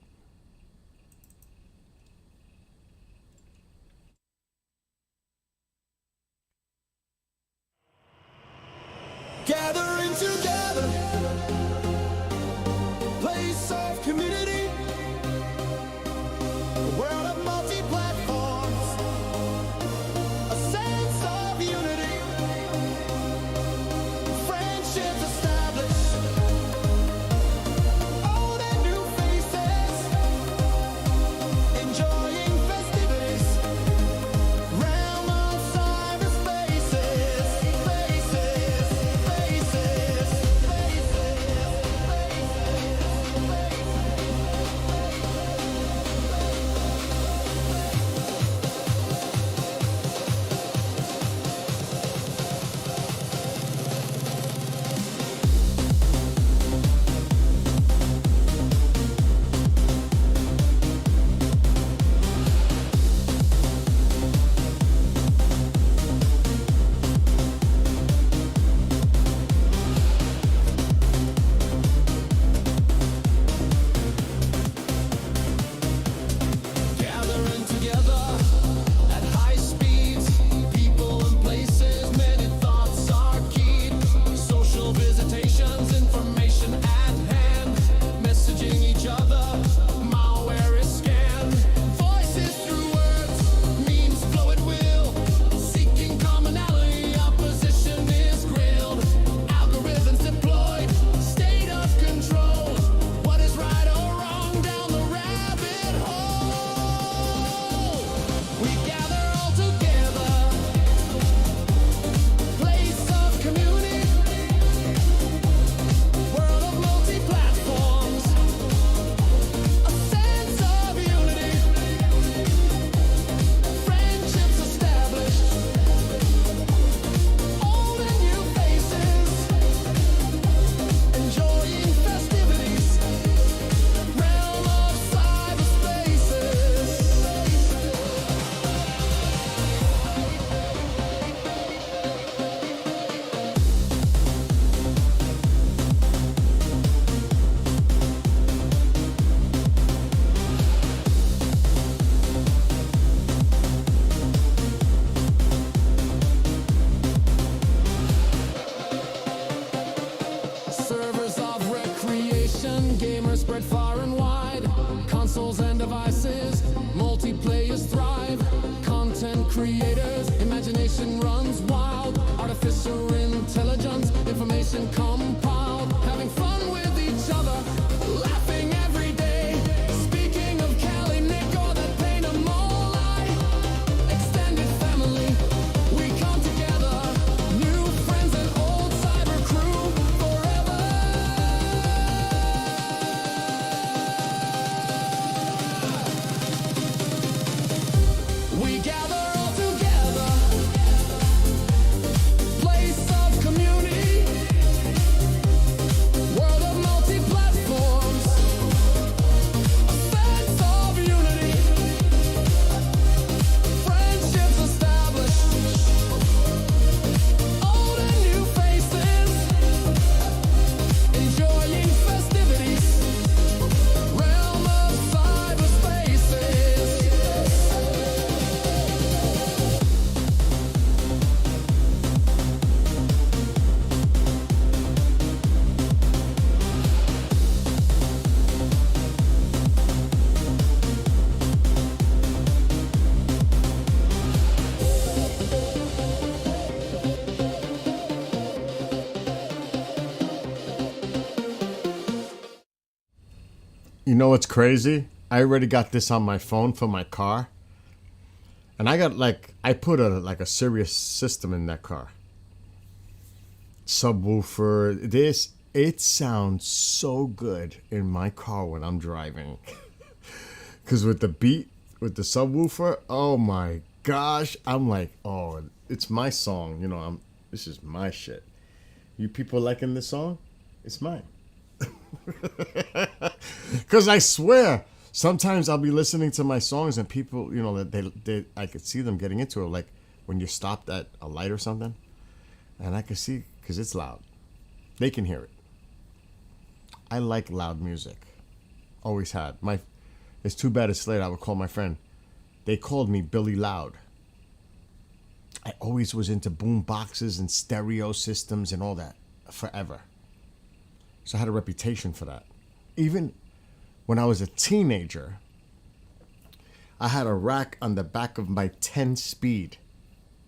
Gathering together, place of community, a world of multi-platforms, a sense of unity, friendships established, old and new faces, enjoying festivities, realm of cyberspaces, faces. Imagination runs wild. Artificial intelligence, information compiled. Having fun with each other, laughing every day. Speaking of Cali, Nick, or that paint a mole eye. Extended family, we come together. New friends and old cyber crew forever. We gather all together. Place of community. World of multi-platforms. A sense of unity. Friendships established. Old and new faces. Enjoying festivities. Realm of cyberspaces. You know what's crazy? I already got this on my phone for my car. And I got I put a serious system in that car. Subwoofer, it sounds so good in my car when I'm driving. Cause with the beat, with the subwoofer, oh my gosh, I'm like, oh, it's my song. You know, this is my shit. You people liking this song? It's mine. Because I swear, sometimes I'll be listening to my songs and people, you know, they I could see them getting into it, like when you stopped at a light or something, and I could see, because it's loud. They can hear it. I like loud music. Always had. It's too bad it's late. I would call my friend. They called me Billy Loud. I always was into boom boxes and stereo systems and all that forever. So I had a reputation for that. Even when I was a teenager, I had a rack on the back of my 10 speed,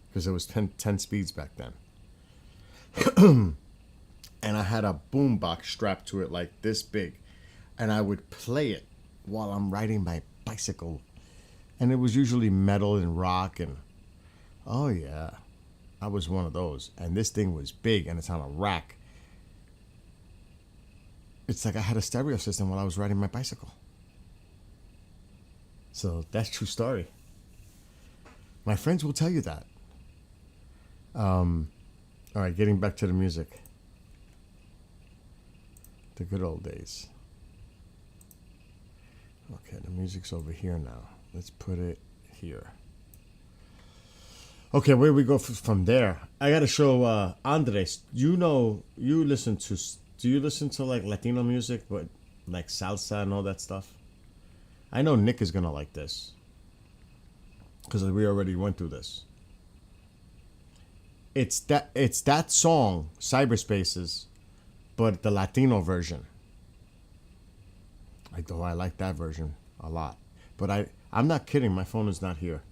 because there was 10 speeds back then. And I had a boom box strapped to it like this big. And I would play it while I'm riding my bicycle. And it was usually metal and rock and, oh yeah, I was one of those. And this thing was big and it's on a rack. It's like I had a stereo system while I was riding my bicycle. So that's true story. My friends will tell you that. All right, getting back to the music. The good old days. Okay, the music's over here now. Let's put it here. Okay, where we go from there? I gotta show Andres. You know, you listen to. Do you listen to like Latino music, but like salsa and all that stuff? I know Nick is gonna like this because we already went through this. It's that song, Cyberspaces, but the Latino version. I like that version a lot. But I'm not kidding. My phone is not here.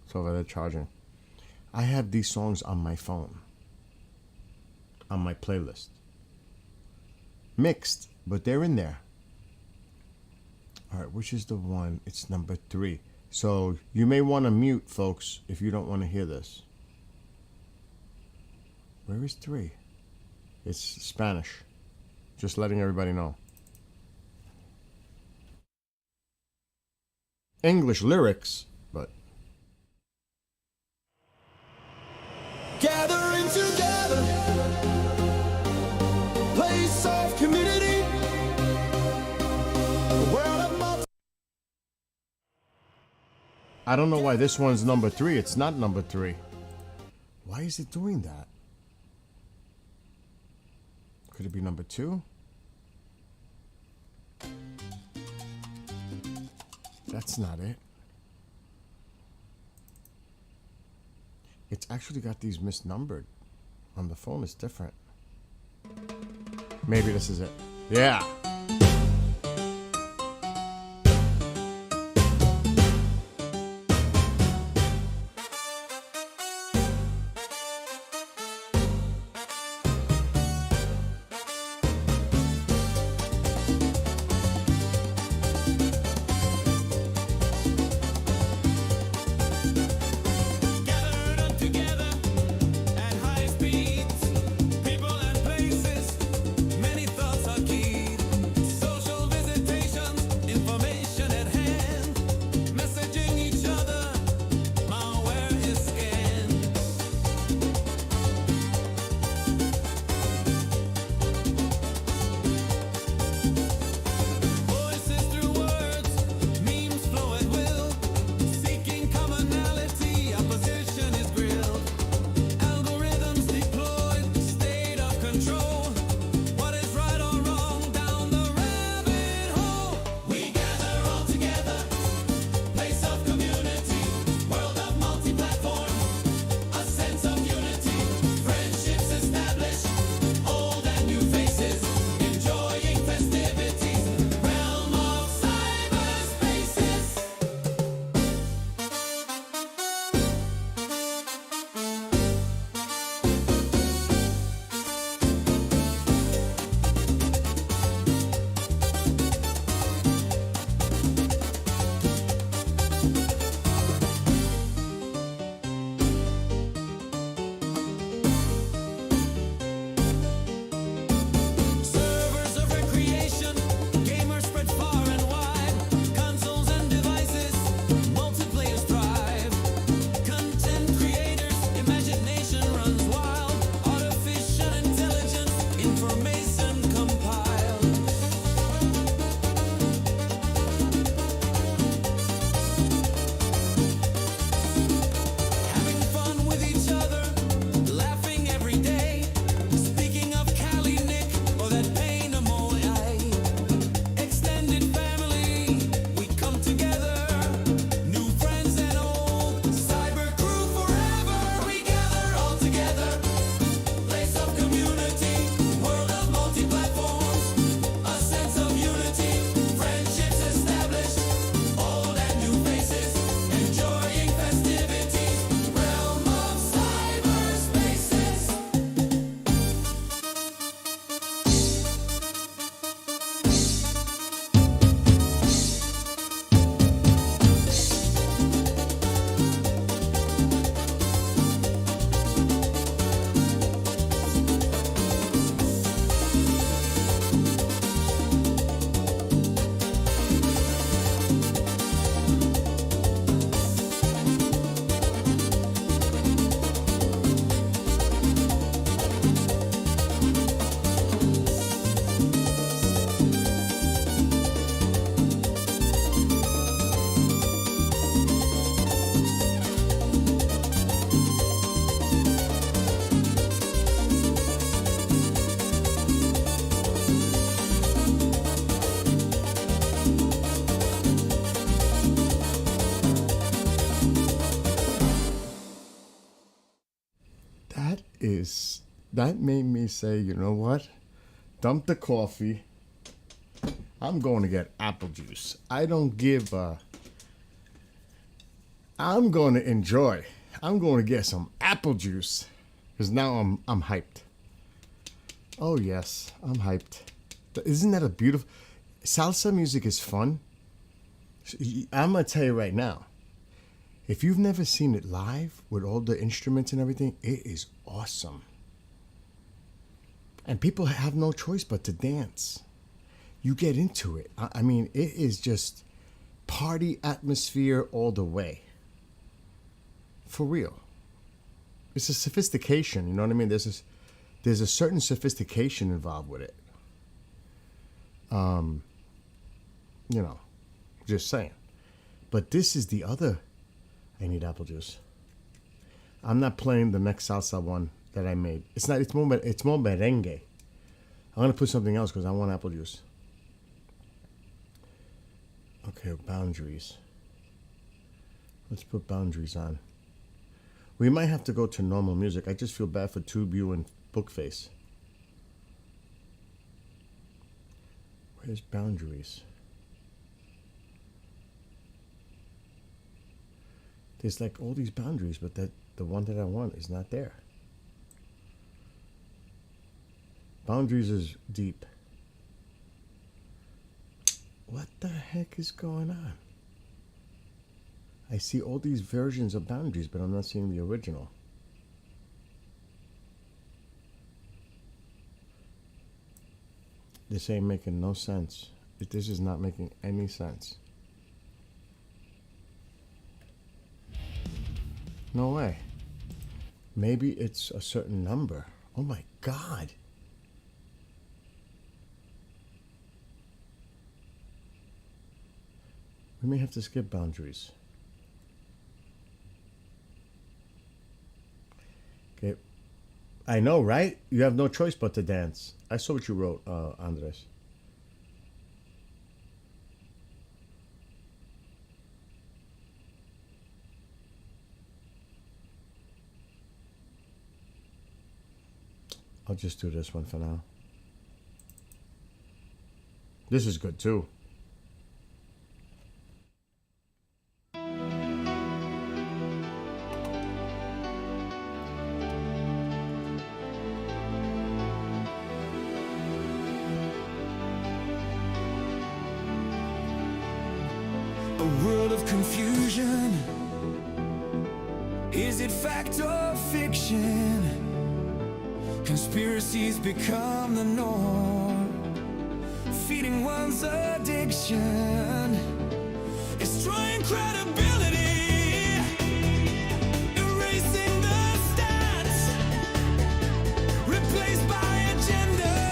It's over there charging. I have these songs on my phone, on my playlist. Mixed, but they're in there. All right, which is the one? It's number 3. So you may want to mute, folks, if you don't want to hear this. Where is 3? It's Spanish. Just letting everybody know. English lyrics, but Gathering together, place of community, a world of multi. I don't know why this one's number 3. It's not number 3. Why is it doing that? Could it be number 2? That's not it. It's actually got these misnumbered. On the phone, it's different. Maybe this is it. Yeah. information compiled. Having fun with each other, laughing every day. Speaking of Cali Nick or that pain of extended family, we come together. New friends and old, cyber crew forever. We gather all together. Place of community, world of multi-platforms. A sense of unity, friendships established. Old and new faces, enjoying festivities. Realm of cyberspaces. That made me say, you know what? Dump the coffee. I'm going to get apple juice. I don't give a... I'm going to enjoy. I'm going to get some apple juice. Because now I'm hyped. Oh, yes. I'm hyped. Isn't that a beautiful... Salsa music is fun. I'm going to tell you right now. If you've never seen it live with all the instruments and everything, it is awesome. And people have no choice but to dance. You get into it. I mean, it is just party atmosphere all the way. For real. It's a sophistication, you know what I mean? There's a certain sophistication involved with it. You know, just saying. But this is the other... I need apple juice. I'm not playing the next salsa one that I made. It's not. It's more merengue. I'm gonna put something else because I want apple juice. Okay, boundaries. Let's put boundaries on. We might have to go to normal music. I just feel bad for TubeU and Bookface. Where's boundaries? There's like all these boundaries, but the one that I want is not there. Boundaries is deep. What the heck is going on? I see all these versions of boundaries, but I'm not seeing the original. This ain't making no sense. This is not making any sense. No way. Maybe it's a certain number. Oh my God. We may have to skip boundaries. Okay. I know, right? You have no choice but to dance. I saw what you wrote, Andres. I'll just do this one for now. This is good too. A world of confusion. Is it fact or fiction? Conspiracies become the norm, feeding one's addiction, destroying credibility, erasing the stats, replaced by agenda.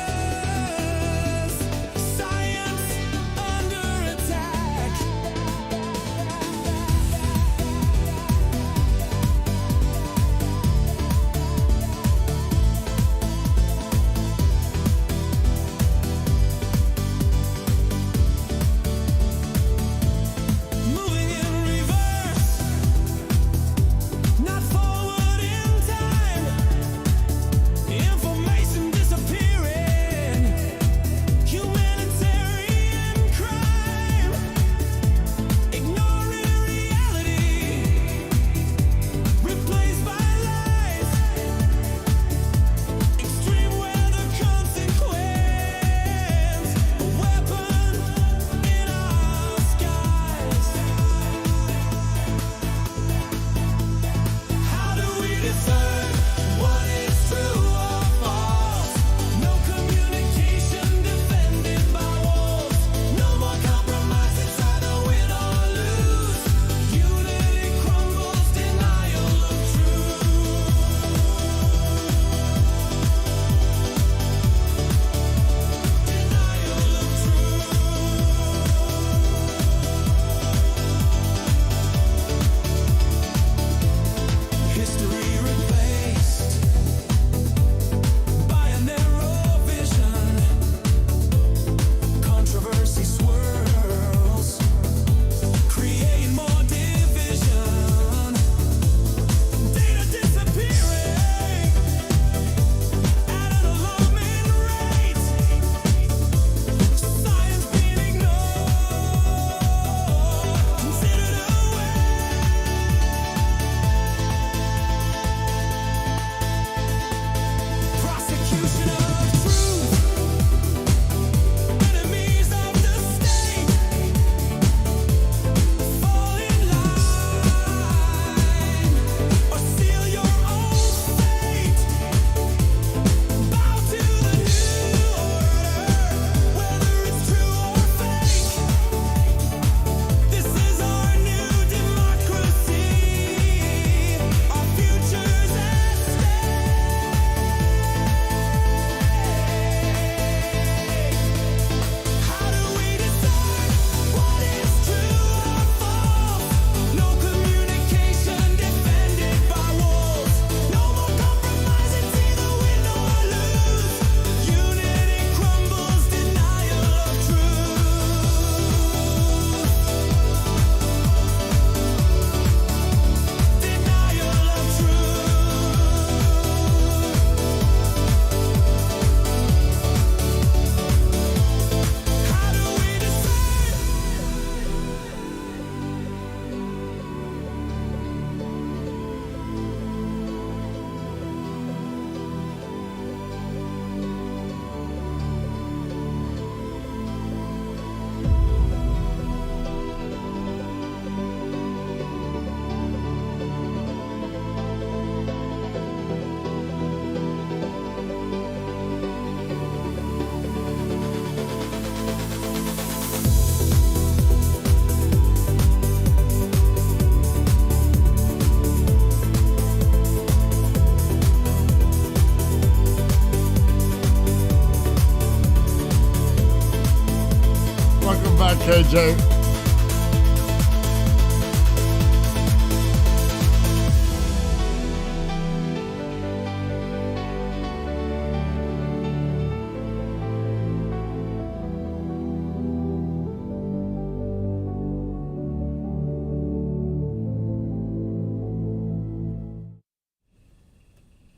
that, KJ.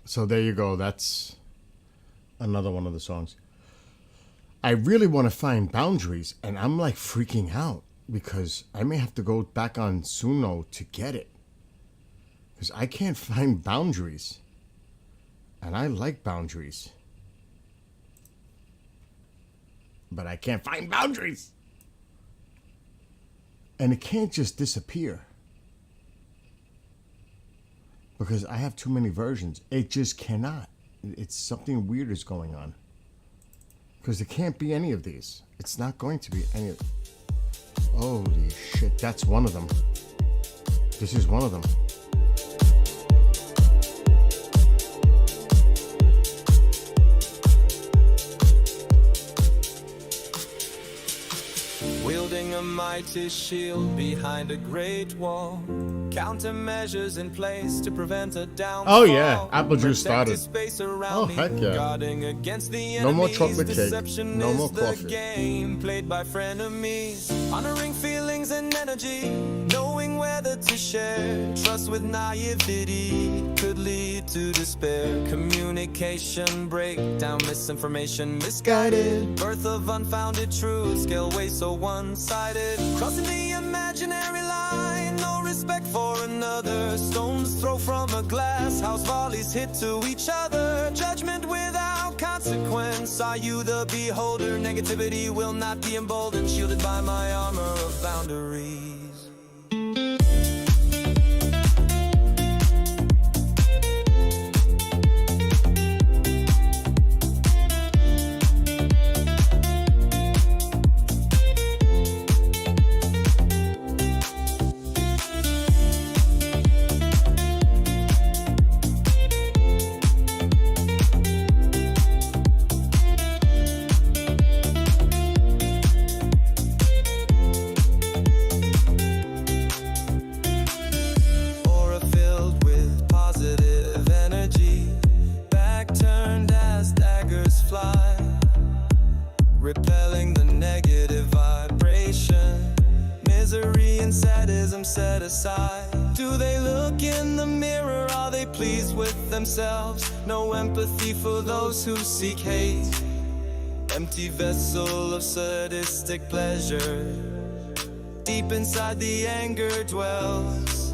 So there you go. That's another one of the songs. I really want to find Boundaries, and I'm like freaking out because I may have to go back on Suno to get it. Because I can't find Boundaries. And I like Boundaries. But I can't find Boundaries. And it can't just disappear. Because I have too many versions. It just cannot. It's something weird is going on. Because it can't be any of these. It's not going to be any of... Holy shit, that's one of them. This is one of them. Wielding a mighty shield behind a great wall. Countermeasures in place to prevent a downfall. Oh yeah, apple juice started. Space around Oh heck yeah. guarding against the No more enemies. chocolate cake. Deception No more is the coffee. game played by frenemies. Honoring feelings and energy, knowing whether to share. Trust with naivety could lead to despair. Communication breakdown, misinformation misguided. Birth of unfounded truths, scale way so one-sided. Crossing the imaginary line, no respect for another. Stones throw from a glass house, volleys hit to each other. Judgment without consequence. Are you the beholder? Negativity will not be emboldened. Shielded by my armor of boundaries. Repelling the negative vibration. Misery and sadism set aside. Do they look in the mirror? Are they pleased with themselves? No empathy for those who seek hate. Empty vessel of sadistic pleasure. Deep inside the anger dwells.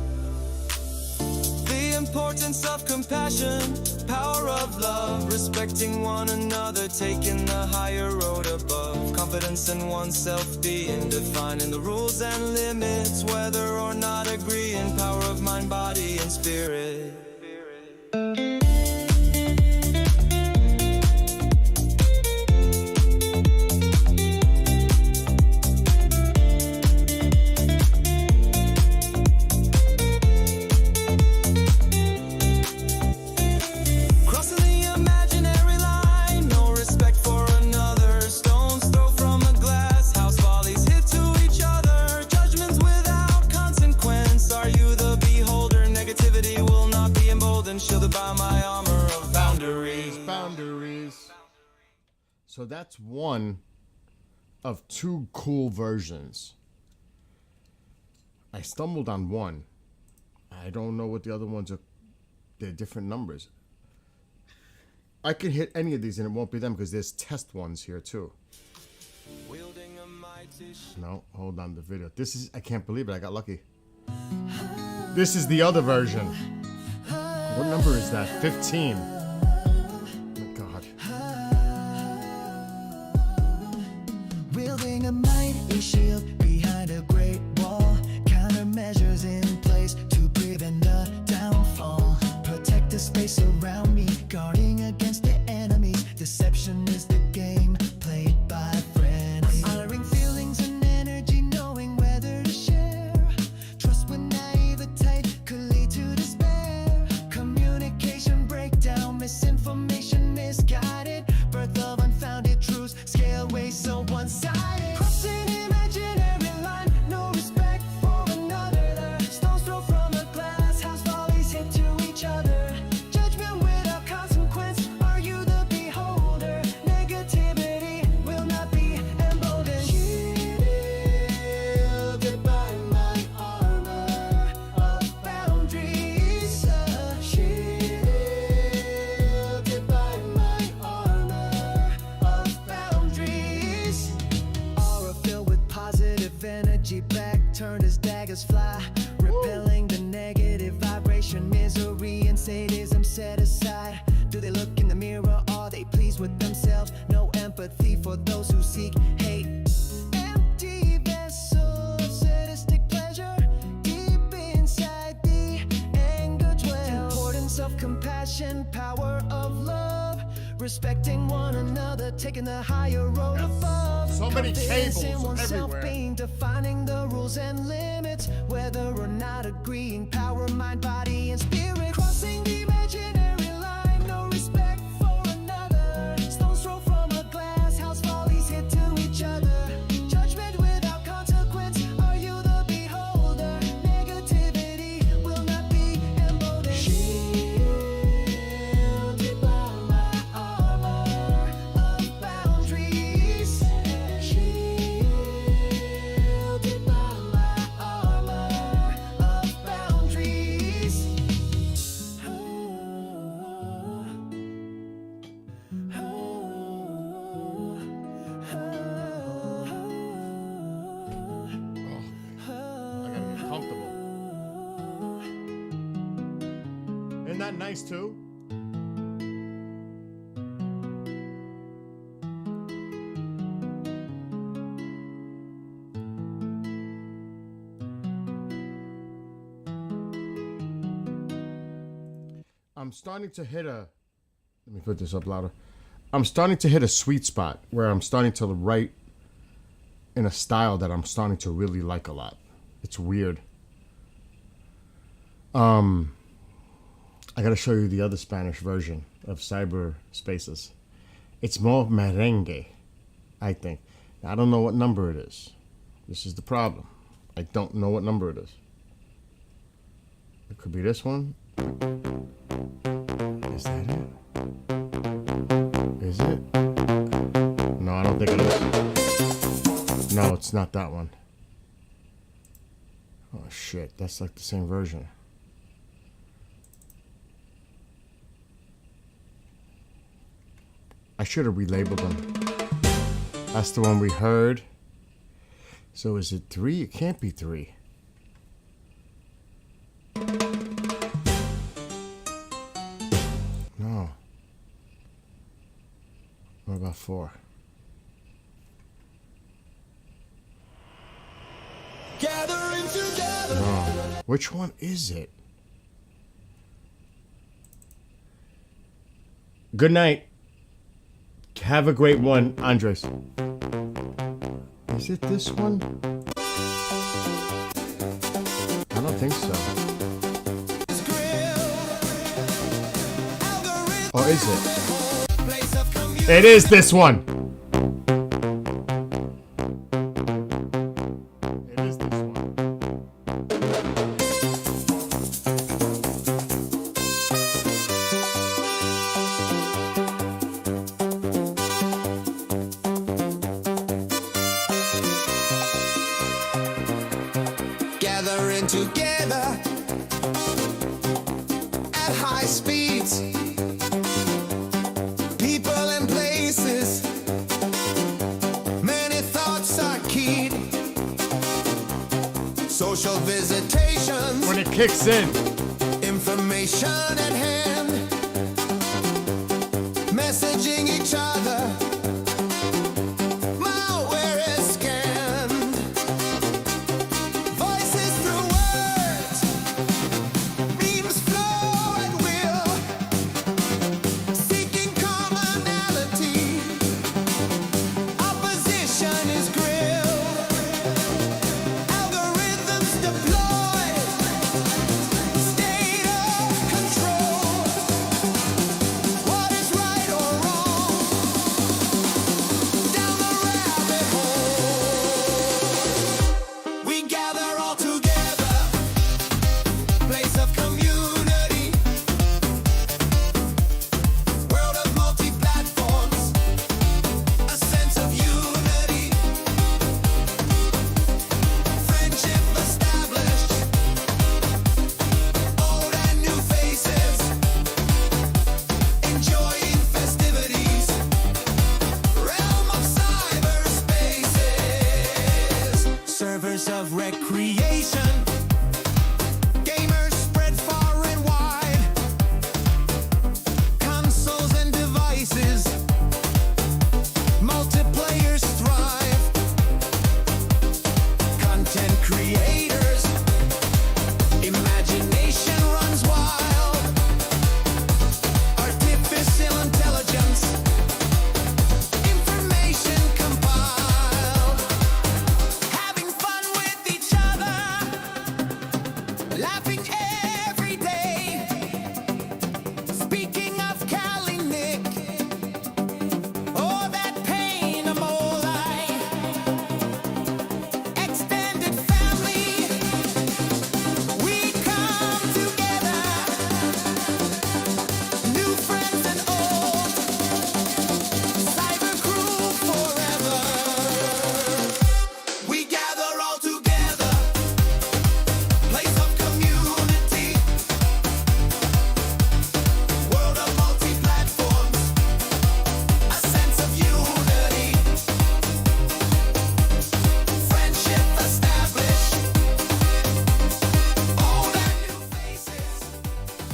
The importance of compassion, power of love, respecting one another, taking the higher road above. Confidence in oneself, being defining the rules and limits, whether or not agreeing. Power of mind, body, and spirit. So that's one of two cool versions. I stumbled on one. I don't know what the other ones are. They're different numbers. I could hit any of these and it won't be them because there's test ones here too. No, hold on the video. This is, I can't believe it. I got lucky. This is the other version. What number is that? 15. Wielding a mighty shield behind a great wall. Countermeasures in place to prevent a downfall. Protect the space around me, guarding against the enemies. Deception is the game played by friends. Honoring feelings and energy, knowing whether to share. Trust with naivete could lead to despair. Communication breakdown, misinformation misguided. Birth of unfounded truths, scale way so one-sided. Crossing us fly, repelling the negative vibration, misery and sadism set aside. Do they look in the mirror? Are they pleased with themselves? No empathy for those who seek hate. Empty vessels, sadistic pleasure, deep inside the anger dwells. Importance of compassion, power of love, respecting one another, taking the higher road above. So many Confidence tables in oneself, everywhere. being defining the rules and limits, whether or not agreeing. Power, mind, body, and spirit. Crossing the imaginary line, no respect for another. Stones thrown from a glass house, volleys hit to each other. Judgment without consequence. Are you the beholder? Negativity will not be emboldened. Shielded by my armor of boundaries. Shielded by my armor of boundaries. I gotta get comfortable. Isn't that nice too? I'm starting to hit a. Let me put this up louder. I'm starting to hit a sweet spot where I'm starting to write in a style that I'm starting to really like a lot. It's weird. I gotta show you the other Spanish version of Cyberspaces. It's more merengue, I think. I don't know what number it is. This is the problem. I don't know what number it is. It could be this one. Is that it? Is it? No, I don't think it is. No, it's not that one. Oh shit, that's like the same version. I should have relabeled them. That's the one we heard. So is it 3? It can't be 3. No. What about 4? Gathering together. No. Which one is it? Good night. Have a great one, Andres. Is it this one? I don't think so. Or is it? It is this one. It is this one. Gathering together at high speeds, people and places, many thoughts are keyed, social visitations, When it kicks in. information at hand, messaging each other, malware is scanned, voices through words, memes flow at will, seeking commonality, opposition is grilled, algorithms deployed, state of control, what is right or wrong, down the rabbit hole, we gather all together, place of community, world of multi-platforms, a sense of unity, friendship established, old and new faces, enjoying festivities, realm of cyberspaces, servers of recreation,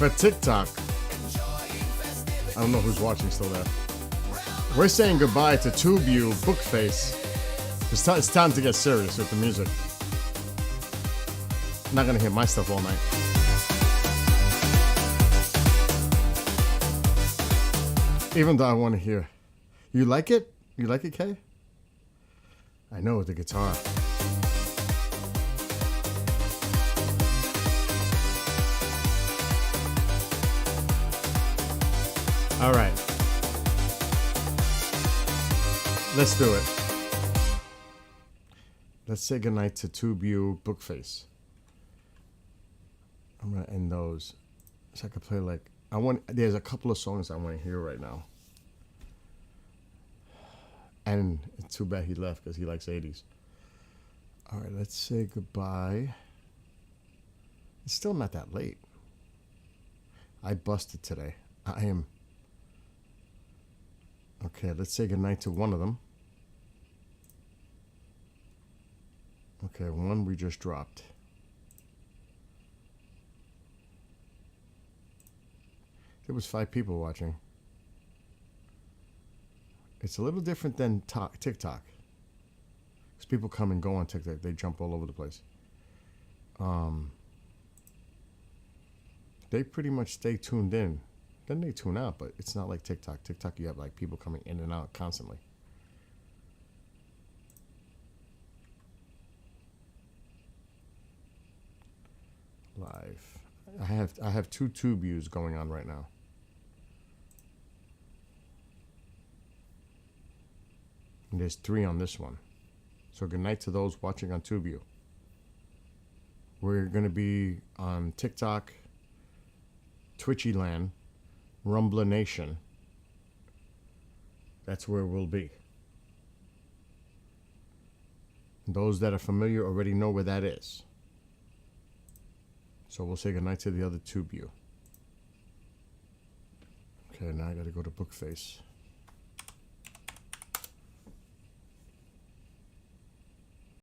But TikTok, I don't know who's watching still there. We're saying goodbye to TubeU, Bookface. It's time to get serious with the music. I'm not gonna hear my stuff all night. Even though I want to hear. You like it? You like it, Kay? I know, with the guitar. All right. Let's do it. Let's say goodnight to TubeU, Bookface. I'm gonna end those. So I could play like there's a couple of songs I want to hear right now. And it's too bad he left because he likes 80s. All right, let's say goodbye. It's still not that late. I busted today. I am. Okay, let's say goodnight to one of them. Okay, one we just dropped. There was 5 people watching. It's a little different than TikTok. Because people come and go on TikTok. They jump all over the place. They pretty much stay tuned in. Then they tune out, but it's not like TikTok. TikTok, you have like people coming in and out constantly. Live. I have 2 TubeUs going on right now. And there's 3 on this one. So good night to those watching on TubeU. We're going to be on TikTok, Twitchyland, Rumbler Nation. That's where we'll be. And those that are familiar already know where that is. So we'll say goodnight to the other TubeU. Okay, now I got to go to Bookface.